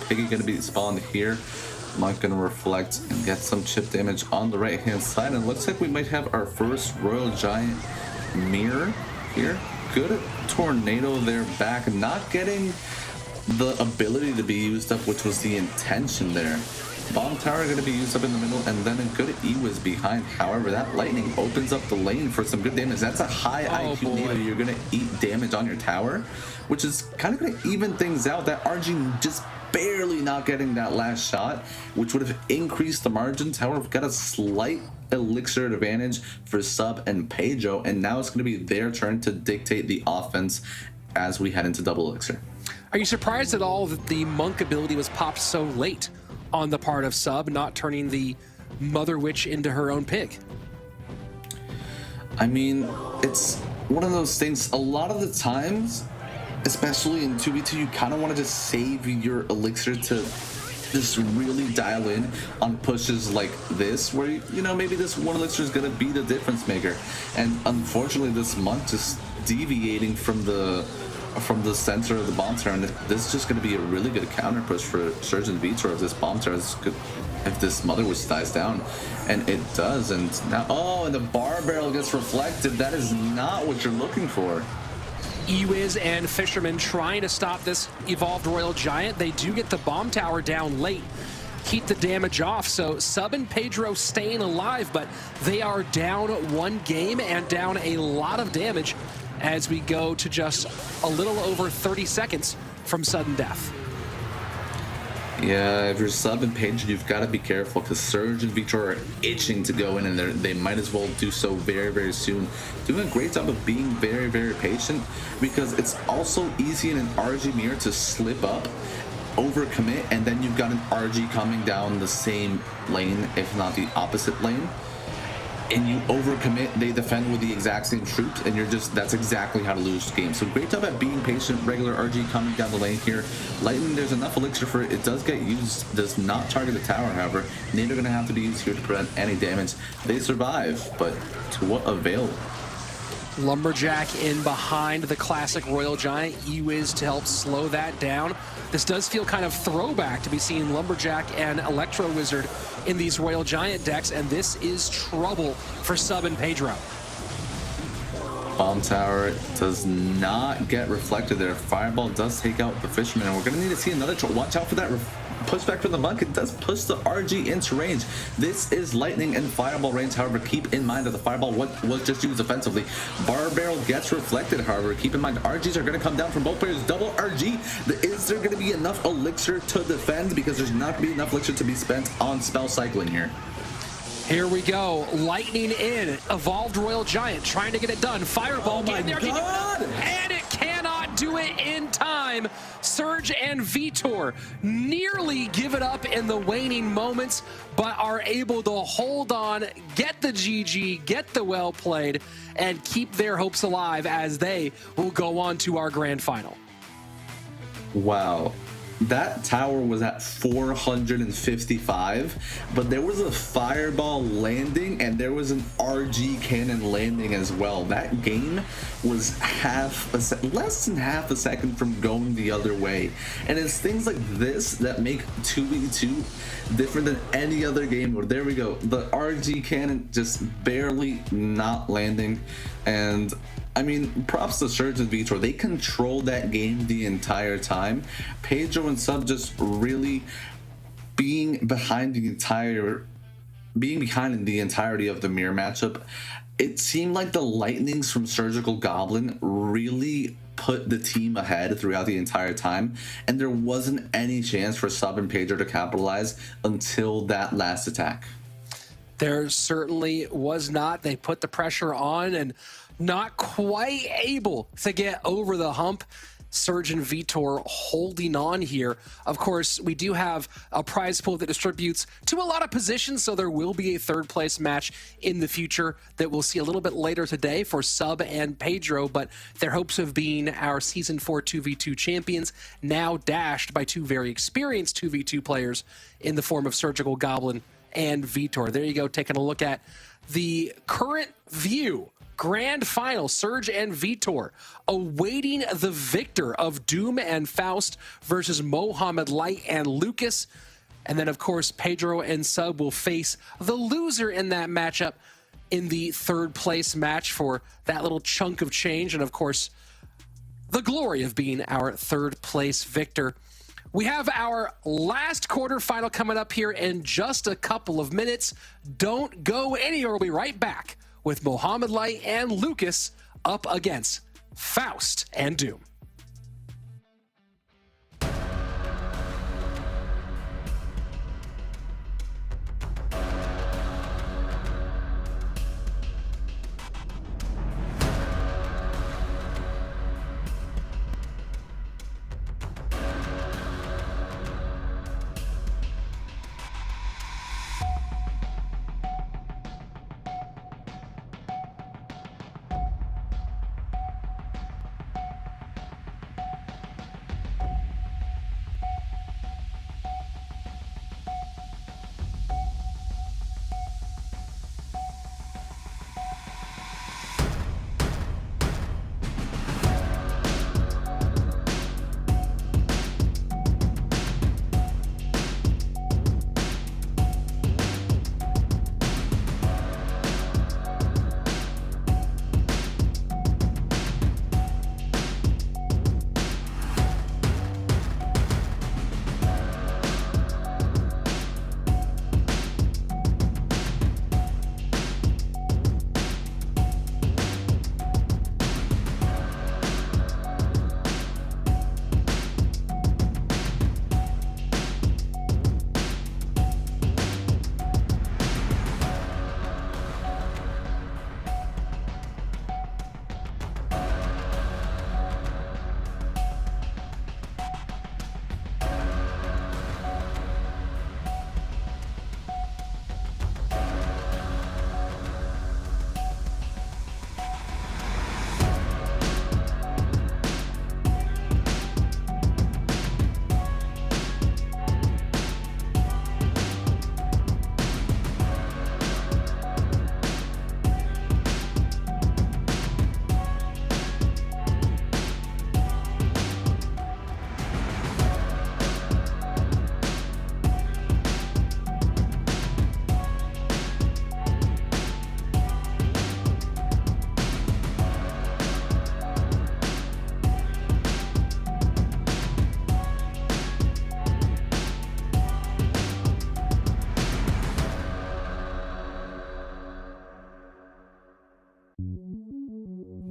Piggy gonna be spawned here. Monk gonna reflect and get some chip damage on the right hand side. And it looks like we might have our first Royal Giant mirror here. Good tornado there back. Not getting the ability to be used up, which was the intention there. Bomb tower going to be used up in the middle, and then a good E-Wiz behind. However, that lightning opens up the lane for some good damage. That's a high IQ NATO. You're going to eat damage on your tower, which is kind of going to even things out. That RG just barely not getting that last shot, which would have increased the margins. However, we've got a slight elixir advantage for Sub and Pedro, and now it's going to be their turn to dictate the offense as we head into double elixir.
Are you surprised at all that the Monk ability was popped so late on the part of Sub, not turning the Mother Witch into her own pig?
I mean, it's one of those things. A lot of the times, especially in 2v2, you kind of want to just save your elixir to just really dial in on pushes like this, where, you know, maybe this one elixir is going to be the difference maker. And unfortunately, this monk just deviating from the center of the bomb tower, and this is just going to be a really good counter push for Surge and Vitor if this bomb tower is good, if this Mother Witch dies down, and it does. And now, oh, and the bar barrel gets reflected. That is not what you're looking for.
EWIZ and Fisherman trying to stop this Evolved Royal Giant. They do get the bomb tower down late, keep the damage off. So Sub and Pedro staying alive, but they are down one game and down a lot of damage as we go to just a little over 30 seconds from sudden death.
Yeah, if you're Sub and Pedro, you've got to be careful, because Surge and Vitor are itching to go in, and they might as well do so very, very soon. Doing a great job of being very, very patient, because it's also easy in an RG mirror to slip up, overcommit, and then you've got an RG coming down the same lane, if not the opposite lane, and you overcommit, they defend with the exact same troops, and that's exactly how to lose the game. So great job at being patient. Regular RG coming down the lane here. Lightning, there's enough elixir for it. It does get used, does not target the tower, however. Nade are going to have to be used here to prevent any damage. They survive, but to what avail?
Lumberjack in behind the classic Royal Giant. EWIZ to help slow that down. This does feel kind of throwback to be seeing Lumberjack and Electro Wizard in these Royal Giant decks, and this is trouble for Sub and Pedro.
Bomb tower does not get reflected there. Fireball does take out the Fisherman, and we're going to need to see another watch out for that pushback from the monk. It does push the RG into range. This is lightning and fireball range. However, keep in mind that the fireball was just used offensively. Bar barrel gets reflected. However, keep in mind RGs are going to come down from both players. Double RG. Is there going to be enough elixir to defend? Because there's not going to be enough elixir to be spent on spell cycling here.
Here we go. Lightning in. Evolved Royal Giant trying to get it done. Fireball getting there. And it cannot do it in time. Surge and Vitor nearly give it up in the waning moments, but are able to hold on, get the GG, get the well played, and keep their hopes alive as they will go on to our grand final.
Wow. That tower was at 455, but there was a fireball landing and there was an RG cannon landing as well. That game was less than half a second from going the other way. And it's things like this that make 2v2 different than any other game. Where there we go, the RG cannon just barely not landing. And I mean, props to Surge and Vitor. They controlled that game the entire time. Pedro and Sub just really being behind in the entirety of the mirror matchup. It seemed like the lightnings from Surgical Goblin really put the team ahead throughout the entire time, and there wasn't any chance for Sub and Pedro to capitalize until that last attack.
There certainly was not. They put the pressure on and not quite able to get over the hump. Surge and Vitor holding on here. Of course, we do have a prize pool that distributes to a lot of positions, so there will be a third place match in the future that we'll see a little bit later today for Sub and Pedro, but their hopes of being our Season 4 2v2 champions now dashed by two very experienced 2v2 players in the form of Surgical Goblin and Vitor. There you go, taking a look at the current view. Grand final, Surge and Vitor awaiting the victor of Doom and Faust versus Mohammed Light and Lucas. And then, of course, Pedro and Sub will face the loser in that matchup in the third place match for that little chunk of change. And, of course, the glory of being our third place victor. We have our last quarterfinal coming up here in just a couple of minutes. Don't go anywhere. We'll be right back with Mohammed Light and Lucas up against Faust and Doom.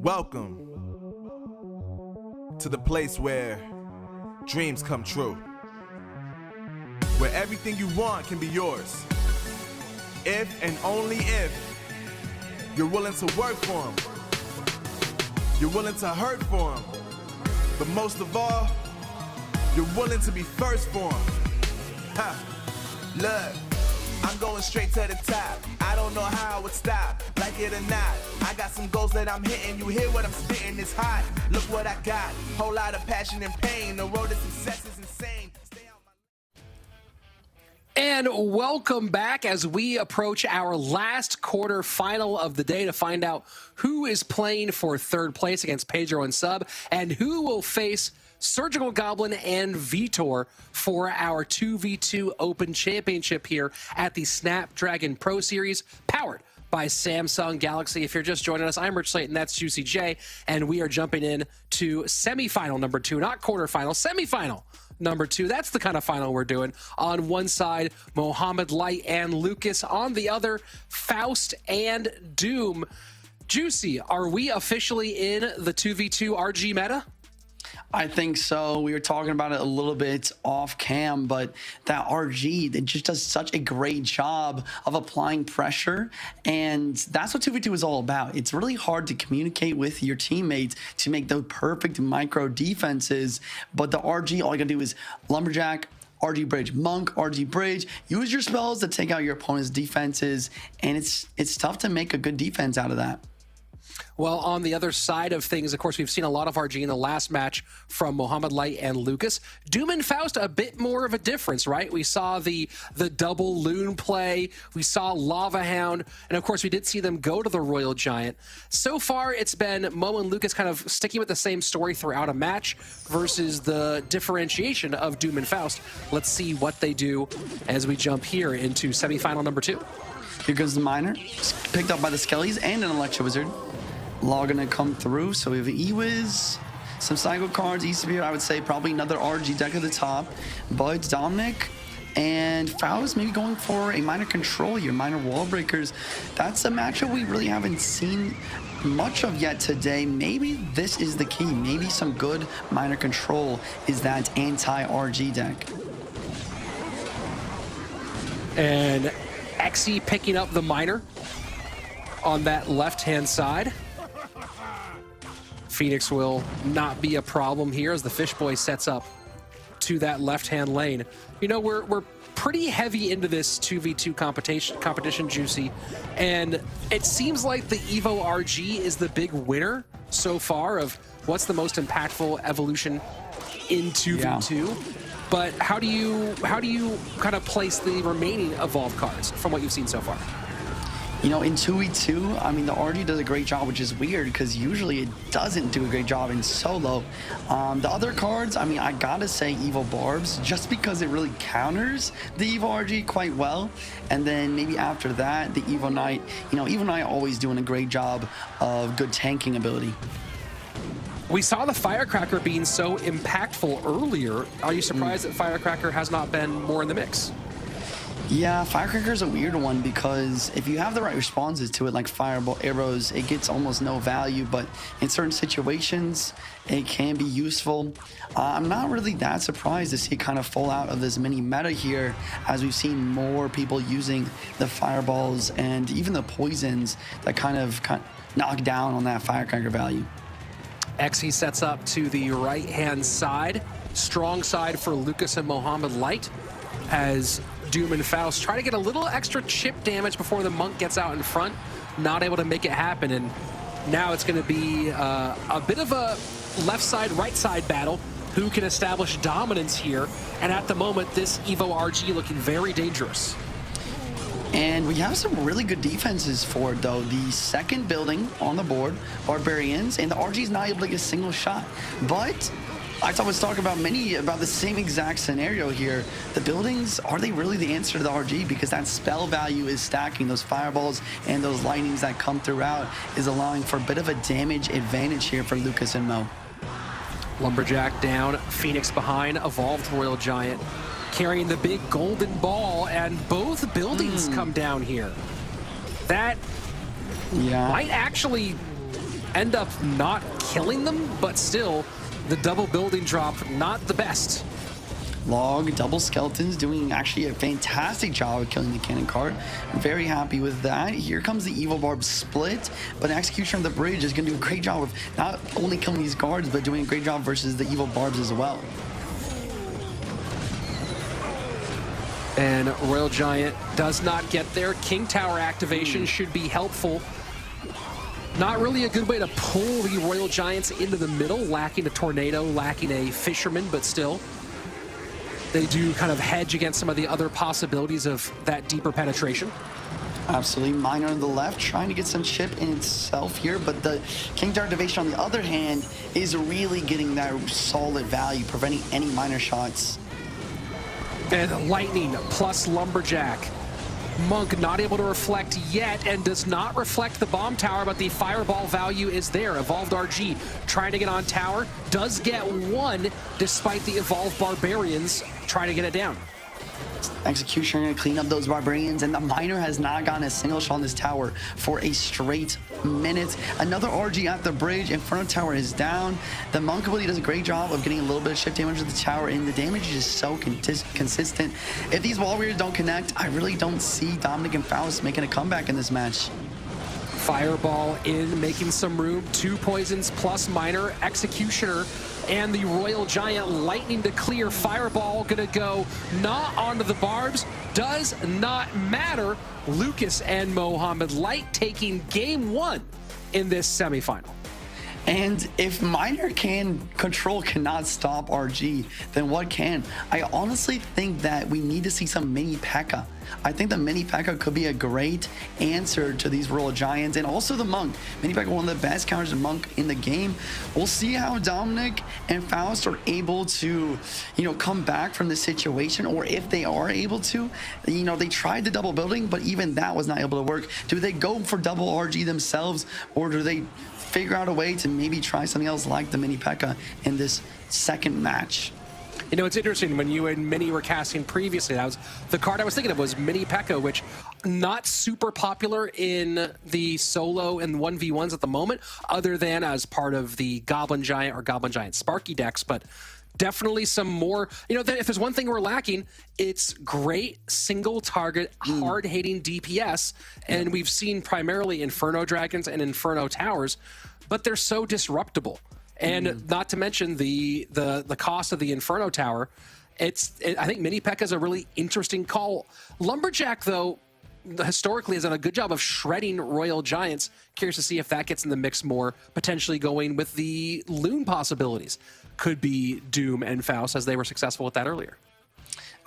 Welcome to the place where dreams come true. Where everything you want can be yours. If and only if you're willing to work for them. You're willing to hurt for them. But most of all, you're willing to be first for them. Ha! Look, I'm going straight to the top. I don't know how I would stop, like it or not. I got some goals that I'm hitting. You hear what I'm spitting? It's hot. Look what I got. Whole lot of passion and pain. The road to success is insane. Stay out my...
And welcome back as we approach our last quarterfinal of the day to find out who is playing for third place against Pedro and Sub and who will face Surgical Goblin and Vitor for our 2v2 Open Championship here at the Snapdragon Pro Series, powered by Samsung Galaxy. If you're just joining us, I'm Rich Slayton, that's Juicy J, and we are jumping in to semifinal number 2, not quarterfinal, semifinal number 2. That's the kind of final we're doing. On one side, Mohammed Light and Lucas. On the other, Faust and Doom. Juicy, are we officially in the 2v2 RG meta?
I think so. We were talking about it a little bit off cam, but that RG, it just does such a great job of applying pressure. And that's what 2v2 is all about. It's really hard to communicate with your teammates to make the perfect micro defenses. But the RG, all you gotta do is Lumberjack, RG Bridge, Monk, RG Bridge. Use your spells to take out your opponent's defenses. And it's tough to make a good defense out of that.
Well, on the other side of things, of course, we've seen a lot of RG in the last match from Mohammed Light and Lucas. Doom and Faust, a bit more of a difference, right? We saw the double Loon play. We saw Lava Hound. And, of course, we did see them go to the Royal Giant. So far, it's been Mo and Lucas kind of sticking with the same story throughout a match versus the differentiation of Doom and Faust. Let's see what they do as we jump here into semifinal number 2.
Here goes the Miner, picked up by the Skellies and an Electro Wizard. Law gonna come through, so we have Ewiz, some Psycho cards, E-Sphere, I would say probably another RG deck at the top, but Dominic and Faust maybe going for a Miner Control here, Miner Wall Breakers. That's a matchup we really haven't seen much of yet today. Maybe this is the key. Maybe some good Miner Control is that anti-RG deck.
And Xe picking up the Miner on that left-hand side. Phoenix will not be a problem here as the Fish Boy sets up to that left-hand lane. You know, we're pretty heavy into this 2v2 competition, Juicy, and it seems like the Evo RG is the big winner so far of what's the most impactful evolution in 2v2. Yeah. But how do you kind of place the remaining evolved cards from what you've seen so far?
You know, in 2v2, I mean, the RG does a great job, which is weird because usually it doesn't do a great job in solo. The other cards, I mean, I gotta say Evo Barbs, just because it really counters the Evo RG quite well. And then maybe after that, the Evo Knight, you know, Evo Knight always doing a great job of good tanking ability.
We saw the Firecracker being so impactful earlier. Are you surprised that Firecracker has not been more in the mix?
Yeah, Firecracker's a weird one because if you have the right responses to it, like Fireball arrows, it gets almost no value, but in certain situations, it can be useful. I'm not really that surprised to see it kind of fall out of this mini meta here as we've seen more people using the Fireballs and even the Poisons that kind of knock down on that Firecracker value.
Xe sets up to the right-hand side. Strong side for Lucas and Mohammed Light as Doom and Faust try to get a little extra chip damage before the Monk gets out in front. Not able to make it happen, and now it's going to be a bit of a left side, right side battle. Who can establish dominance here? And at the moment, this Evo RG looking very dangerous.
And we have some really good defenses for it, though. The second building on the board, Barbarians, and the RG's not able to get a single shot. But I was talking about the same exact scenario here. The buildings, are they really the answer to the RG? Because that spell value is stacking. Those fireballs and those lightnings that come throughout is allowing for a bit of a damage advantage here for Lucas and Mo.
Lumberjack down, Phoenix behind, evolved Royal Giant, carrying the big golden ball, and both buildings come down here. That might actually end up not killing them, but still, the double building drop, not the best.
Log, double skeletons, doing actually a fantastic job of killing the cannon cart. Very happy with that. Here comes the evil barb split, but execution of the bridge is going to do a great job of not only killing these guards, but doing a great job versus the evil barbs as well.
And Royal Giant does not get there. King Tower activation should be helpful. Not really a good way to pull the Royal Giants into the middle, lacking a tornado, lacking a fisherman, but still. They do kind of hedge against some of the other possibilities of that deeper penetration.
Absolutely. Miner on the left, trying to get some chip in itself here, but the King Tower activation on the other hand is really getting that solid value, preventing any miner shots.
And Lightning plus Lumberjack. Monk not able to reflect yet and does not reflect the bomb tower, but the fireball value is there. Evolved RG trying to get on tower, does get one despite the evolved barbarians trying to get it down.
Executioner gonna clean up those barbarians, and the miner has not gotten a single shot on this tower for a straight minute. Another RG at the bridge. Inferno tower is down. The monk ability does a great job of getting a little bit of shift damage to the tower, and the damage is just so consistent. If these wall warriors don't connect, I really don't see Dominic and Faust making a comeback in this match.
Fireball in, making some room. 2 poisons plus miner. Executioner and the Royal Giant Lightning to clear. Fireball gonna go not onto the barbs. Does not matter. Lucas and Mohammed Light taking game 1 in this semifinal.
And if Miner Control cannot stop RG, then what can? I honestly think that we need to see some mini P.E.K.K.A. I think the mini P.E.K.K.A. could be a great answer to these Royal Giants, and also the Monk. Mini P.E.K.K.A. one of the best counters of Monk in the game. We'll see how Dominic and Faust are able to, come back from this situation, or if they are able to. They tried the double building, but even that was not able to work. Do they go for double RG themselves, or do they figure out a way to maybe try something else like the mini P.E.K.K.A. in this second match?
It's interesting, when you and Mini were casting previously, that was the card I was thinking of, was mini P.E.K.K.A., which not super popular in the solo and 1v1s at the moment, other than as part of the Goblin Giant or Goblin Giant Sparky decks, but definitely some more, if there's one thing we're lacking, it's great single target, hard-hitting DPS, and we've seen primarily Inferno Dragons and Inferno Towers, but they're so disruptible. And not to mention the cost of the Inferno Tower. I think mini P.E.K.K.A. is a really interesting call. Lumberjack, though, historically has done a good job of shredding Royal Giants. Curious to see if that gets in the mix more, potentially going with the Loon possibilities. Could be Doom and Faust, as they were successful with that earlier.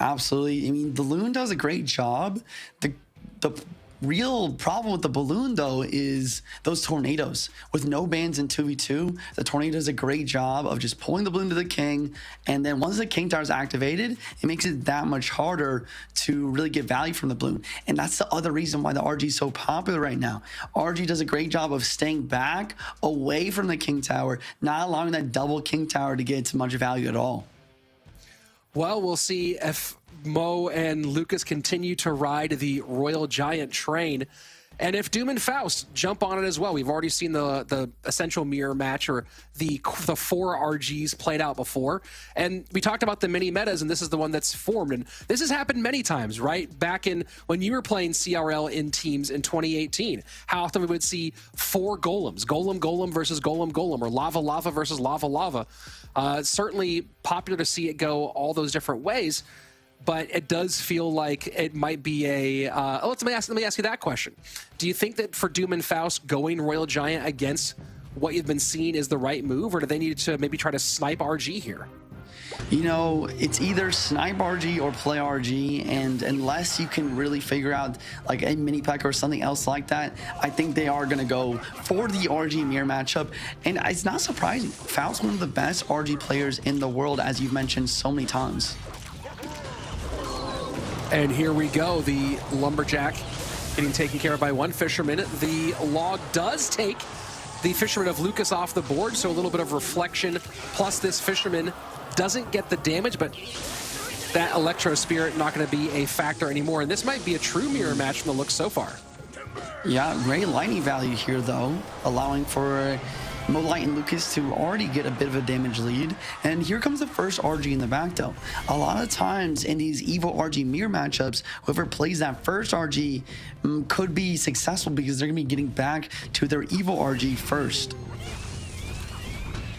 Absolutely. I mean, the Loon does a great job. The real problem with the balloon, though, is those tornadoes. With no bans in 2v2, the tornado does a great job of just pulling the balloon to the king, and then once the king tower is activated, it makes it that much harder to really get value from the balloon. And that's the other reason why the RG is so popular right now. RG does a great job of staying back away from the king tower, not allowing that double king tower to get much value at all.
Well, we'll see if Mo and Lucas continue to ride the Royal Giant train, and if Doom and Faust jump on it as well. We've already seen the essential mirror match, or the 4 RGs played out before, and we talked about the mini metas, and this is the one that's formed, and this has happened many times, right? Back in when you were playing CRL in teams in 2018, how often we would see 4 golems, golem versus golem, or lava versus lava. Certainly popular to see it go all those different ways. But it does feel like it might be let me ask you that question. Do you think that for Doom and Faust, going Royal Giant against what you've been seeing is the right move, or do they need to maybe try to snipe RG here?
It's either snipe RG or play RG, and unless you can really figure out like a mini P.E.K.K.A. or something else like that, I think they are going to go for the RG mirror matchup. And it's not surprising. Faust's one of the best RG players in the world, as you've mentioned so many times.
And here we go, the Lumberjack getting taken care of by one fisherman. The log does take the fisherman of Lucas off the board, so a little bit of reflection, plus this fisherman doesn't get the damage, but that Electro Spirit not going to be a factor anymore. And this might be a true mirror match from the looks so far.
Yeah, great lightning value here, though, allowing for Molite and Lucas to already get a bit of a damage lead. And here comes the first RG in the back, though. A lot of times in these Evo RG mirror matchups, whoever plays that first RG could be successful because they're going to be getting back to their Evo RG first.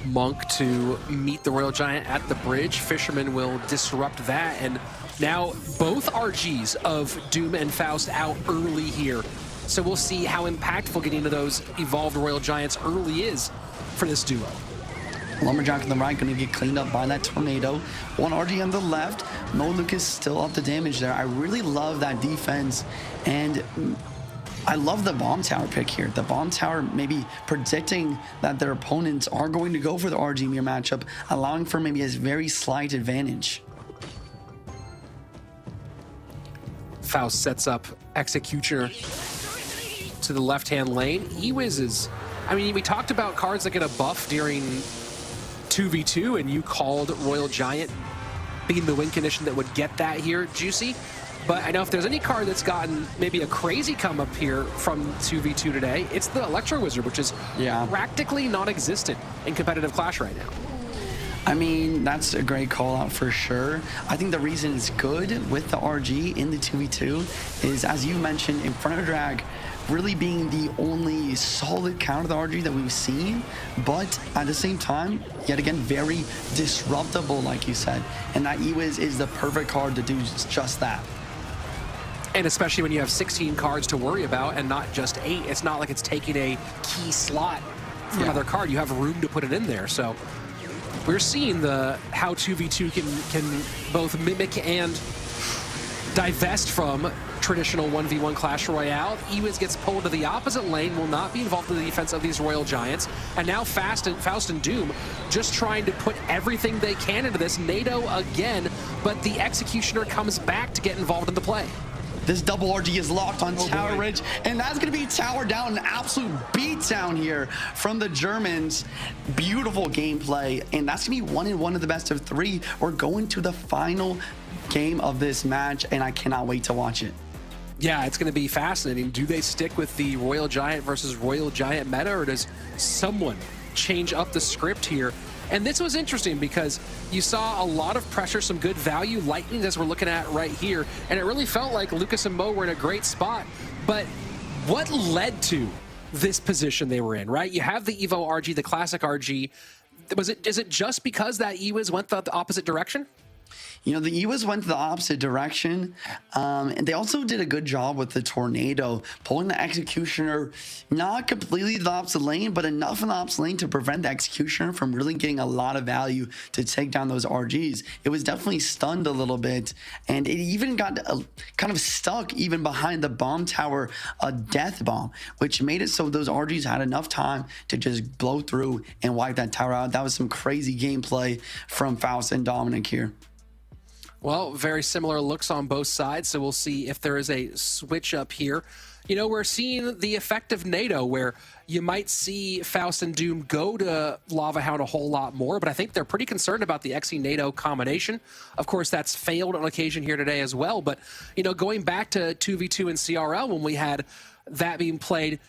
Monk to meet the Royal Giant at the bridge. Fisherman will disrupt that, and now both RGs of Doom and Faust out early here. So we'll see how impactful getting into those evolved Royal Giants early is for this duo.
Lumberjack on the right going to get cleaned up by that tornado. One RG on the left. Mo Lucas still up the damage there. I really love that defense, and I love the bomb tower pick here. The bomb tower maybe predicting that their opponents are going to go for the RG mirror matchup, allowing for maybe a very slight advantage.
Faust sets up Executioner to the left-hand lane. Ewiz is, I mean, we talked about cards that get a buff during 2v2, and you called Royal Giant being the win condition that would get that here, Juicy. But I know if there's any card that's gotten maybe a crazy come up here from 2v2 today, it's the Electro Wizard, which is practically non-existent in competitive Clash right now.
I mean, that's a great call out for sure. I think the reason it's good with the RG in the 2v2 is, as you mentioned, in front of drag really being the only solid counter to the RG that we've seen, but at the same time, yet again, very disruptible, like you said. And that Ewiz is the perfect card to do just that.
And especially when you have 16 cards to worry about and not just 8, it's not like it's taking a key slot for another card. You have room to put it in there. So we're seeing how 2v2 can both mimic and divest from traditional 1v1 Clash Royale. Ewiz gets pulled to the opposite lane, will not be involved in the defense of these Royal Giants. And now Faust and Doom just trying to put everything they can into this. NATO again, but the Executioner comes back to get involved in the play.
This double RG is locked on Tower Ridge, and that's going to be Tower down, an absolute beatdown here from the Germans. Beautiful gameplay, and that's going to be 1-1 of the best of 3. We're going to the final game of this match, and I cannot wait to watch it.
Yeah, it's going to be fascinating. Do they stick with the Royal Giant versus Royal Giant meta, or does someone change up the script here? And this was interesting because you saw a lot of pressure, some good value lightnings as we're looking at right here, and it really felt like Lucas and Mo were in a great spot. But what led to this position they were in, right? You have the Evo RG, the classic RG. Is it just because that Ewiz went the opposite direction?
You know, the Ewiz went the opposite direction, and they also did a good job with the tornado, pulling the Executioner not completely the opposite lane, but enough in the opposite lane to prevent the Executioner from really getting a lot of value to take down those RGs. It was definitely stunned a little bit, and it even got kind of stuck even behind the bomb tower, a death bomb, which made it so those RGs had enough time to just blow through and wipe that tower out. That was some crazy gameplay from Faust and Dominic here.
Well, very similar looks on both sides, so we'll see if there is a switch up here. You know, we're seeing the effect of NATO, where you might see Faust and Doom go to Lava Hound a whole lot more, but I think they're pretty concerned about the Xe-NATO combination. Of course, that's failed on occasion here today as well, but, you know, going back to 2v2 and CRL when we had that being played,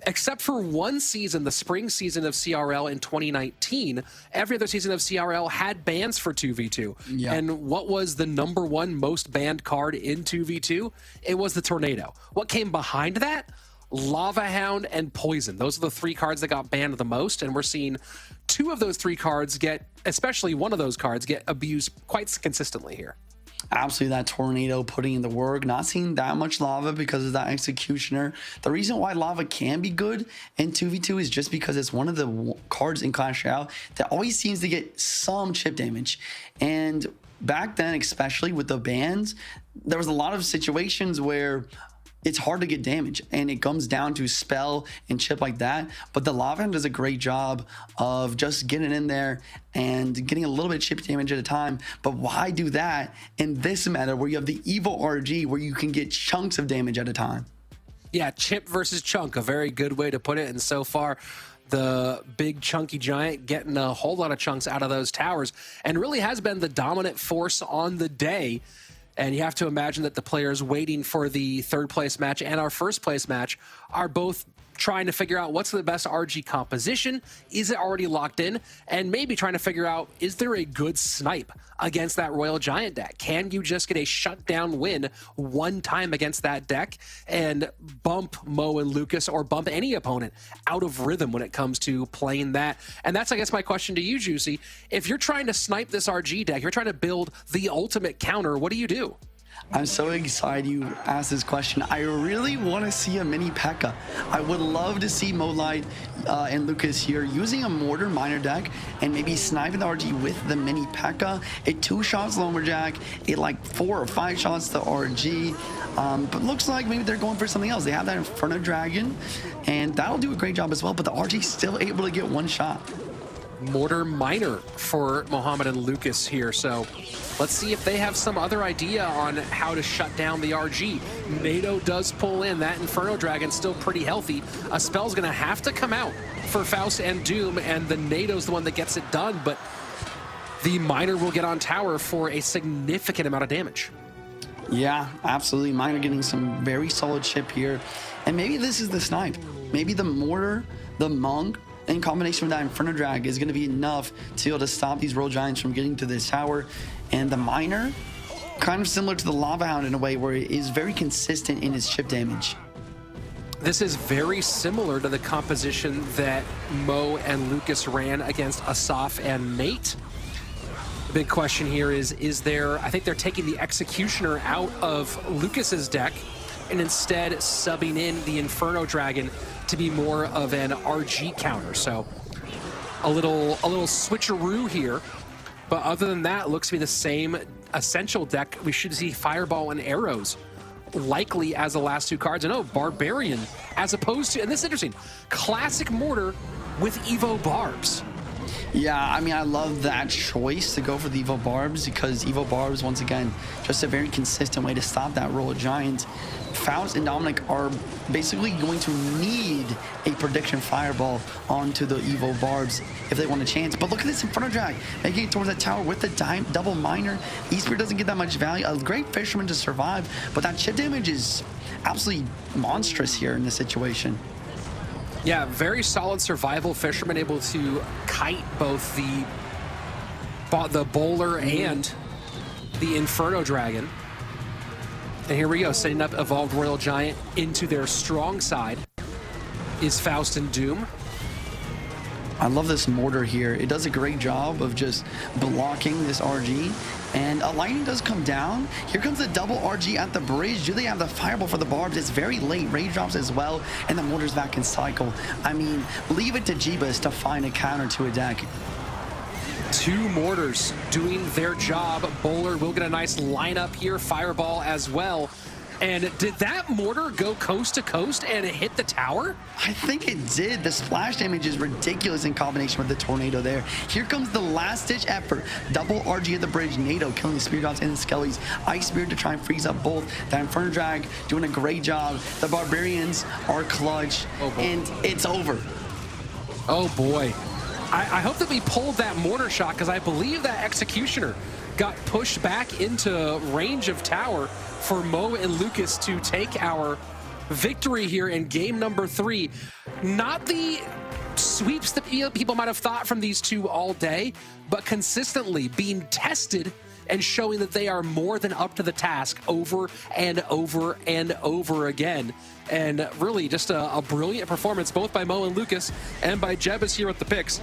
except for one season, the spring season of CRL in 2019, every other season of CRL had bans for 2v2. Yeah. And what was the #1 most banned card in 2v2? It was the Tornado. What came behind that? Lava Hound and Poison. Those are the 3 cards that got banned the most, and we're seeing 2 of those 3 cards get, especially one of those cards, get abused quite consistently here.
Absolutely, that tornado putting in the work, not seeing that much lava because of that Executioner. The reason why lava can be good in 2v2 is just because it's one of the cards in Clash Royale that always seems to get some chip damage. And back then, especially with the bans, there was a lot of situations where it's hard to get damage, and it comes down to spell and chip like that. But the Lava Hound does a great job of just getting in there and getting a little bit of chip damage at a time. But why do that in this meta where you have the Evo RG where you can get chunks of damage at a time?
Yeah, chip versus chunk, a very good way to put it. And so far, the big chunky giant getting a whole lot of chunks out of those towers and really has been the dominant force on the day. And you have to imagine that the players waiting for the third place match and our first place match are both trying to figure out what's the best RG composition, is it already locked in, and maybe trying to figure out, is there a good snipe against that Royal Giant deck? Can you just get a shutdown win one time against that deck and bump Mo and Lucas, or bump any opponent out of rhythm when it comes to playing that? And that's, I guess, my question to you, Juicy. If you're trying to snipe this RG deck, you're trying to build the ultimate counter, what do you do?
I'm so excited you asked this question. I really want to see a mini P.E.K.K.A. I would love to see Molite and Lucas here using a Mortar Miner deck and maybe sniping the RG with the mini P.E.K.K.A. It 2 shots Lumberjack, it like 4 or 5 shots the RG. But looks like maybe they're going for something else. They have that Inferno Dragon, and that'll do a great job as well, but the RG's still able to get 1 shot.
Mortar Miner for Mohamed and Lucas here. So let's see if they have some other idea on how to shut down the RG. NATO does pull in. That Inferno Dragon still pretty healthy. A spell's going to have to come out for Faust and Doom, and the NATO's the one that gets it done, but the Miner will get on tower for a significant amount of damage.
Yeah, absolutely. Miner getting some very solid chip here. And maybe this is the snipe. Maybe the Mortar, the Monk, in combination with that Inferno Drag is going to be enough to be able to stop these Royal Giants from getting to this tower. And the Miner, kind of similar to the Lava Hound in a way where it is very consistent in its chip damage.
This is very similar to the composition that Mo and Lucas ran against Asaf and Nate. The big question here is there, I think they're taking the Executioner out of Lucas's deck and instead subbing in the Inferno Dragon to be more of an RG counter. So a little switcheroo here, but other than that, it looks to be the same essential deck. We should see Fireball and Arrows likely as the last 2 cards. And oh, Barbarian, as opposed to, and this is interesting, classic Mortar with Evo Barbs.
Yeah, I mean, I love that choice to go for the Evo Barbs, because Evo Barbs, once again, just a very consistent way to stop that Royal Giant. Faust and Dominic are basically going to need a prediction Fireball onto the Evo Barbs if they want a chance. But look at this Inferno Drag, making it towards that tower with the double Miner. Eastbeard doesn't get that much value. A great Fisherman to survive, but that chip damage is absolutely monstrous here in this situation.
Yeah, very solid survival Fisherman, able to kite both the Bowler and the Inferno Dragon. And here we go, setting up Evolved Royal Giant into their strong side is Faust and Doom.
I love this Mortar here. It does a great job of just blocking this RG. And a lightning does come down. Here comes the double RG at the bridge. Do they have the Fireball for the Barbs? It's very late. Rage drops as well. And the Mortar's back in cycle. I mean, leave it to Jeebus to find a counter to a deck.
2 Mortars doing their job. Bowler will get a nice lineup here. Fireball as well. And did that Mortar go coast to coast and hit the tower?
I think it did. The splash damage is ridiculous in combination with the Tornado there. Here comes the last-ditch effort. Double RG at the bridge. NATO killing the Spear Gods and the Skellies. Ice Spear to try and freeze up both. That Inferno Drag doing a great job. The Barbarians are clutch. And it's over.
Oh, boy. I hope that we pulled that Mortar shot, because I believe that Executioner got pushed back into range of tower for Mo and Lucas to take our victory here in game number 3. Not the sweeps that people might have thought from these 2 all day, but consistently being tested and showing that they are more than up to the task over and over and over again. And really just a brilliant performance, both by Mo and Lucas and by Jeebus here with the picks.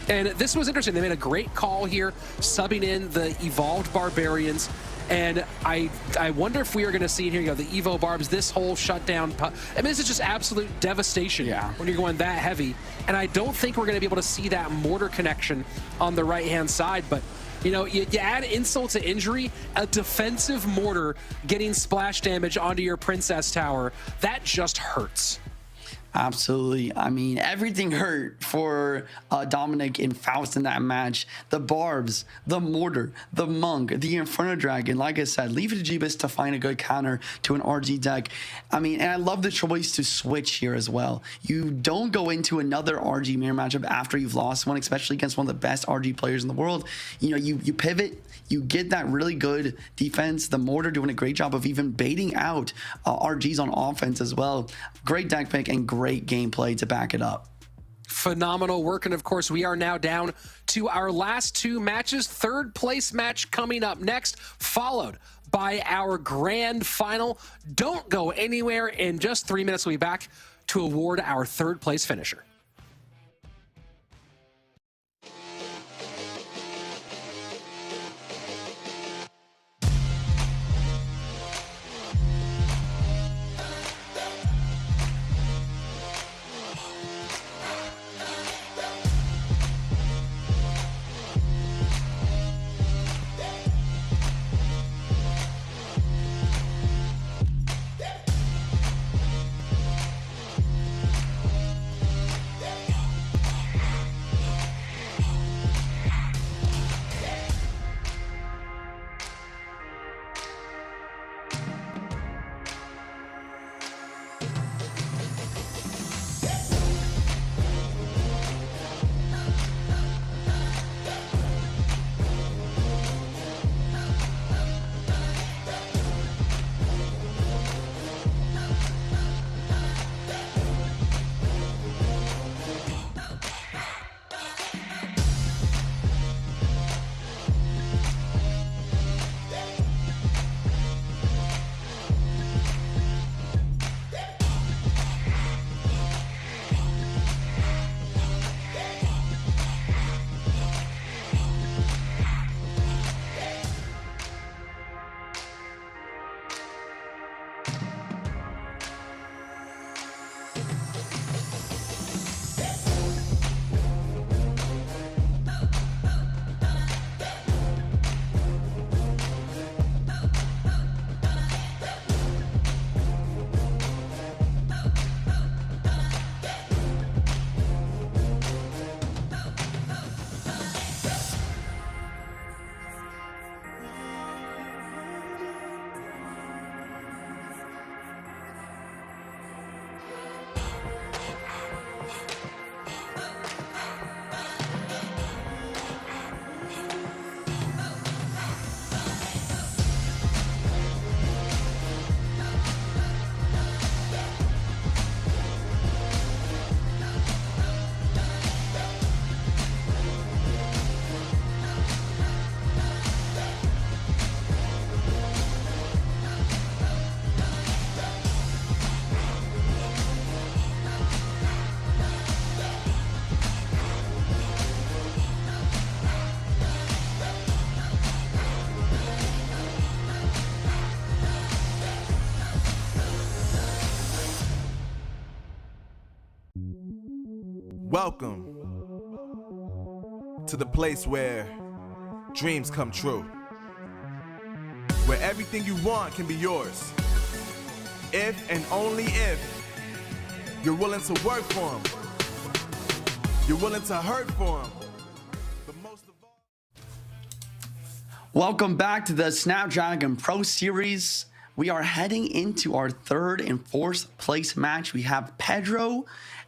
And this was interesting. They made a great call here, subbing in the Evolved Barbarians. And I wonder if we are going to see in here, you know, the Evo Barbs, this whole shutdown. I mean, this is just absolute devastation when you're going that heavy. And I don't think we're going to be able to see that Mortar connection on the right-hand side. But, you know, you add insult to injury, a defensive Mortar getting splash damage onto your Princess Tower, that just hurts.
Absolutely. I mean, everything hurt for Dominic and Faust in that match. The Barbs, the Mortar, the Monk, the Inferno Dragon. Like I said, leave it to Jeebus to find a good counter to an RG deck. I mean, and I love the choice to switch here as well. You don't go into another RG mirror matchup after you've lost one, especially against one of the best RG players in the world. You know, you pivot. You get that really good defense. The Mortar doing a great job of even baiting out RGs on offense as well. Great deck pick and great gameplay to back it up.
Phenomenal work. And of course, we are now down to our last two matches. Third place match coming up next, followed by our grand final. Don't go anywhere. In just 3 minutes, we'll be back to award our third place finisher.
Welcome to the place where dreams come true, where everything you want can be yours, if and only if you're willing to work for them, you're willing to hurt for them, but most of all...
Welcome back to the Snapdragon Pro Series. We are heading into our third and fourth place match. We have Pedro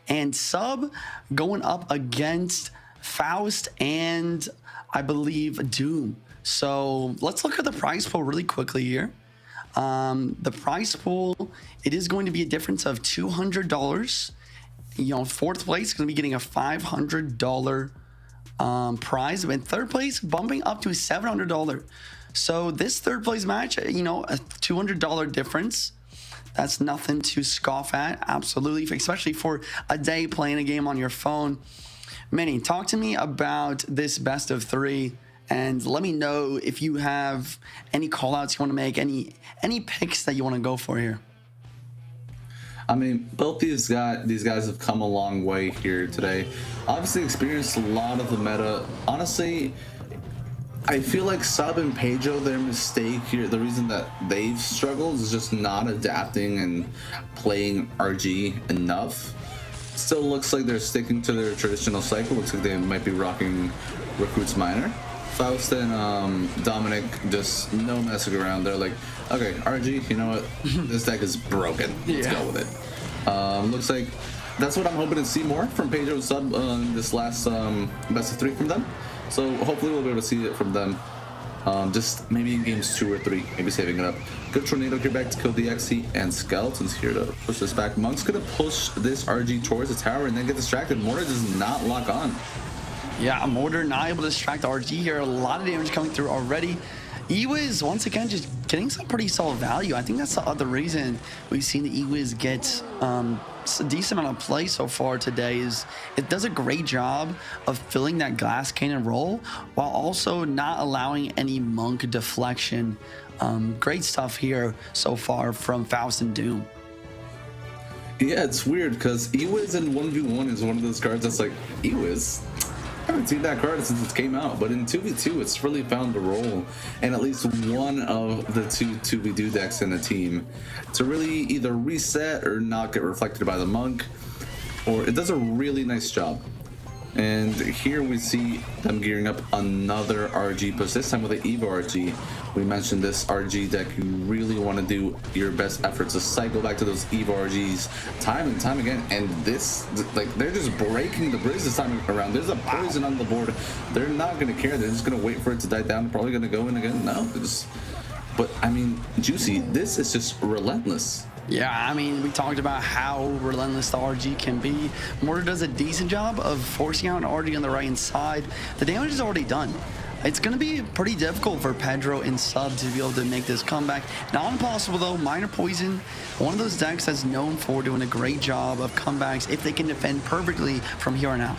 and Sub going up against Faust and I believe Doom. So let's look at the prize pool really quickly here. The prize pool, it is going to be a difference of $200. You know, fourth place is going to be getting a $500 prize, and third place bumping up to $700. So this third place match, you know, a $200 difference. That's nothing to scoff at, absolutely, especially for a day playing a game on your phone. Manny, talk to me about this best of three, and let me know if you have any call-outs you want to make, any picks that you want to go for here.
I mean, both these guys have come a long way here today. Obviously experienced a lot of the meta. Honestly, I feel like Sub and Pedro, their mistake here, the reason that they've struggled is just not adapting and playing RG enough. Still looks like they're sticking to their traditional cycle. Looks like they might be rocking Recruits Minor. Faust and Dominic, just no messing around. They're like, okay, RG, you know what? This deck is broken. Let's go with it. Looks like that's what I'm hoping to see more from Pedro and Sub this last best of 3 from them. So hopefully we'll be able to see it from them. Just maybe in games 2 or 3, maybe saving it up. Good Tornado here back to kill the XC, and Skeleton's here to push this back. Monk's gonna push this RG towards the tower and then get distracted. Mortar does not lock on.
Yeah, Mortar not able to distract RG here. A lot of damage coming through already. EWIZ, once again, just getting some pretty solid value. I think that's the other reason we've seen the EWIZ get a decent amount of play so far today. Is it does a great job of filling that glass cannon role while also not allowing any Monk deflection. Great stuff here so far from Faust and Doom.
Yeah, it's weird because EWIZ in 1v1 is one of those cards that's like, EWIZ? I haven't seen that card since it came out, but in 2v2 it's really found a role in at least one of the 2v2 decks in the team to really either reset or not get reflected by the Monk, or it does a really nice job. And here we see them gearing up another RG push, this time with the EVO RG. We mentioned this RG deck, you really want to do your best efforts to cycle back to those EVO RGs time and time again. And this, like, they're just breaking the bridge this time around. There's a poison on the board. They're not going to care. They're just going to wait for it to die down. They're probably going to go in again. No, just, but I mean, Juicy, this is just relentless.
Yeah, I mean, we talked about how relentless the RG can be. Mortar does a decent job of forcing out an RG on the right-hand side. The damage is already done. It's going to be pretty difficult for Pedro and Sub to be able to make this comeback. Not impossible, though. Minor Poison, one of those decks that's known for doing a great job of comebacks if they can defend perfectly from here on out.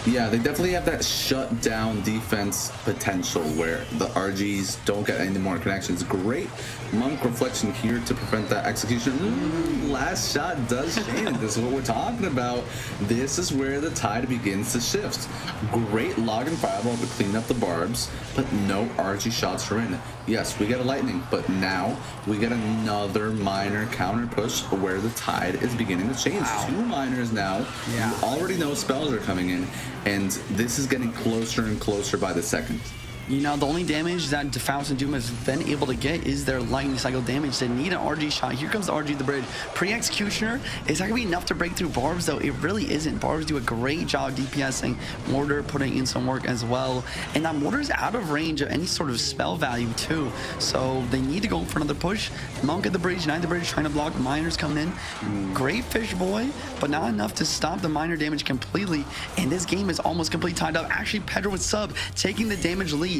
Yeah, they definitely have that shutdown defense potential where the RGs don't get any more connections. Great Monk reflection here to prevent that execution. Last shot does change. This is what we're talking about. This is where the tide begins to shift. Great log and fireball to clean up the barbs, but no RG shots are in. Yes, we get a lightning, but now we get another minor counter push where the tide is beginning to change. Wow. 2 minors now. Yeah. You already know spells are coming in, and this is getting closer and closer by the second.
You know, the only damage that Faust and Doom has been able to get is their lightning cycle damage. They need an RG shot. Here comes the RG the bridge. Pre-executioner, is that going to be enough to break through barbs, though? It really isn't. Barbs do a great job DPSing. Mortar putting in some work as well. And that Mortar is out of range of any sort of spell value, too. So they need to go for another push. Monk at the bridge, Knight at the bridge, trying to block. Miners coming in. Great Fish Boy, but not enough to stop the minor damage completely. And this game is almost completely tied up. Actually, Pedro with Sub taking the damage lead.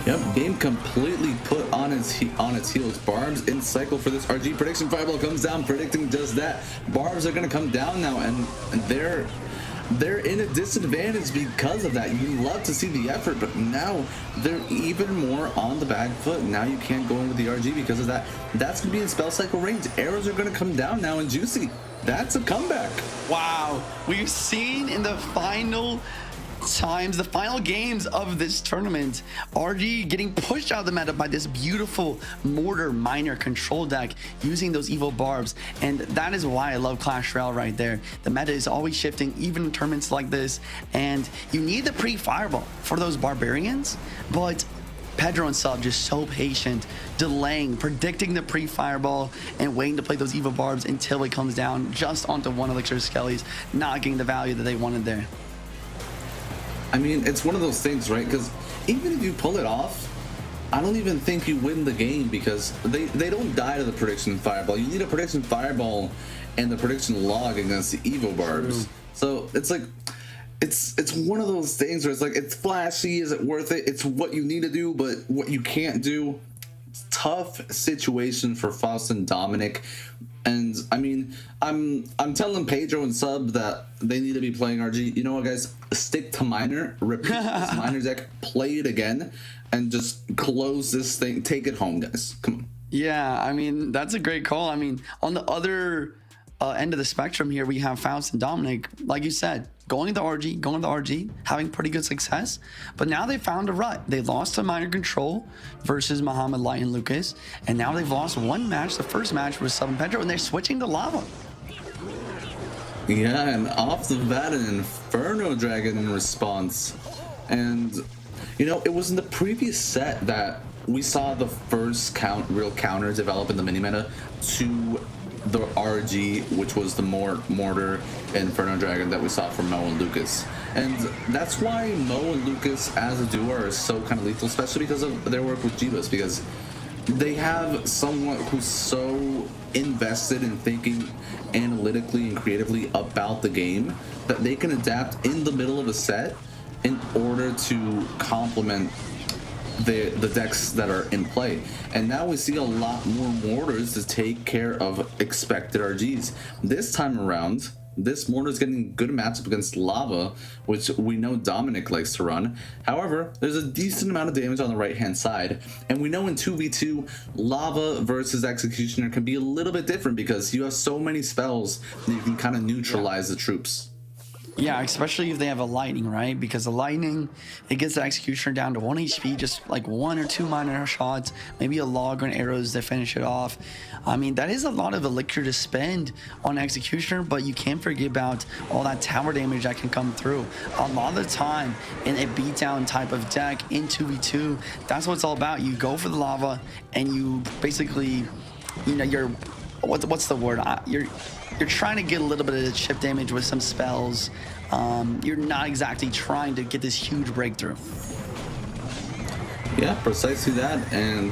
Yep, game completely put on its heels. Barbs in cycle for this RG. Prediction Fireball comes down, predicting just that. Barbs are going to come down now, and they're in a disadvantage because of that. You love to see the effort, but now they're even more on the back foot. Now you can't go in with the RG because of that. That's going to be in spell cycle range. Arrows are going to come down now, and Juicy, that's a comeback.
Wow, we've seen in the final games of this tournament, RG getting pushed out of the meta by this beautiful Mortar minor control deck using those evil barbs, and that is why I love Clash Royale right there. The meta is always shifting, even in tournaments like this, and you need the pre-fireball for those barbarians, but Pedro and Sub just so patient, delaying, predicting the pre-fireball, and waiting to play those evil barbs until it comes down just onto one Elixir Skellies, not getting the value that they wanted there.
I mean, it's one of those things, right? Because even if you pull it off, I don't even think you win the game because they don't die to the prediction fireball. You need a prediction fireball and the prediction log against the Evo barbs. So it's like, it's one of those things where it's like, it's flashy, is it worth it? It's what you need to do, but what you can't do. Tough situation for Faust and Dominic. And I mean, I'm telling Pedro and Sub that they need to be playing RG. You know what, guys? Stick to minor, repeat this minor deck, play it again, and just close this thing. Take it home, guys. Come on.
Yeah, I mean, that's a great call. I mean, on the other end of the spectrum here, we have Faust and Dominic, like you said, going to RG, having pretty good success. But now they found a rut. They lost to minor control versus Muhammad Light and Lucas. And now they've lost one match. The first match was Sub and Pedro, and they're switching to Lava.
Yeah, and off the bat, an Inferno Dragon in response. And, you know, it was in the previous set that we saw the first real counter develop in the mini-meta to the RG, which was the Mortar Inferno Dragon that we saw from Mo and Lucas. And that's why Mo and Lucas as a duo are so kind of lethal, especially because of their work with Jeebus, because they have someone who's so invested in thinking analytically and creatively about the game that they can adapt in the middle of a set in order to complement the decks that are in play. And now we see a lot more mortars to take care of expected RGs. This time around, this mortar is getting good matchup against Lava, which we know Dominic likes to run. However, there's a decent amount of damage on the right hand side, and we know in 2v2 Lava versus Executioner can be a little bit different because you have so many spells that you can kind of neutralize the troops.
Yeah, especially if they have a lightning, right? Because the lightning, it gets the Executioner down to 1 HP, just like 1 or 2 minor shots, maybe a log or arrows to finish it off. I mean, that is a lot of elixir to spend on Executioner, but you can't forget about all that tower damage that can come through. A lot of the time in a beatdown type of deck in 2v2, that's what it's all about. You go for the lava and you basically, you know, you're, what's the word? You're trying to get a little bit of chip damage with some spells. You're not exactly trying to get this huge breakthrough.
Yeah, precisely that. And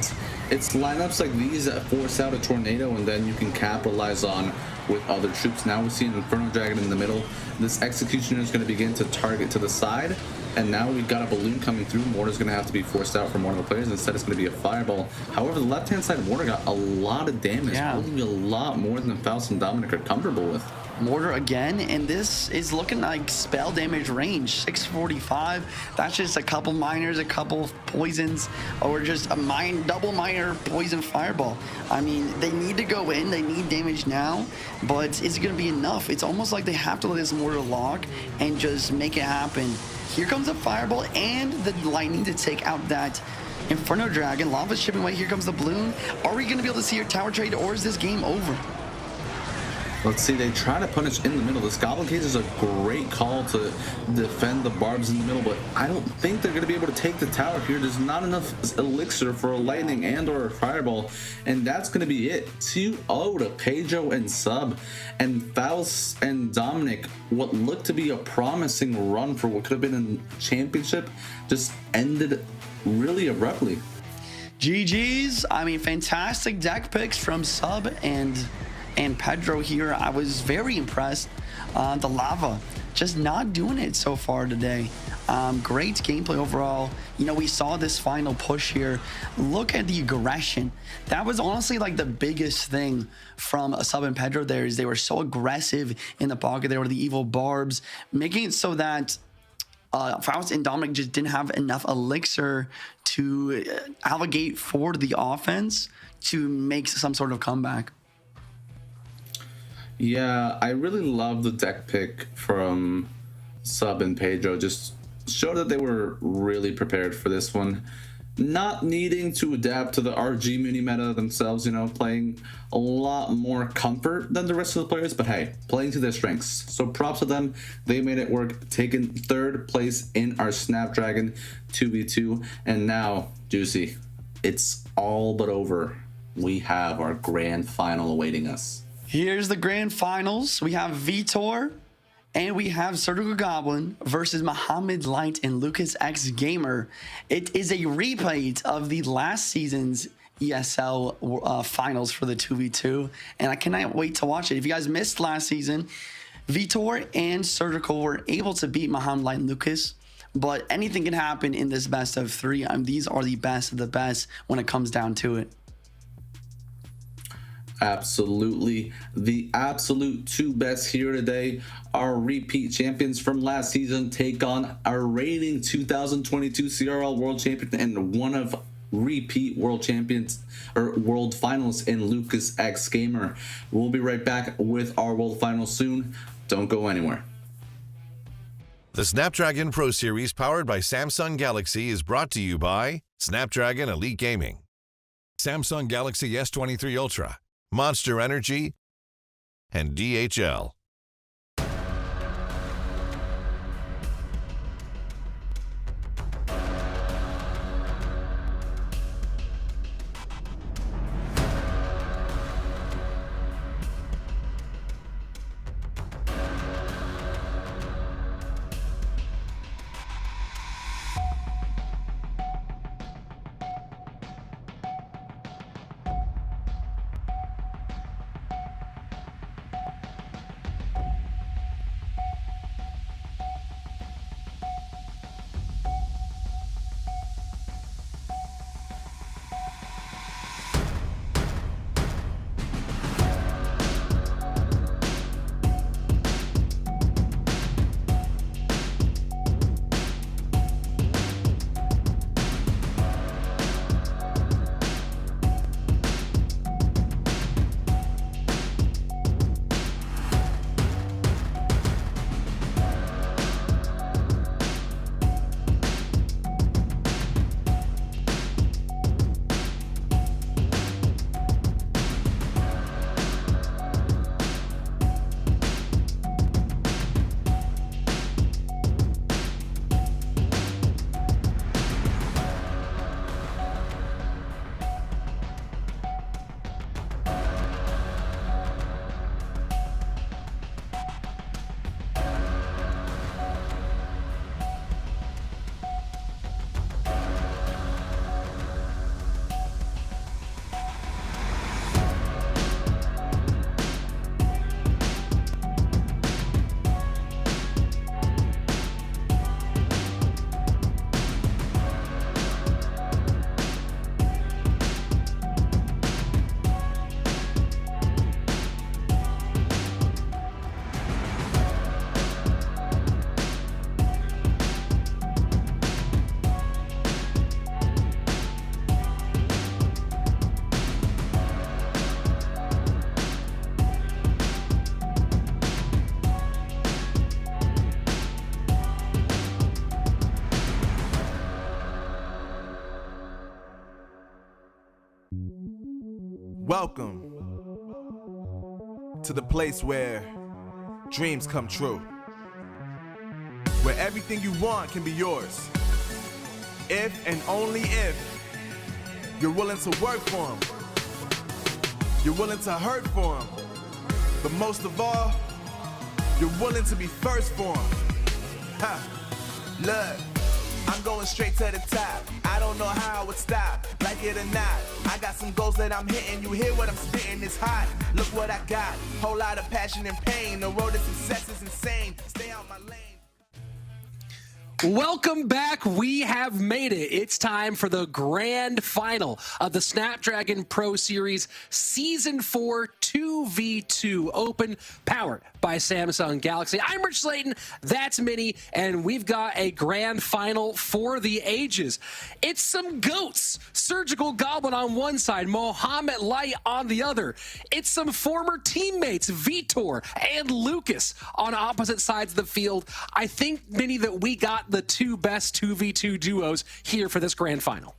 it's lineups like these that force out a tornado and then you can capitalize on with other troops. Now we see an Inferno Dragon in the middle. This Executioner is going to begin to target to the side. And now we've got a balloon coming through. Mortar's going to have to be forced out from one of the players. Instead, it's going to be a fireball. However, the left-hand side Mortar got a lot of damage.
Yeah.
Probably a lot more than Faust and Dominic are comfortable with.
Mortar again, and this is looking like spell damage range 645. That's just a couple minors, a couple poisons, or just a double minor poison fireball. I mean, they need to go in, they need damage now, but it's gonna be enough. It's almost like they have to let this Mortar lock and just make it happen. Here comes a fireball and the lightning to take out that Inferno Dragon. Lava's chipping away. Here comes the balloon. Are we gonna be able to see your tower trade, or is this game over?
Let's see, they try to punish in the middle. This Goblin Cage is a great call to defend the barbs in the middle, but I don't think they're going to be able to take the tower here. There's not enough elixir for a lightning and or a fireball, and that's going to be it. 2-0 to Pedro and Sub, and Faust and Dominic, what looked to be a promising run for what could have been a championship, just ended really abruptly.
GG's. I mean, fantastic deck picks from Sub and Pedro here. I was very impressed. The Lava just not doing it so far today. Great gameplay overall. You know, we saw this final push here. Look at the aggression. That was honestly like the biggest thing from Sub and Pedro there, is they were so aggressive in the pocket. They were the evil barbs, making it so that Faust and Dominic just didn't have enough elixir to allocate for the offense to make some sort of comeback.
Yeah, I really love the deck pick from Sub and Pedro. Just showed that they were really prepared for this one. Not needing to adapt to the RG mini meta themselves, you know, playing a lot more comfort than the rest of the players, but hey, playing to their strengths. So props to them. They made it work, taking 3rd place in our Snapdragon 2v2. And now, Juicy, it's all but over. We have our grand final awaiting us.
Here's the grand finals. We have Vitor and we have Surgical Goblin versus Muhammad Light and Lucas X Gamer. It is a replay of the last season's ESL finals for the 2v2, and I cannot wait to watch it. If you guys missed last season, Vitor and Surgical were able to beat Muhammad Light and Lucas, but anything can happen in this best of 3. These are the best of the best when it comes down to it.
Absolutely. The absolute 2 best here today. Our repeat champions from last season take on our reigning 2022 CRL World Champion and one of repeat world champions or world finals in Lucas X Gamer. We'll be right back with our world finals soon. Don't go anywhere.
The Snapdragon Pro Series powered by Samsung Galaxy is brought to you by Snapdragon Elite Gaming, Samsung Galaxy S23 Ultra, Monster Energy, and DHL.
Welcome to the place where dreams come true. Where everything you want can be yours. If and only if you're willing to work for them. You're willing to hurt for them. But most of all, you're willing to be first for them. Ha! Look, I'm going straight to the top. I don't know how I would stop, like it or not. I got some goals that I'm hitting. You hear what I'm spitting? It's hot. Look what I got. Whole lot of passion and pain. The road to success is insane. Stay out my lane.
Welcome back. We have made it. It's time for the grand final of the Snapdragon Pro Series Season 4 2v2 Open, powered by Samsung Galaxy. I'm Rich Slayton, that's Minnie, and we've got a grand final for the ages. It's some GOATs. Surgical Goblin on one side, Mohamed Light on the other. It's some former teammates, Vitor and Lucas, on opposite sides of the field. I think, Minnie, that we got the two best 2v2 duos here for this grand final.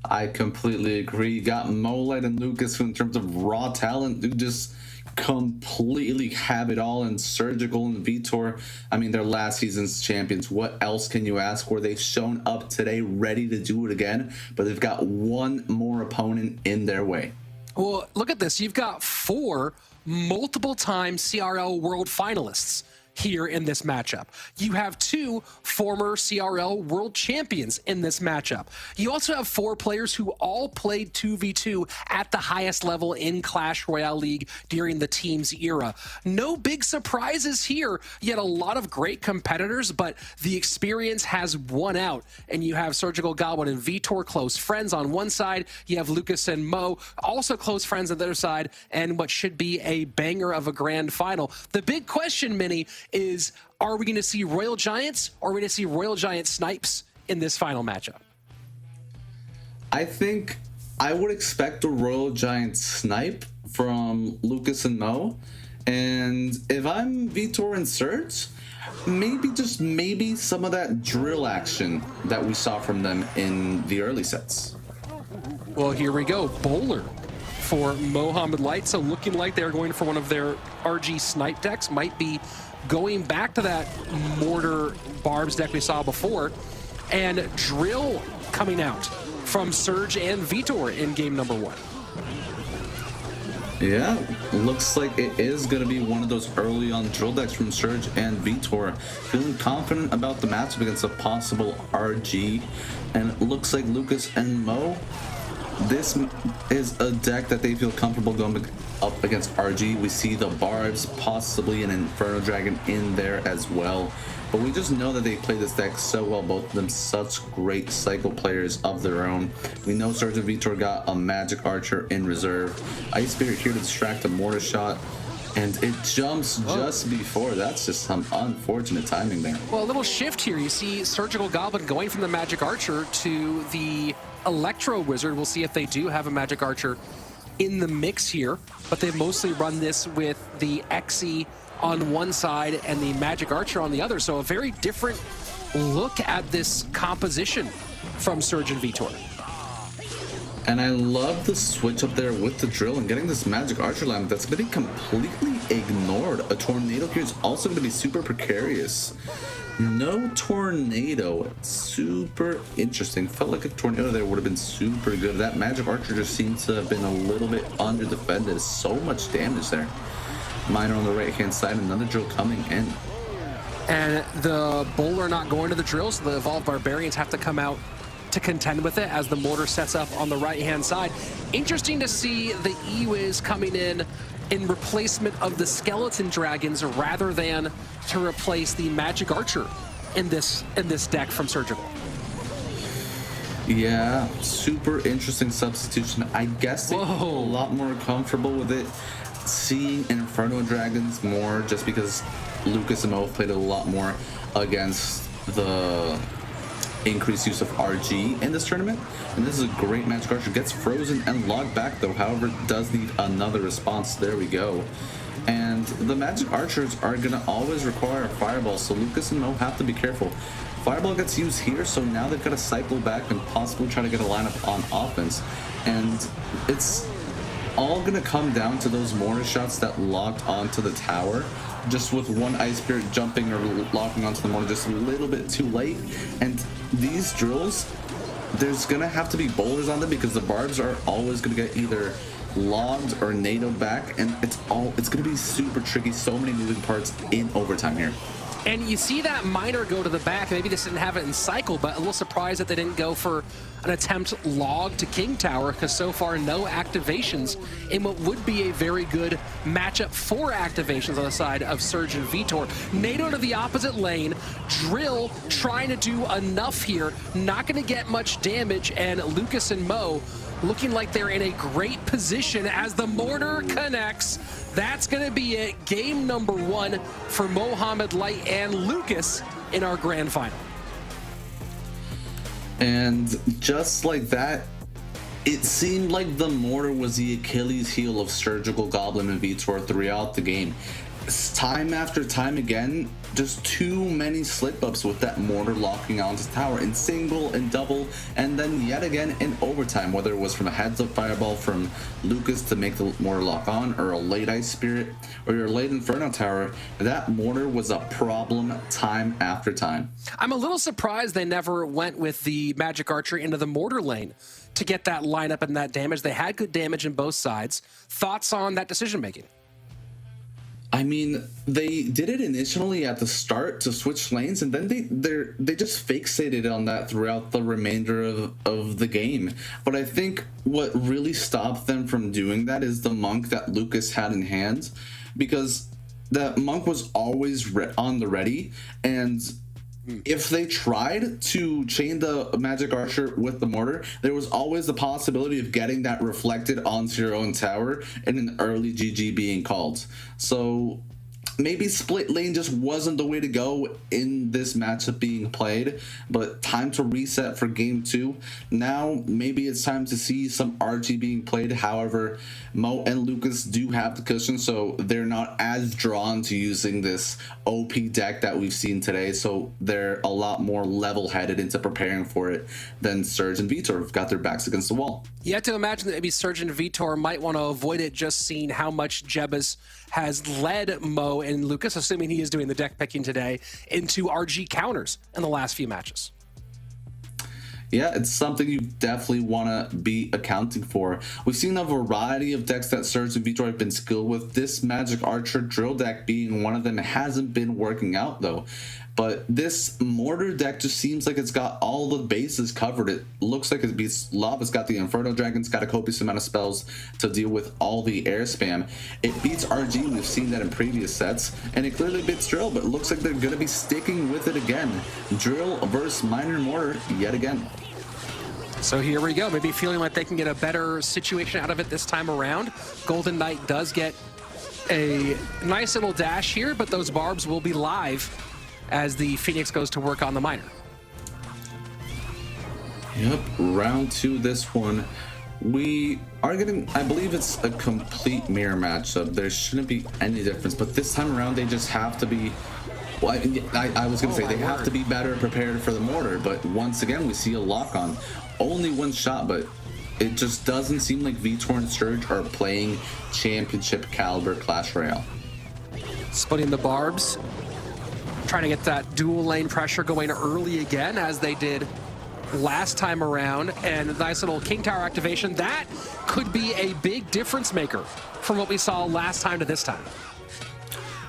I completely agree. You got Molet and Lucas, who in terms of raw talent, do just completely have it all. And Surgical and Vitor, I mean, they're last season's champions. What else can you ask for? They've shown up today ready to do it again, but they've got one more opponent in their way.
Well, look at this. You've got 4 multiple-time CRL World finalists here in this matchup. You have 2 former CRL world champions in this matchup. You also have 4 players who all played 2v2 at the highest level in Clash Royale League during the team's era. No big surprises here. You had a lot of great competitors, but the experience has won out. And you have Surgical Goblin and Vitor, close friends on one side. You have Lucas and Mo, also close friends on the other side, and what should be a banger of a grand final. The big question, Minnie, is, are we going to see Royal Giants, or are we going to see Royal Giant Snipes in this final matchup?
I think I would expect a Royal Giant snipe from Lucas and Mo. And if I'm Vitor and Serge, maybe, just maybe, some of that drill action that we saw from them in the early sets.
Well, here we go. Bowler for Mohamed Light. So looking like they're going for one of their RG snipe decks. Might be going back to that mortar barbs deck we saw before. And drill coming out from Surge and Vitor in game number 1.
Yeah, looks like it is going to be one of those early on drill decks from Surge and Vitor. Feeling confident about the matchup against a possible RG. And it looks like Lucas and Mo, this is a deck that they feel comfortable going up against RG. We see the Barbs, possibly an Inferno Dragon in there as well. But we just know that they play this deck so well, both of them such great cycle players of their own. We know Surge and Vitor got a Magic Archer in reserve. Ice Spirit here to distract a Mortar Shot, and it jumps just before. That's just some unfortunate timing there.
Well, a little shift here. You see Surgical Goblin going from the Magic Archer to the Electro Wizard. We'll see if they do have a Magic Archer in the mix here, but they've mostly run this with the Xe on one side and the Magic Archer on the other. So a very different look at this composition from Surge and Vitor.
And I love the switch up there with the drill and getting this Magic Archer lamp that's been completely ignored. A Tornado here is also going to be super precarious. No Tornado. Super interesting. Felt like a Tornado there would have been super good. That Magic Archer just seems to have been a little bit under defended. So much damage there. Miner on the right hand side. Another drill coming in.
And the Bowler not going to the drill, so the Evolved Barbarians have to come out to contend with it as the mortar sets up on the right hand side. Interesting to see the EWIZ coming in replacement of the Skeleton Dragons rather than to replace the Magic Archer in this deck from Surgical.
Yeah, super interesting substitution. I guess they're a lot more comfortable with it, seeing Inferno Dragons more, just because Lucas and Mo played a lot more against the increased use of RG in this tournament. And this is a great Magic Archer. Gets frozen and logged back though, however, does need another response. There we go. And the Magic Archers are gonna always require a Fireball, so Lucas and Mo have to be careful. Fireball gets used here, so now they've got to cycle back and possibly try to get a lineup on offense. And it's all going to come down to those mortar shots that locked onto the tower, just with one Ice Spirit jumping or locking onto the mortar just a little bit too late. And these drills, there's going to have to be boulders on them because the barbs are always going to get either logged or NATO'd back, and it's going to be super tricky. So many moving parts in overtime here.
And you see that miner go to the back. Maybe this didn't have it in cycle, but a little surprised that they didn't go for an attempt log to King Tower, because so far no activations in what would be a very good matchup for activations on the side of Surge and Vitor. NATO to the opposite lane. Drill trying to do enough here. Not going to get much damage, and Lucas and Mo looking like they're in a great position as the mortar connects. That's going to be it. Game number 1 for Mohamed Light and Lucas in our grand final.
And just like that, it seemed like the mortar was the Achilles heel of Surgical Goblin and Vitor throughout the game. Time after time again, just too many slip-ups with that mortar locking onto the tower in single and double, and then yet again in overtime, whether it was from a heads-up fireball from Lucas to make the mortar lock on, or a late Ice Spirit, or your late Inferno Tower. That mortar was a problem time after time.
I'm a little surprised they never went with the Magic Archer into the mortar lane to get that lineup and that damage. They had good damage in both sides. Thoughts on that decision-making?
I mean, they did it initially at the start to switch lanes, and then they just fixated on that throughout the remainder of the game. But I think what really stopped them from doing that is the Monk that Lucas had in hand, because that Monk was always on the ready, and if they tried to chain the Magic Archer with the mortar, there was always the possibility of getting that reflected onto your own tower and an early GG being called. So maybe split lane just wasn't the way to go in this matchup being played, but time to reset for game 2. Now maybe it's time to see some RG being played. However, Mo and Lucas do have the cushion, so they're not as drawn to using this OP deck that we've seen today, so they're a lot more level-headed into preparing for it than Surge and Vitor have got their backs against the wall.
You have to imagine that maybe Surge and Vitor might want to avoid it, just seeing how much Jebus has led Mo and Lucas, assuming he is doing the deck picking today, into RG counters in the last few matches.
Yeah, it's something you definitely want to be accounting for. We've seen a variety of decks that Surge and Vitor have been skilled with. This Magic Archer drill deck being one of them. It hasn't been working out though. But this mortar deck just seems like it's got all the bases covered. It looks like it beats Love. It's got the Inferno Dragon. It's got a copious amount of spells to deal with all the air spam. It beats RG. We've seen that in previous sets. And it clearly beats Drill, but it looks like they're going to be sticking with it again. Drill versus Miner Mortar yet again.
So here we go. Maybe feeling like they can get a better situation out of it this time around. Golden Knight does get a nice little dash here, but those barbs will be live as the Phoenix goes to work on the miner.
Yep, round 2 this one. We are getting, I believe it's a complete mirror matchup. There shouldn't be any difference, but this time around they just have to be, well, I was going to say they have to be better prepared for the mortar, but once again we see a lock on. Only one shot, but it just doesn't seem like Vitor and Surge are playing championship caliber Clash Royale.
Splitting the barbs, trying to get that dual lane pressure going early again as they did last time around, and a nice little King Tower activation. That could be a big difference maker from what we saw last time to this time.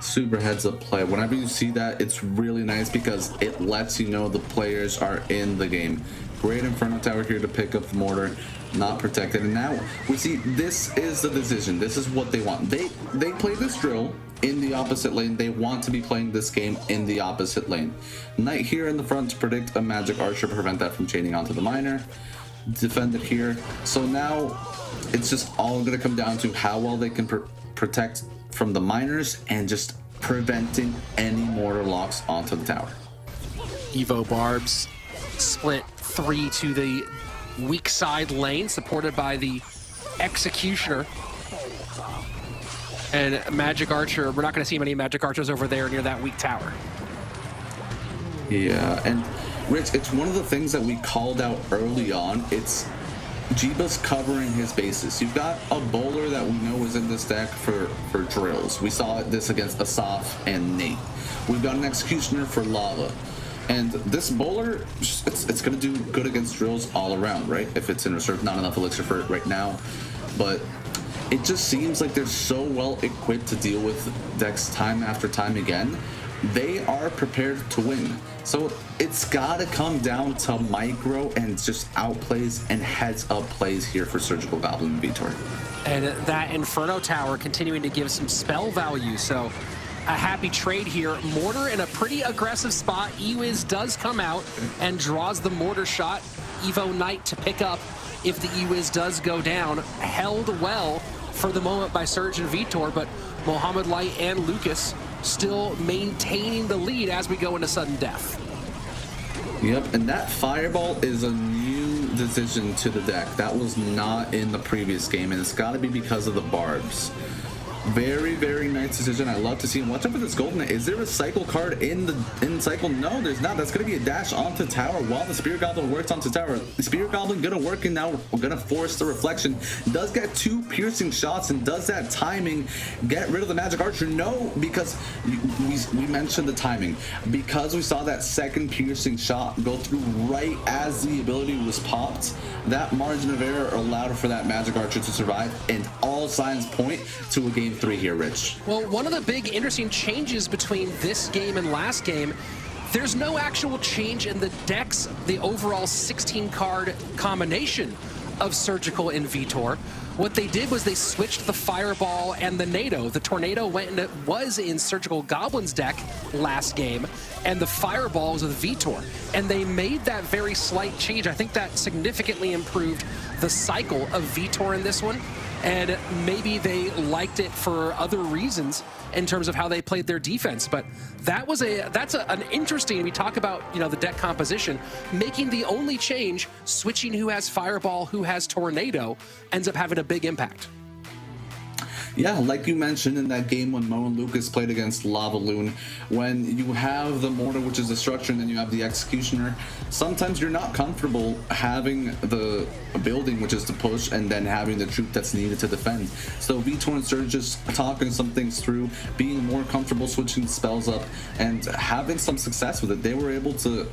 Super heads up play. Whenever you see that, it's really nice because it lets you know the players are in the game. Great Inferno Tower here to pick up the mortar, not protected. And now we see this is the decision. This is what they want. They play this drill in the opposite lane. They want to be playing this game in the opposite lane. Knight here in the front to predict a Magic Archer, prevent that from chaining onto the miner. Defend it here. So now it's just all going to come down to how well they can protect from the miners and just preventing any mortar locks onto the tower.
Evo barbs split 3 to the weak side lane, supported by the Executioner. And Magic Archer, we're not going to see many Magic Archers over there near that weak tower.
Yeah, and Rich, it's one of the things that we called out early on. It's Jeebus covering his bases. You've got a bowler that we know is in this deck for drills. We saw this against Asaf and Nate. We've got an executioner for lava. And this bowler, it's going to do good against drills all around, right? If it's in reserve, not enough elixir for it right now. But it just seems like they're so well equipped to deal with decks time after time again. They are prepared to win. So it's got to come down to micro and just outplays and heads up plays here for Surgical Goblin and Vitor.
And that Inferno Tower continuing to give some spell value. So a happy trade here. Mortar in a pretty aggressive spot. Ewiz does come out and draws the mortar shot. Evo Knight to pick up if the Ewiz does go down. Held well for the moment by Surge and Vitor, but Mohamed Light and Lucas still maintaining the lead as we go into sudden death.
Yep, and that fireball is a new decision to the deck. That was not in the previous game, and it's got to be because of the barbs. Very, very nice decision. I love to see him. Watch out for this golden. Is there a cycle card in cycle? No, there's not. That's going to be a dash onto tower while the Spirit Goblin works onto tower. The Spirit Goblin going to work, and now we're going to force the reflection. Does get 2 piercing shots, and does that timing get rid of the Magic Archer? No, because we mentioned the timing. Because we saw that second piercing shot go through right as the ability was popped, that margin of error allowed for that Magic Archer to survive, and all signs point to a game 3 here, Rich.
Well, one of the big interesting changes between this game and last game, there's no actual change in the decks, the overall 16 card combination of Surgical and Vitor. What they did was they switched the Fireball and the NATO. The Tornado was in Surgical Goblin's deck last game, and the Fireball was with Vitor. And they made that very slight change. I think that significantly improved the cycle of Vitor in this one. And maybe they liked it for other reasons in terms of how they played their defense. But that's an interesting, we talk about, you know, the deck composition, making the only change, switching who has Fireball, who has Tornado, ends up having a big impact.
Yeah, like you mentioned in that game when Mo and Lucas played against Lava Loon, when you have the Mortar, which is the structure, and then you have the Executioner, sometimes you're not comfortable having the building, which is to push, and then having the troop that's needed to defend. So Vitor and Surge just talking some things through, being more comfortable switching spells up, and having some success with it. They were able to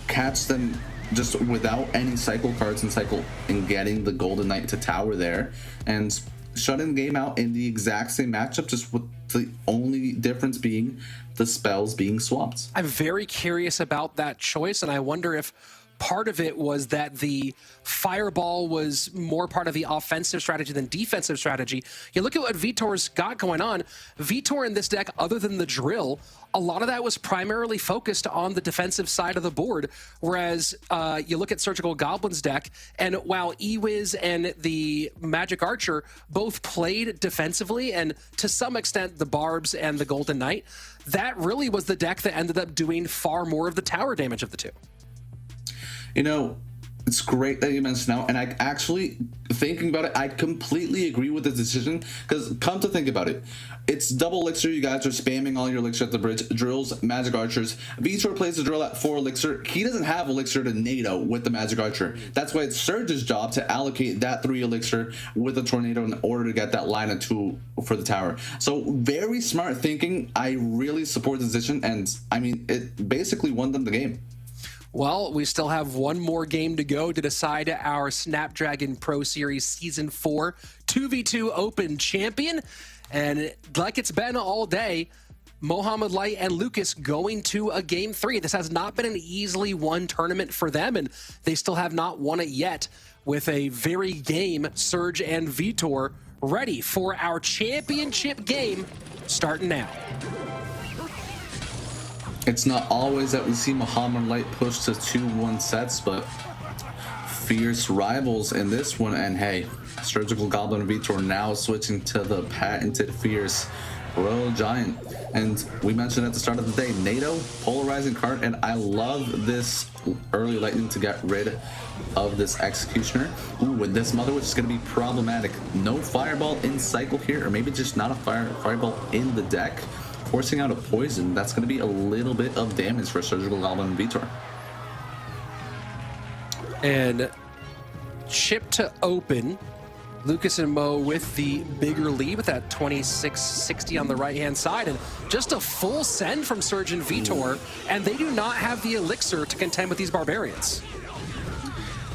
catch them just without any cycle cards and getting the Golden Knight to tower there, and shutting the game out in the exact same matchup, just with the only difference being the spells being swapped.
I'm very curious about that choice, and I wonder if part of it was that the Fireball was more part of the offensive strategy than defensive strategy. You look at what Vitor's got going on. Vitor in this deck, other than the drill, a lot of that was primarily focused on the defensive side of the board, whereas you look at Surgical Goblin's deck, and while Ewiz and the Magic Archer both played defensively, and to some extent the Barbs and the Golden Knight, that really was the deck that ended up doing far more of the tower damage of the two.
You know, it's great that you mentioned now, and I actually, thinking about it, I completely agree with the decision, because come to think about it, it's double elixir. You guys are spamming all your elixir at the bridge. Drills, Magic Archers. Vitor plays the drill at 4 elixir. He doesn't have elixir to NATO with the Magic Archer. That's why it's Surge's job to allocate that 3 elixir with the Tornado in order to get that line of 2 for the tower. So very smart thinking. I really support the decision, and I mean, it basically won them the game.
Well, we still have one more game to go to decide our Snapdragon Pro Series Season 4 2v2 Open champion. And like it's been all day, Mohamed Light and Lucas going to a Game 3. This has not been an easily won tournament for them, and they still have not won it yet, with a very game Surge and Vitor ready for our championship game starting now.
It's not always that we see Mohamed Light push to 2-1 sets, but fierce rivals in this one. And hey, Surgical Goblin and Vitor now switching to the patented fierce Royal Giant. And we mentioned at the start of the day, NATO, polarizing card, and I love this early lightning to get rid of this Executioner. Ooh, with this Mother Witch is going to be problematic. No Fireball in cycle here, or maybe just not a Fireball in the deck. Forcing out a poison, that's going to be a little bit of damage for Surgical Goblin and Vitor.
And chip to open. Lucas and Mo with the bigger lead with that 26-60 on the right-hand side, and just a full send from Surge and Vitor, and they do not have the elixir to contend with these barbarians.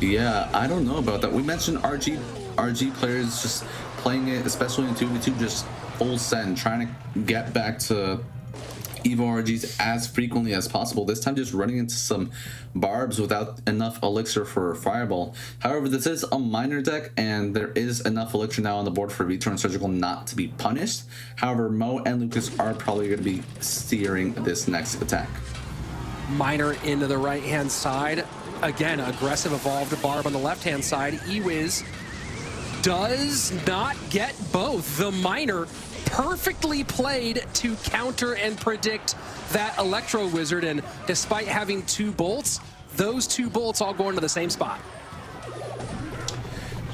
Yeah, I don't know about that. We mentioned RG players just playing it, especially in 2v2, just full send, trying to get back to Evo RGs as frequently as possible. This time just running into some barbs without enough elixir for Fireball. However, this is a minor deck, and there is enough elixir now on the board for Vitor and Surgical not to be punished. However, Mo and Lucas are probably going to be steering this next attack.
Minor into the right-hand side. Again, aggressive evolved barb on the left-hand side. Ewiz does not get both. The minor perfectly played to counter and predict that Electro Wizard, and despite having 2 bolts, those 2 bolts all go into the same spot.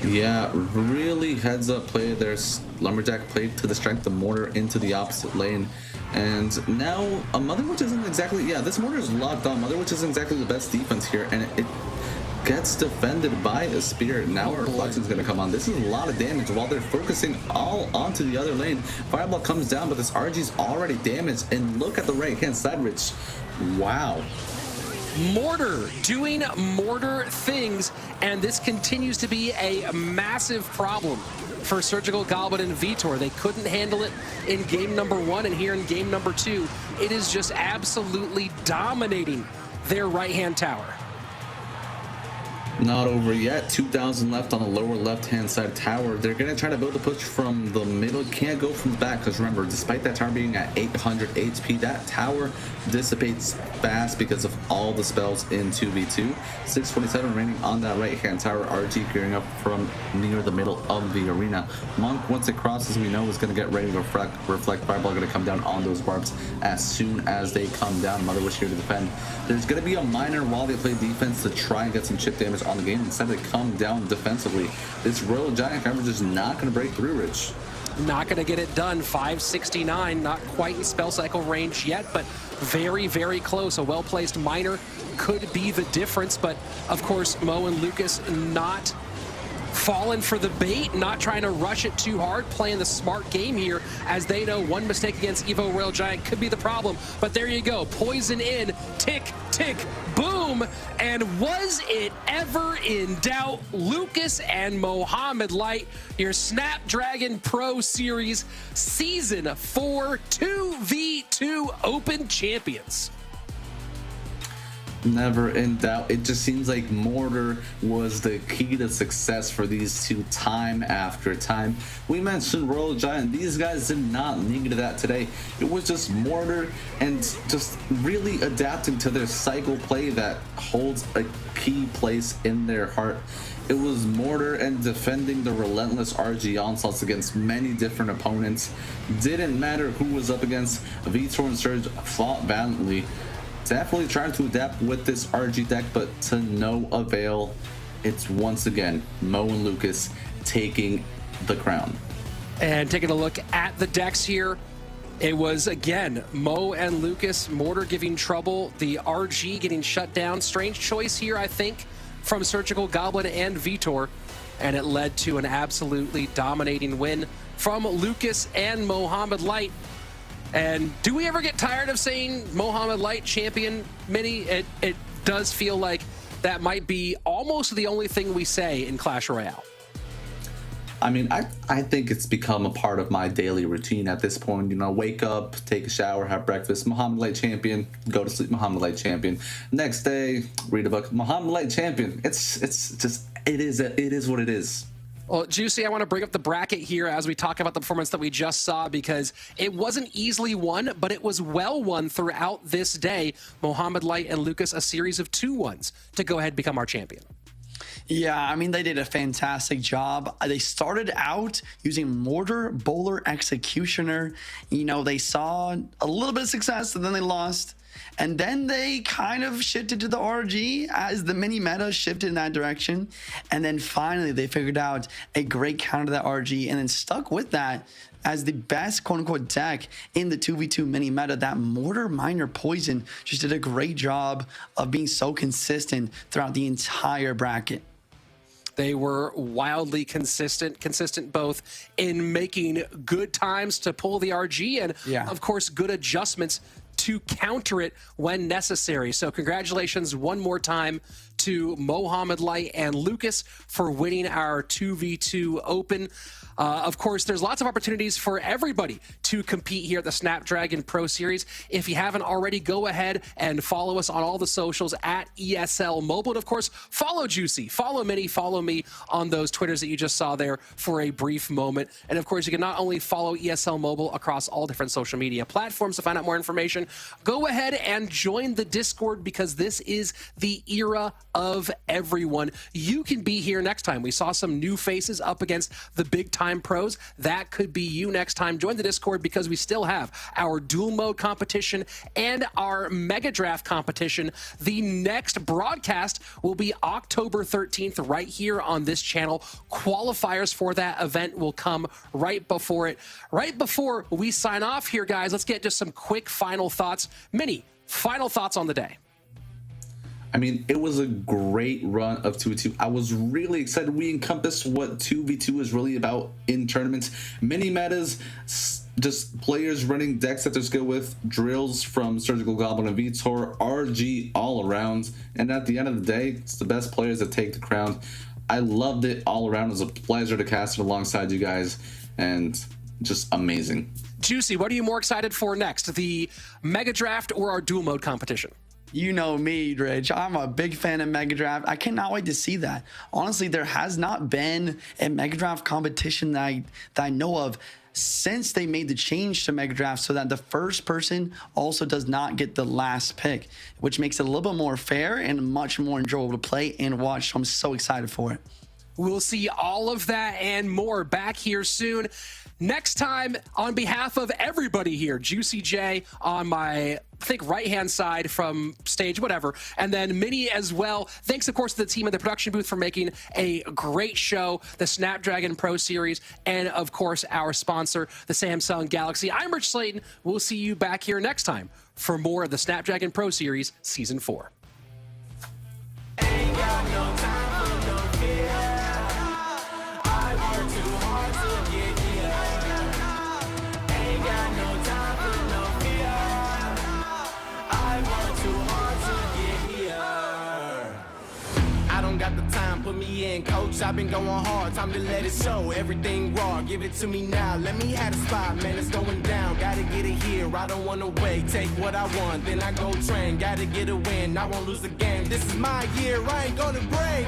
Yeah, really heads up play. There's Lumberjack played to the strength, the mortar into the opposite lane. And now a Mother Witch isn't exactly, yeah, this mortar is locked on. Mother Witch isn't exactly the best defense here, and it gets defended by a Spirit. Now our Reflection's going to come on. This is a lot of damage while they're focusing all onto the other lane. Fireball comes down, but this RG's already damaged. And look at the right-hand side, Rich. Wow.
Mortar doing mortar things, and this continues to be a massive problem for Surgical Goblin and Vitor. They couldn't handle it in game number 1, and here in game number 2, it is just absolutely dominating their right-hand tower.
Not over yet. 2,000 left on the lower left-hand side tower. They're going to try to build a push from the middle. Can't go from the back because remember, despite that tower being at 800 HP, that tower dissipates fast because of all the spells in 2v2. 627 remaining on that right-hand tower. RG gearing up from near the middle of the arena. Monk, once it crosses, we know is going to get ready to reflect. Fireball going to come down on those barbs as soon as they come down. Mother Wish here to defend. There's going to be a minor while they play defense to try and get some chip damage on the game instead of come down defensively. This Royal Giant coverage is not going to break through, Rich.
Not going to get it done. 569, not quite in spell cycle range yet, but very, very close. A well-placed minor could be the difference, but of course, Mo and Lucas not falling for the bait, not trying to rush it too hard, playing the smart game here, as they know one mistake against Evo Royal Giant could be the problem. But there you go, poison in, tick, tick, boom, and was it ever in doubt? Lucas and Mohamed Light, your Snapdragon Pro Series Season 4 2v2 Open Champions.
Never in doubt. It just seems like mortar was the key to success for these two time after time. We mentioned Royal Giant. These guys did not need that today. It was just mortar and just really adapting to their cycle play that holds a key place in their heart. It was mortar and defending the relentless RG onslaughts against many different opponents. Didn't matter who was up against. Vitor and Surge fought valiantly. Definitely trying to adapt with this RG deck, but to no avail. It's once again Mo and Lucas taking the crown.
And taking a look at the decks here, it was again Mo and Lucas, mortar giving trouble, the RG getting shut down. Strange choice here, I think, from Surgical Goblin and Vitor, and it led to an absolutely dominating win from Lucas and Mohamed Light. And do we ever get tired of saying Mohamed Light champion, Mini? It does feel like that might be almost the only thing we say in Clash Royale.
I mean, I think it's become a part of my daily routine at this point. You know, wake up, take a shower, have breakfast, Mohamed Light champion, go to sleep, Mohamed Light champion. Next day, read a book, Mohamed Light champion. It's just, it is what it is.
Well, Juicy, I want to bring up the bracket here as we talk about the performance that we just saw, because it wasn't easily won, but it was well won throughout this day. Mohamed Light and Lucas, a series of 2-1s to go ahead and become our champion.
Yeah, I mean, they did a fantastic job. They started out using Mortar, Bowler, Executioner. You know, they saw a little bit of success and then they lost. And then they kind of shifted to the RG as the mini meta shifted in that direction. And then finally they figured out a great counter to that RG and then stuck with that as the best quote-unquote deck in the 2v2 mini meta. That Mortar Minor Poison just did a great job of being so consistent throughout the entire bracket.
They were wildly consistent both in making good times to pull the RG and, of course, good adjustments to counter it when necessary. So congratulations one more time to Mohamed Light and Lucas for winning our 2v2 Open. Of course, there's lots of opportunities for everybody to compete here at the Snapdragon Pro Series. If you haven't already, go ahead and follow us on all the socials at ESL Mobile. And of course, follow Juicy, follow Minnie, follow me on those Twitters that you just saw there for a brief moment. And of course, you can not only follow ESL Mobile across all different social media platforms to find out more information, go ahead and join the Discord because this is the era of everyone. You can be here next time. We saw some new faces up against the big time pros. That could be you next time. Join the Discord because we still have our dual mode competition and our mega draft competition. The next broadcast will be October 13th right here on this channel. Qualifiers for that event will come right before it. Right before we sign off here, guys, let's get just some quick final thoughts. Minnie, final thoughts on the day.
I mean, it was a great run of 2v2. I was really excited. We encompassed what 2v2 is really about in tournaments. Mini metas, just players running decks that they're skilled with, drills from Surgical Goblin and Vitor, RG all around. And at the end of the day, it's the best players that take the crown. I loved it all around. It was a pleasure to cast it alongside you guys, and just amazing.
Juicy, what are you more excited for next? The mega draft or our dual mode competition?
You know me, Rich. I'm a big fan of Mega Draft. I cannot wait to see that. Honestly, there has not been a Mega Draft competition that I know of since they made the change to Mega Draft so that the first person also does not get the last pick, which makes it a little bit more fair and much more enjoyable to play and watch. So I'm so excited for it.
We'll see all of that and more back here soon. Next time, on behalf of everybody here, Juicy J on my, I think, right-hand side from stage, whatever, and then Minnie as well. Thanks, of course, to the team at the production booth for making a great show, the Snapdragon Pro Series, and, of course, our sponsor, the Samsung Galaxy. I'm Rich Slayton. We'll see you back here next time for more of the Snapdragon Pro Series Season 4.
Ain't got no time for no fear. I work too hard to get here. Ain't got no time for no fear. I work too hard to get here. I don't got the time, put me in, coach. I've been going hard, time to let it show. Everything raw, give it to me now. Let me have the spot, man, it's going down. Gotta get it here, I don't wanna wait. Take what I want, then I go train. Gotta get a win, I won't lose the game. This is my year, I ain't gonna break.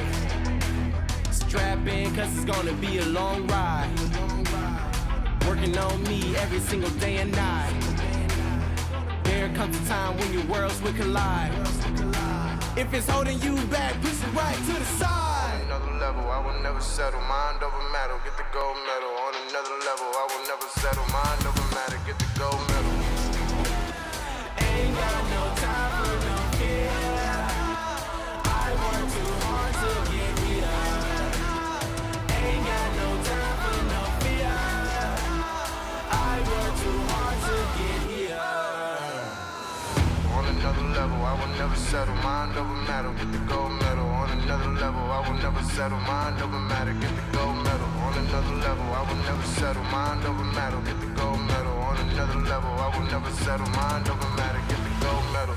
Strap in, cause it's gonna be a long ride. Working on me every single day and night. There comes a time when your worlds will collide. If it's holding you back, push it right to the side.
On another level, I will never settle. Mind over matter, get the gold medal. On another level, I will never settle. Mind over matter, get the gold medal.
Ain't got no time for no fear. I work too hard to get here. Ain't got no time for no fear. I work too hard to get here.
On another level, I will never settle. Mind over matter, get the gold medal. On another level, I will never settle. Mind over matter, get the gold medal. On another level, I will never settle. Mind over matter, get the gold medal. On another level, I will never settle. Mind over matter, get the gold medal.